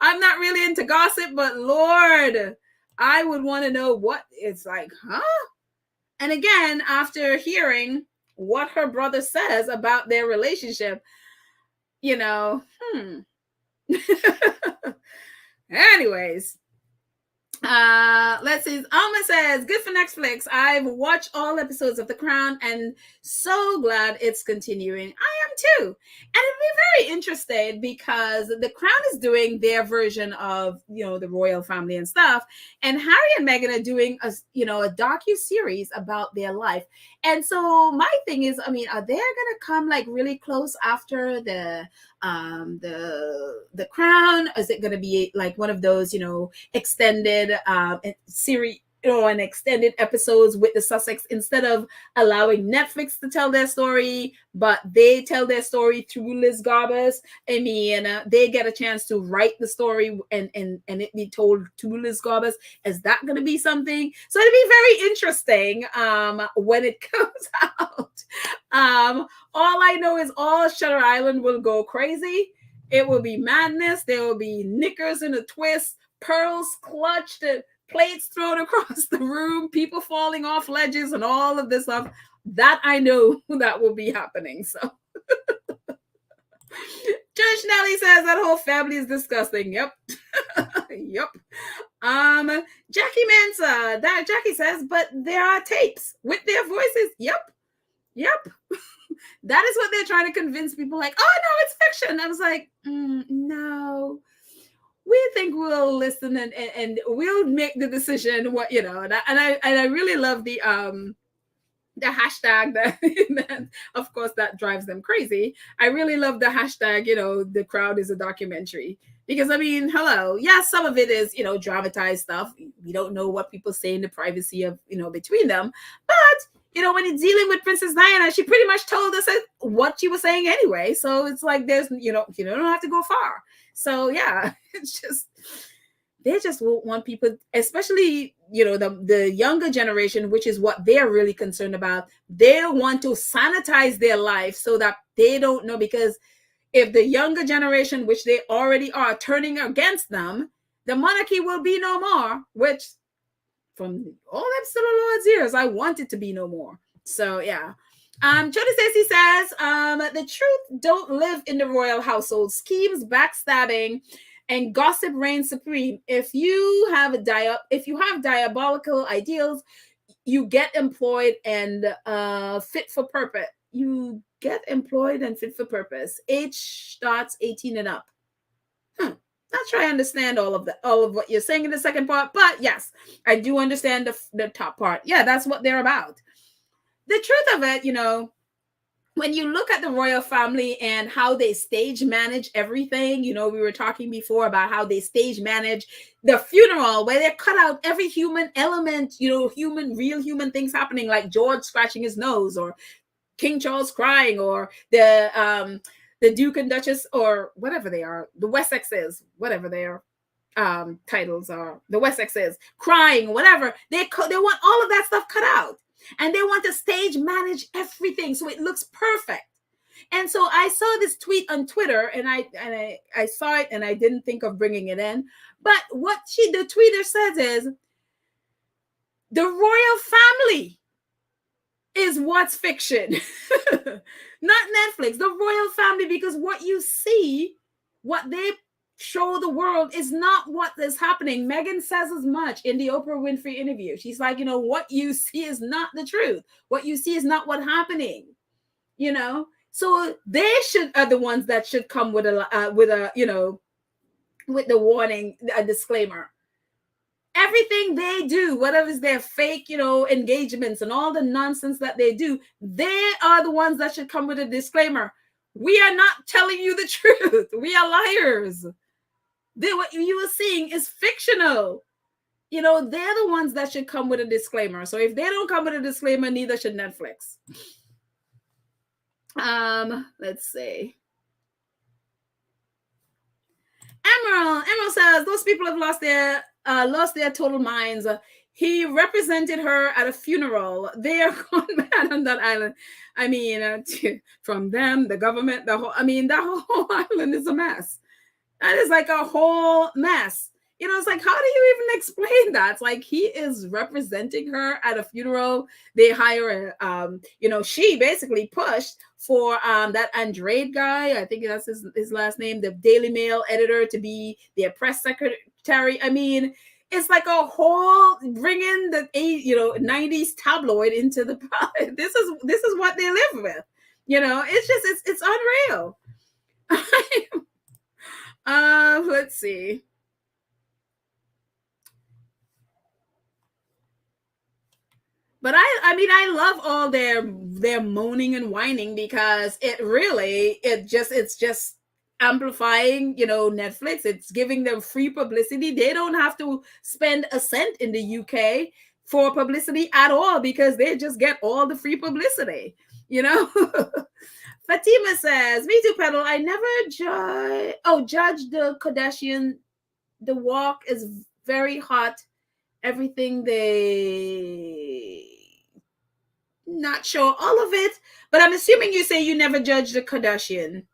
I'm not really into gossip, but Lord, I would want to know what it's like, And again, after hearing what her brother says about their relationship, Anyways, let's see. Alma says, good for Netflix. I've watched all episodes of The Crown and so glad it's continuing. I am too. And it'll be very interesting because The Crown is doing their version of, the royal family and stuff. And Harry and Meghan are doing a docu-series about their life. And so my thing is, are they going to come like really close after the Crown? Is it going to be like one of those, extended series and extended episodes with the Sussex instead of allowing Netflix to tell their story, but they tell their story through Liz Garbus? They get a chance to write the story and it be told to Liz Garbus. Is that going to be something? So it'll be very interesting when it comes out. All I know is all Shutter Island will go crazy. It will be madness. There will be knickers in a twist, pearls clutched, plates thrown across the room, people falling off ledges, and all of this stuff. That I know that will be happening. So, Judge Nelly says that whole family is disgusting. Yep. Yep. Jackie Mansa, Jackie says, but there are tapes with their voices. Yep. That is what they're trying to convince people, like, oh no, it's fiction. I was like, no. We think we'll listen and we'll make the decision. What and I really love the hashtag that of course that drives them crazy. I really love the hashtag. The crowd is a documentary because hello, yeah, some of it is dramatized stuff. We don't know what people say in the privacy of between them, but when you're dealing with Princess Diana, she pretty much told us what she was saying anyway. So it's like there's you don't have to go far. So yeah, it's just they just want people, especially the younger generation, which is what they're really concerned about. They want to sanitize their life so that they don't know, because if the younger generation, which they already are, turning against them, the monarchy will be no more. Which, from all episode of Lord's years, I want it to be no more. So yeah. Jody Stacey says, the truth don't live in the royal household. Schemes, backstabbing, and gossip reign supreme. If you have diabolical ideals, you get employed and fit for purpose. You get employed and fit for purpose. Age starts 18 and up. Not sure I understand all of what you're saying in the second part, but yes, I do understand the top part. Yeah, that's what they're about. The truth of it, when you look at the royal family and how they stage manage everything, we were talking before about how they stage manage the funeral, where they cut out every human element, real human things happening, like George scratching his nose, or King Charles crying, or the Duke and Duchess, or whatever they are, the Wessexes, whatever their titles are, the Wessexes crying, whatever. They want all of that stuff cut out, and they want to stage manage everything so it looks perfect. And so I saw this tweet on Twitter, and I saw it, and I didn't think of bringing it in. But what the tweeter says is, the royal family is what's fiction, not Netflix. The royal family, because what you see, what they show the world, is not what is happening. Meghan says as much in the Oprah Winfrey interview. She's like, what you see is not the truth. What you see is not what's happening. So they are the ones that should come with the warning, a disclaimer. Everything they do, whatever is their fake, engagements and all the nonsense that they do, they are the ones that should come with a disclaimer. We are not telling you the truth. We are liars. What you are seeing is fictional. They're the ones that should come with a disclaimer. So if they don't come with a disclaimer, neither should Netflix. Let's see. Emerald says those people have lost their total minds. He represented her at a funeral. They are gone mad on that island. I mean, from them, the government, that whole island is a mess. That is like a whole mess. It's like, how do you even explain that? It's like, he is representing her at a funeral. They hire she basically pushed for that Andrade guy, I think that's his last name, the Daily Mail editor, to be their press secretary. I mean, it's like a whole bringing the 90s tabloid into the this is what they live with. It's unreal. Let's see. But I love all their moaning and whining, because it's just amplifying, Netflix. It's giving them free publicity. They don't have to spend a cent in the UK for publicity at all, because they just get all the free publicity, Fatima says, me too, Pedal. I never judge the Kardashian. The walk is very hot. Everything they not sure all of it, but I'm assuming you say you never judged the Kardashian.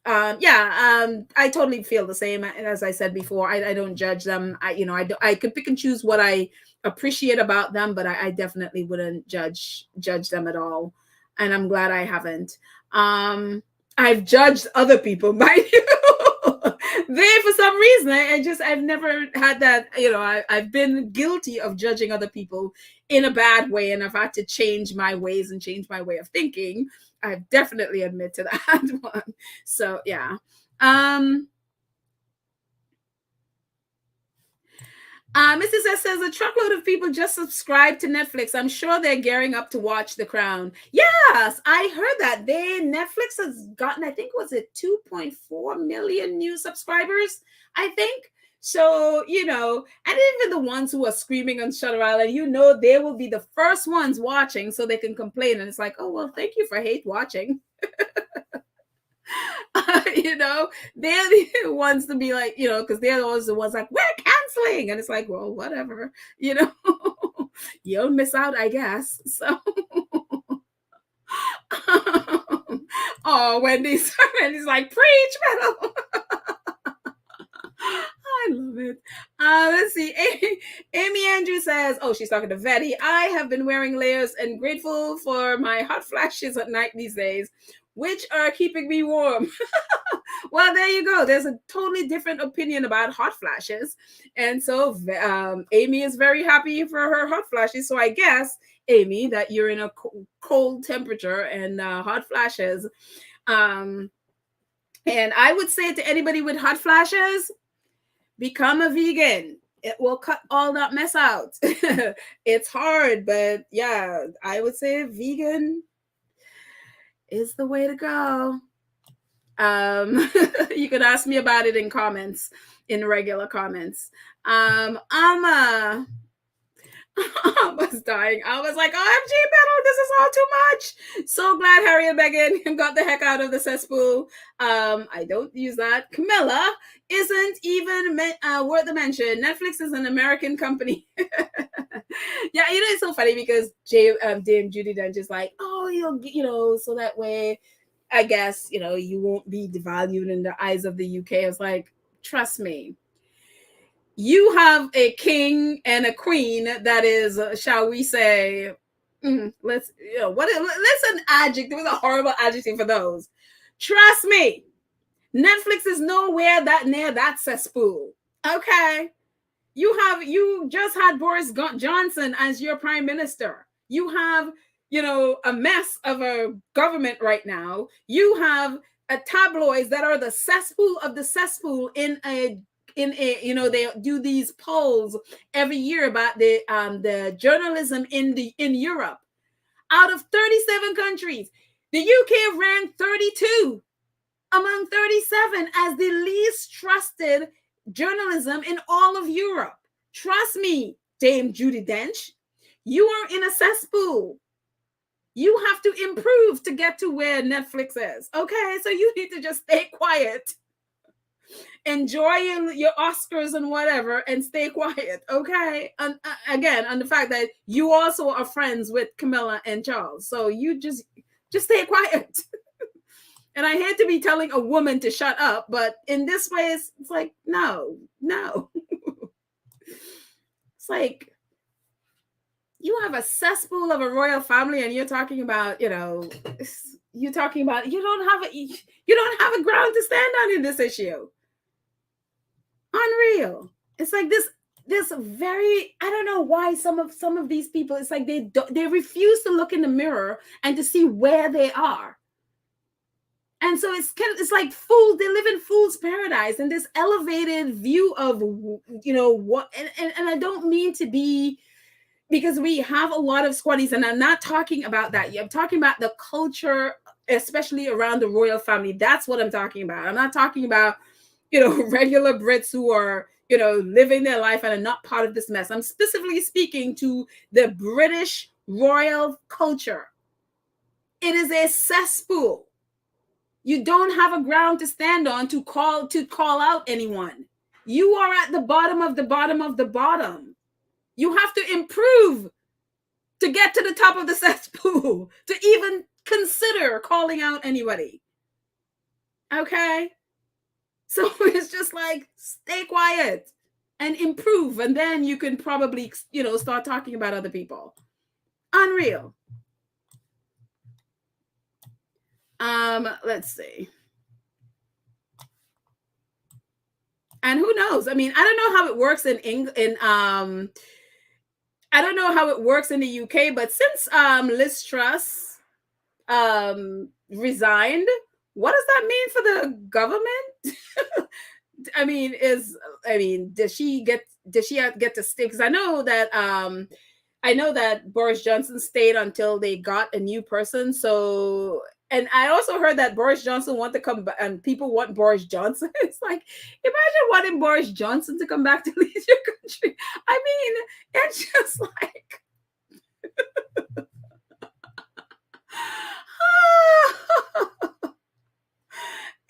I totally feel the same. As I said before, I don't judge them. I could pick and choose what I appreciate about them, but I definitely wouldn't judge them at all. And I'm glad I haven't. I've judged other people, mind you. For some reason, I've never had that. I've been guilty of judging other people in a bad way, and I've had to change my ways and change my way of thinking. I definitely admit to that one. So yeah. Mrs. S says a truckload of people just subscribed to Netflix. I'm sure they're gearing up to watch The Crown. Yes, I heard that. Netflix has gotten, I think, was it 2.4 million new subscribers, I think. So, and even the ones who are screaming on Shutter Island, they will be the first ones watching so they can complain. And it's like, oh, well, thank you for hate watching. They're the ones to be like, because they're always the ones like, we're canceling. And it's like, well, whatever, you'll miss out, I guess. So, Wendy's like, preach, Metal. I love it. Let's see. Amy Andrew says, she's talking to Vetty. I have been wearing layers and grateful for my hot flashes at night these days, which are keeping me warm. Well, there you go. There's a totally different opinion about hot flashes. And so Amy is very happy for her hot flashes. So I guess, Amy, that you're in a cold temperature and hot flashes. And I would say to anybody with hot flashes, become a vegan. It will cut all that mess out. It's hard, but yeah, I would say vegan. is the way to go. You can ask me about it in comments, in regular comments. I'm I was dying. I was like, OMG, Metal, this is all too much. So glad Harry and Meghan got the heck out of the cesspool. I don't use that. Camilla isn't even worth the mention. Netflix is an American company. Yeah, it's so funny because Dame Judi Dench is like, oh, so that way, I guess, you won't be devalued in the eyes of the UK. I was like, trust me, you have a king and a queen that is, shall we say, let's an adjective. What's a horrible adjective for those? Trust me, Netflix is nowhere that near that cesspool. Okay, you just had Boris Johnson as your prime minister. You have a mess of a government right now. You have a tabloids that are the cesspool of the cesspool in a they do these polls every year about the journalism in Europe. Out of 37 countries, the UK ranked 32 among 37 as the least trusted journalism in all of Europe. Trust me, Dame Judi Dench, you are in a cesspool. You have to improve to get to where Netflix is. Okay, so you need to just stay quiet, enjoy your Oscars and whatever, and stay quiet. Okay, and again, on the fact that you also are friends with Camilla and Charles, so you just stay quiet. And I hate to be telling a woman to shut up, but in this way, it's like, no. It's like, you have a cesspool of a royal family, and you're talking about, you don't have a ground to stand on in this issue. Unreal. It's like this very, I don't know why some of these people, it's like they refuse to look in the mirror and to see where they are. And so it's like they live in fool's paradise and this elevated view of, what, and I don't mean to be, because we have a lot of squaddies, and I'm not talking about that yet. I'm talking about the culture, especially around the royal family. That's what I'm talking about. I'm not talking about, regular Brits who are, living their life and are not part of this mess. I'm specifically speaking to the British royal culture. It is a cesspool. You don't have a ground to stand on to call out anyone. You are at the bottom of the bottom of the bottom. You have to improve to get to the top of the cesspool to even consider calling out anybody. Okay? So it's just like, stay quiet and improve, and then you can probably, start talking about other people. Unreal. Let's see. And who knows? I mean, I don't know how it works in England. I don't know how it works in the UK, but since Liz Truss resigned, what does that mean for the government? Does she get to stay? Because I know that Boris Johnson stayed until they got a new person. So, and I also heard that Boris Johnson want to come back, and people want Boris Johnson. It's like, imagine wanting Boris Johnson to come back to lead your country. I mean, it's just like,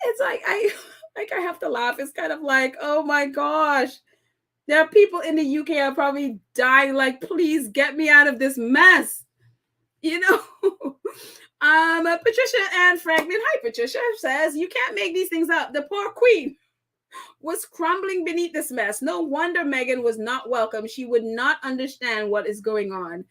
it's like I have to laugh. It's kind of like, oh my gosh. There are people in the UK are probably dying, like, please get me out of this mess. Patricia Ann Franklin, hi Patricia, says, you can't make these things up. The poor queen was crumbling beneath this mess. No wonder Meghan was not welcome. She would not understand what is going on.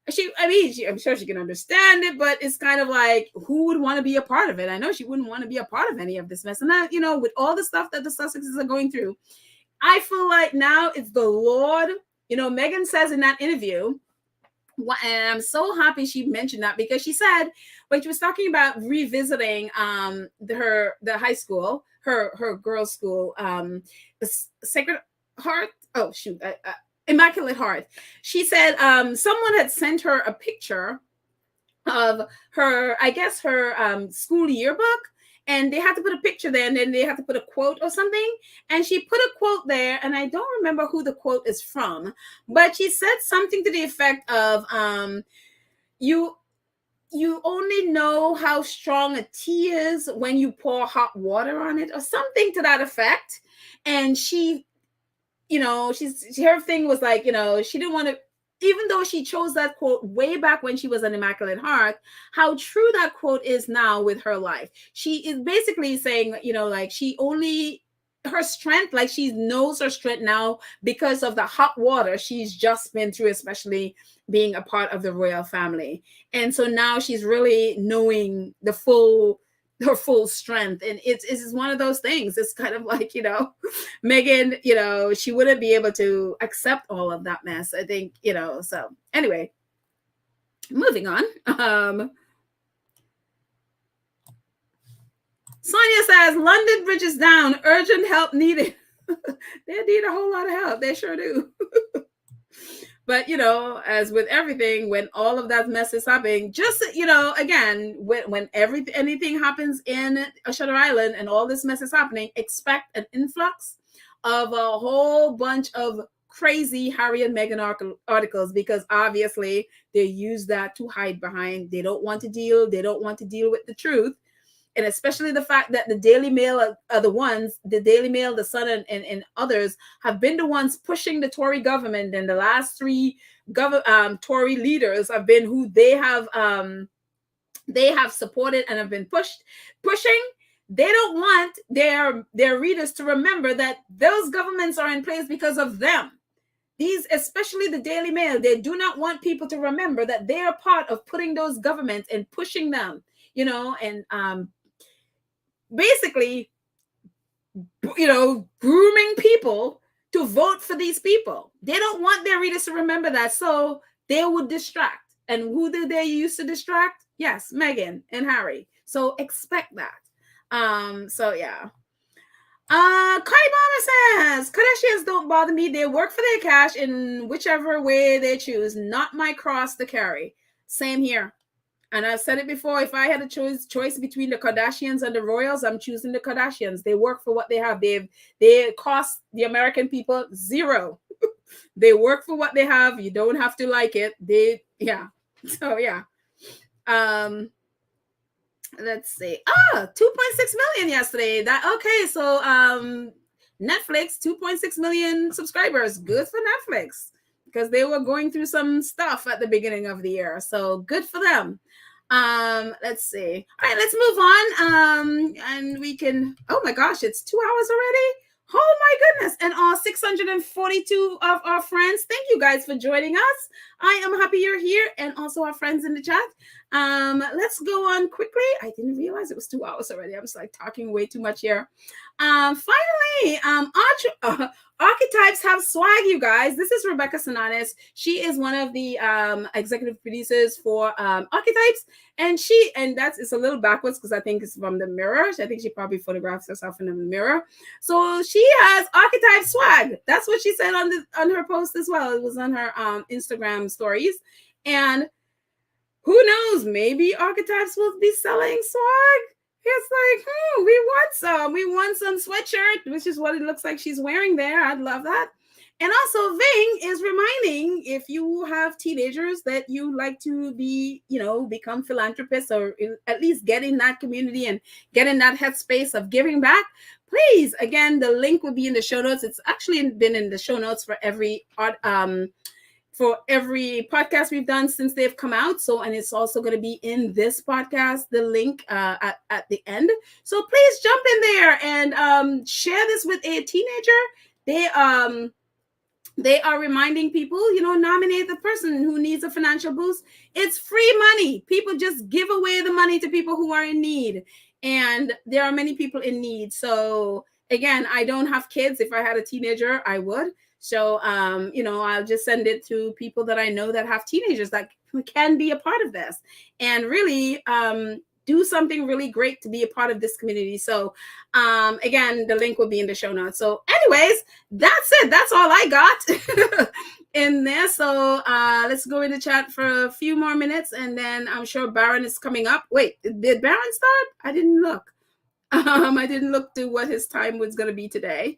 I'm sure she can understand it, but it's kind of like, who would want to be a part of it? I know she wouldn't want to be a part of any of this mess. And that, with all the stuff that the Sussexes are going through, I feel like now it's the Lord. Meghan says in that interview, and I'm so happy she mentioned that, because she said when she was talking about revisiting the high school, her girls' school, the Sacred Heart. Oh shoot, Immaculate Heart. She said someone had sent her a picture of her, I guess her school yearbook, and they had to put a picture there, and then they had to put a quote or something. And she put a quote there, and I don't remember who the quote is from, but she said something to the effect of you you only know how strong a tea is when you pour hot water on it, or something to that effect. And she, her thing was like, she didn't want to, even though she chose that quote way back when she was an Immaculate Heart, how true that quote is now with her life. She is basically saying, like, she only, her strength, like, she knows her strength now because of the hot water she's just been through, especially being a part of the royal family. And so now she's really knowing her full strength. And it's one of those things. It's kind of like, Meghan, she wouldn't be able to accept all of that mess, I think, so anyway, moving on. Sonia says, London Bridge is down, urgent help needed. They need a whole lot of help. They sure do. But, as with everything, when all of that mess is happening, just, again, when anything happens in Shutter Island and all this mess is happening, expect an influx of a whole bunch of crazy Harry and Meghan articles, because obviously they use that to hide behind. They don't want to deal with the truth. And especially the fact that the Daily Mail are the ones, the Daily Mail, the Sun, and others have been the ones pushing the Tory government. And the last three Tory leaders have been who they have supported and have been pushing. They don't want their readers to remember that those governments are in place because of them. These, especially the Daily Mail, they do not want people to remember that they are part of putting those governments and pushing them, and basically, grooming people to vote for these people. They don't want their readers to remember that, so they would distract. And who did they use to distract? Yes, Meghan and Harry. So expect that. So yeah. Cardi Mama says, Kardashians don't bother me. They work for their cash in whichever way they choose. Not my cross to carry. Same here. And I've said it before, if I had a choice between the Kardashians and the Royals, I'm choosing the Kardashians. They work for what they have. They cost the American people zero. They work for what they have. You don't have to like it. So yeah. Let's see. 2.6 million yesterday. So Netflix, 2.6 million subscribers. Good for Netflix, because they were going through some stuff at the beginning of the year. So good for them. Let's see. All right, let's move on. And we can, oh my gosh, it's 2 hours already. Oh my goodness. And all 642 of our friends, thank you guys for joining us. I am happy you're here, and also our friends in the chat. Let's go on quickly. I didn't realize it was 2 hours already. I'm just like talking way too much here. Finally, Archetypes have swag, you guys. This is Rebecca Sananes. She is one of the executive producers for Archetypes, and it's a little backwards because I think it's from the mirror. I think she probably photographs herself in the mirror. So she has Archetype swag. That's what she said on her post as well. It was on her Instagram stories. And who knows, maybe Archetypes will be selling swag. It's like, we want some sweatshirt, which is what it looks like she's wearing there. I'd love that. And also, Ving is reminding, if you have teenagers that you like to be, become philanthropists, or at least get in that community and get in that headspace of giving back, please, again, the link will be in the show notes. It's actually been in the show notes for every podcast we've done since they've come out. So, and it's also going to be in this podcast, the link at the end. So please jump in there and share this with a teenager. They are reminding people, nominate the person who needs a financial boost. It's free money. People just give away the money to people who are in need. And there are many people in need. So again, I don't have kids. If I had a teenager, I would. So, I'll just send it to people that I know that have teenagers that can be a part of this. And really, do something really great to be a part of this community. So again, the link will be in the show notes. So anyways, that's it. That's all I got in there. So let's go in the chat for a few more minutes, and then I'm sure Baron is coming up. Wait, did Baron start? I didn't look. I didn't look to what his time was going to be today.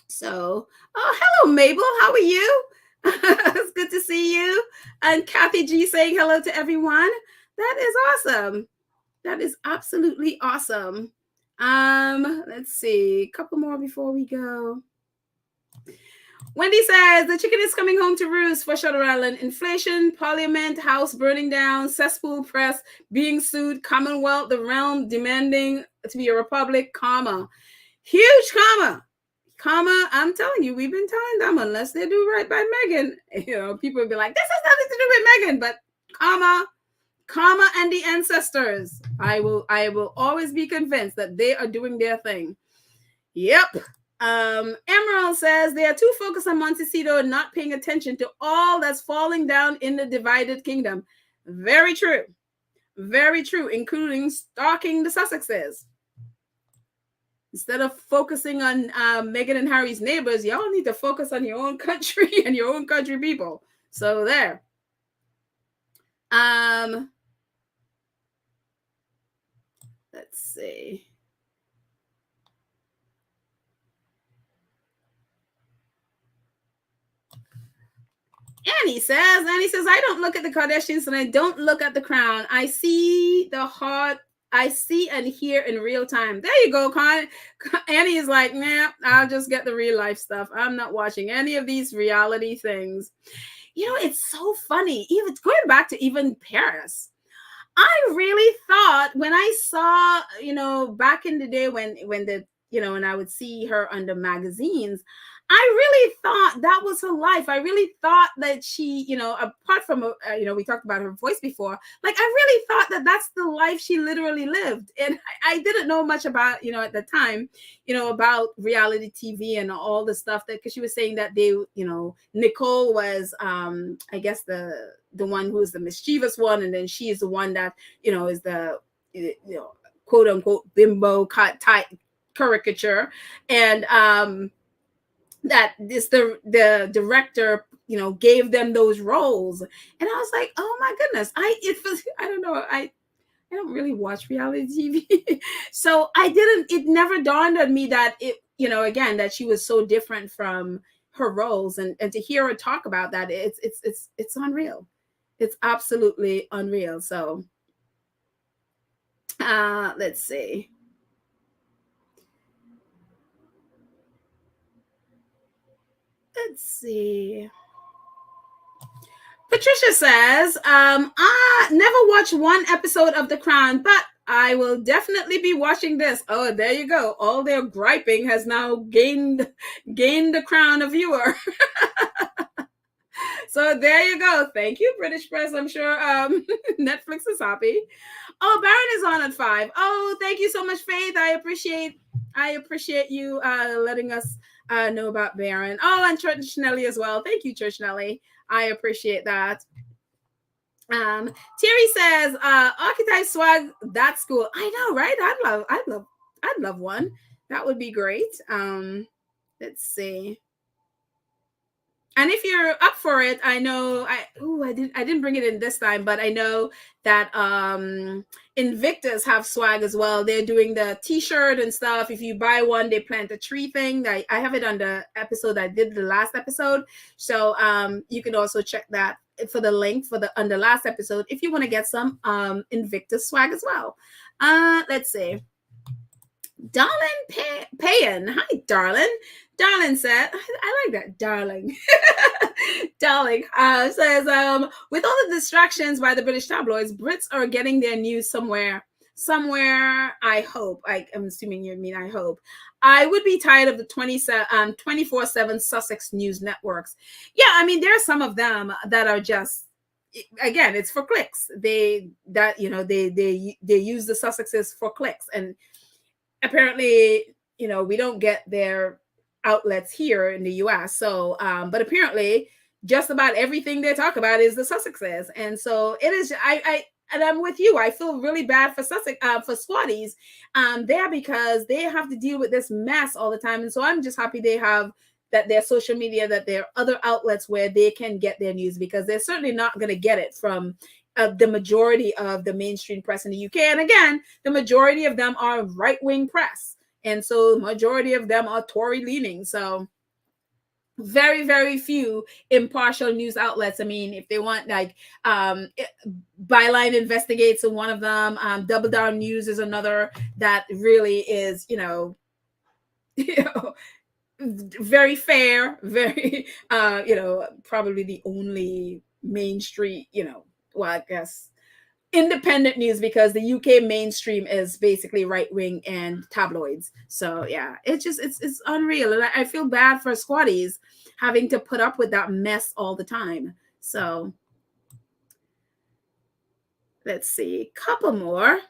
So, oh, hello, Mabel. How are you? It's good to see you. And Kathy G saying hello to everyone. That is awesome. That is absolutely awesome. Let's see. A couple more before we go. Wendy says the chicken is coming home to roost for Shutter Island. Inflation, Parliament, House burning down, cesspool press being sued, Commonwealth, the realm demanding to be a republic, comma. Huge comma. Comma, I'm telling you, we've been telling them unless they do right by Meghan, people will be like, this has nothing to do with Meghan, but comma, and the ancestors. I will always be convinced that they are doing their thing. Yep. Emerald says they are too focused on Montecito and not paying attention to all that's falling down in the divided kingdom. Very true. Very true, including stalking the Sussexes. Instead of focusing on Meghan and Harry's neighbors, y'all need to focus on your own country and your own country people. So there. Let's see. Annie says, I don't look at the Kardashians and I don't look at the crown. I see the heart. I see and hear in real time. There you go, Con. Annie is like, nah, I'll just get the real life stuff. I'm not watching any of these reality things. It's so funny. Even going back to even Paris. I really thought when I saw, back in the day when I would see her under magazines, I really thought that was her life. I really thought that she, apart from, we talked about her voice before, like I really thought that that's the life she literally lived. And I didn't know much about, at the time, about reality TV and all the stuff because she was saying that they, Nicole was, I guess the one who is the mischievous one. And then she is the one that, is the, quote unquote, bimbo type caricature. And, that this the director gave them those roles, and I was like, oh my goodness, I don't know, I don't really watch reality TV. So it never dawned on me that it again that she was so different from her roles, and to hear her talk about that, it's unreal. It's absolutely unreal. So let's see. Let's see. Patricia says, I never watched one episode of The Crown, but I will definitely be watching this. Oh, there you go. All their griping has now gained the crown a viewer. So there you go. Thank you, British Press. I'm sure Netflix is happy. Oh, Baron is on at 5. Oh, thank you so much, Faith. I appreciate you letting us know about Baron. Oh, and Church Nelly as well. Thank you, Church Nelly. I appreciate that. Terry says, Archetypes swag, that's cool. I know, right? I'd love one. That would be great. Let's see. And if you're up for it, I know I didn't bring it in this time, but I know that Invictus have swag as well. They're doing the t-shirt and stuff. If you buy one, they plant a tree thing. I have it on the episode I did, the last episode. So you can also check that for the link on the last episode if you want to get some Invictus swag as well. Let's see. Darling Payan. Hi, darling. Darling said, I like that, darling. Darling says, with all the distractions by the British tabloids, Brits are getting their news somewhere, I hope. I'm assuming you mean I hope. I would be tired of the 24/7 Sussex news networks. Yeah, I mean, there are some of them that are just, again, it's for clicks. They use the Sussexes for clicks. And apparently, we don't get their outlets here in the US. So, but apparently just about everything they talk about is the Sussexes. And so it is, and I'm with you. I feel really bad for Sussex, for Squatties, there, because they have to deal with this mess all the time. And so I'm just happy they have that their social media, that there are other outlets where they can get their news, because they're certainly not going to get it from the majority of the mainstream press in the UK. And again, the majority of them are right wing press, and so the majority of them are Tory leaning. So very, very few impartial news outlets. I mean, if they want, like, Byline Investigates is one of them, Double Down News is another that really is, you know very fair, very probably the only Main Street, well, I guess independent news, because the UK mainstream is basically right wing and tabloids. So yeah, it's unreal, and I feel bad for Squatties having to put up with that mess all the time. So let's see, couple more.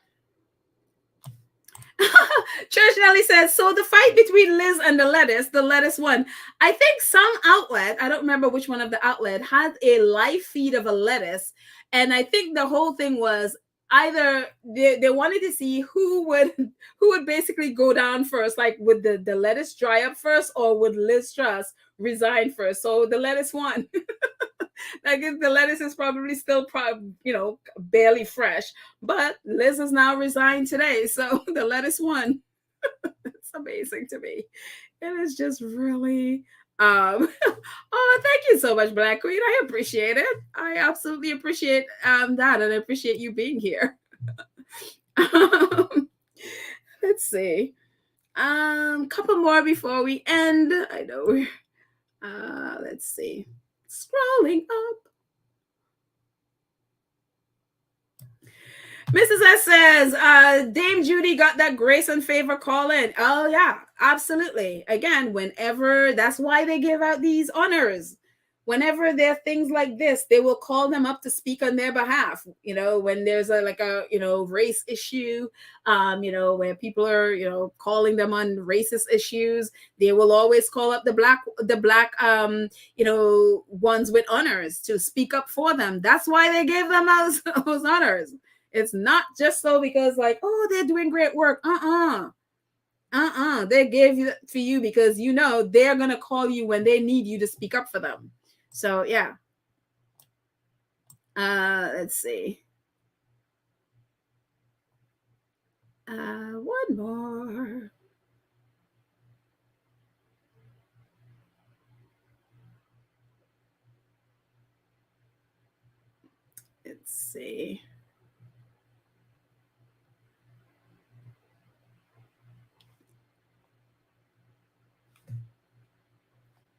Church Nelly says, so the fight between Liz and the lettuce won. I think some outlet, I don't remember which one of the outlet, had a live feed of a lettuce. And I think the whole thing was either they wanted to see who would basically go down first, like would the lettuce dry up first, or would Liz Truss resign first. So the lettuce won. Like, the lettuce is probably still barely fresh, but Liz has now resigned today, so the lettuce won. It's amazing to me. It is just really oh, thank you so much, Black Queen. I appreciate it. I absolutely appreciate that, and I appreciate you being here. Let's see. Couple more before we end. I know we're let's see. Scrolling up. Mrs. S says, Dame Judy got that grace and favor call in. Oh, yeah, absolutely. Again, whenever, that's why they give out these honors. Whenever there are things like this, they will call them up to speak on their behalf. When there's a race issue, where people are, calling them on racist issues, they will always call up the black, ones with honors to speak up for them. That's why they gave them those honors. It's not just so because, like, oh, they're doing great work. They gave you for you because they're gonna call you when they need you to speak up for them. So yeah. Let's see. One more. Let's see.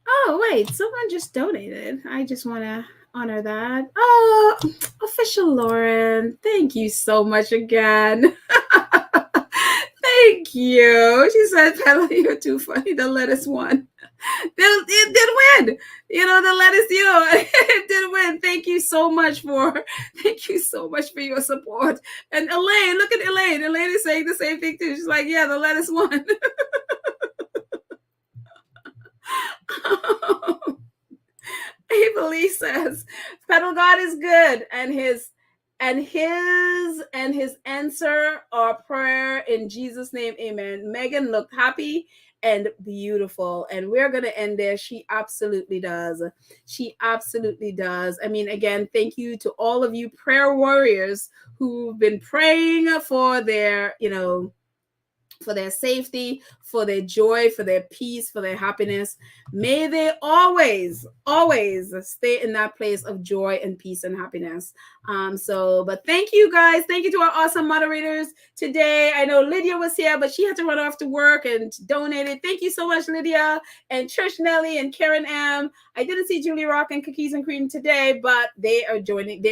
Oh, wait, someone just donated. I just want to honor that. Oh, Official Lauren, thank you so much again. Thank you. She said, Pedal, you're too funny. The lettuce won. It did win. The lettuce, it did win. Thank you so much for your support. And Elaine, look at Elaine. Elaine is saying the same thing too. She's like, yeah, the lettuce won. Lee says, Pedal God is good, and his answer our prayer in Jesus' name, amen. Meghan looked happy and beautiful, and we're gonna end there. She absolutely does. I mean, again, thank you to all of you prayer warriors who've been praying for their for their safety, for their joy, for their peace, for their happiness. May they always, always stay in that place of joy and peace and happiness. But thank you guys. Thank you to our awesome moderators today. I know Lydia was here, but she had to run off to work and donated. Thank you so much, Lydia, and Church Nelly and Karen M. I didn't see Julie Rock and Cookies and Cream today, but they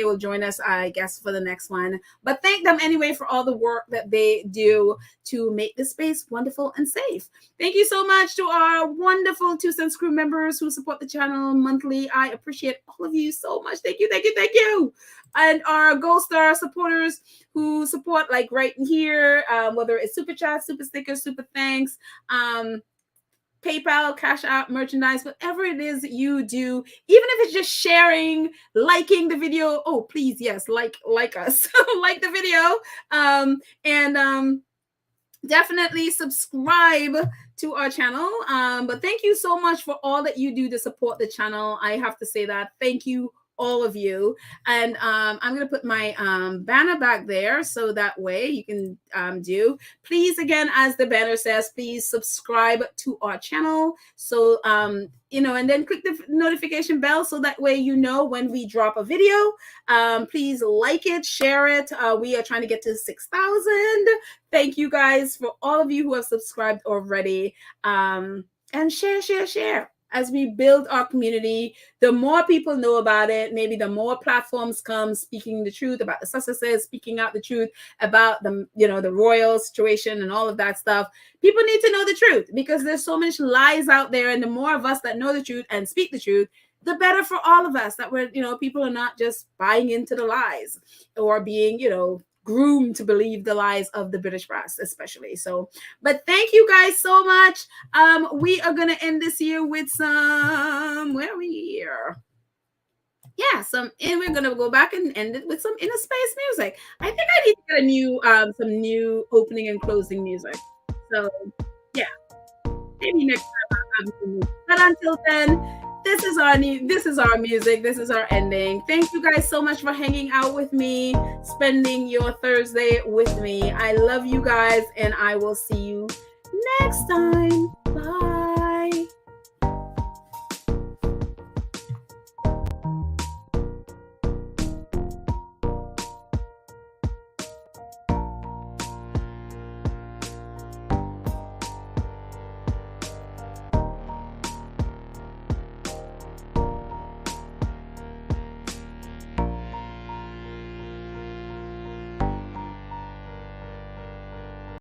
will join us, I guess, for the next one. But thank them anyway for all the work that they do to make this space wonderful and safe. Thank you so much to our wonderful 2 Cents Crew members who support the channel monthly. I appreciate all of you so much. Thank you. And our Gold Star supporters who support, like right here, whether it's Super Chat, Super Stickers, Super Thanks, PayPal, Cash App, merchandise, whatever it is that you do, even if it's just sharing, liking the video. Oh, please, yes, like us, like the video, and definitely subscribe to our channel. But thank you so much for all that you do to support the channel. I have to say that. Thank you, all of you. And I'm going to put my banner back there so that way you can do. Please, again, as the banner says, please subscribe to our channel. So, and then click the notification bell so that way you know when we drop a video. Please like it, share it. We are trying to get to 6,000. Thank you guys for all of you who have subscribed already. And share. As we build our community, the more people know about it, maybe the more platforms come speaking the truth about the Sussexes, speaking out the truth about the royal situation and all of that stuff. People need to know the truth because there's so much lies out there, and the more of us that know the truth and speak the truth, the better for all of us. That we're, people are not just buying into the lies or being, groomed to believe the lies of the British press, especially. So, but thank you guys so much. We are gonna end this year with some. Where are we here? Yeah, and we're gonna go back and end it with some Inner Space music. I think I need to get a new, some new opening and closing music. So, yeah, maybe next time I'll have new music. But until then. This is our music. This is our ending. Thank you guys so much for hanging out with me, spending your Thursday with me. I love you guys, and I will see you next time. Bye.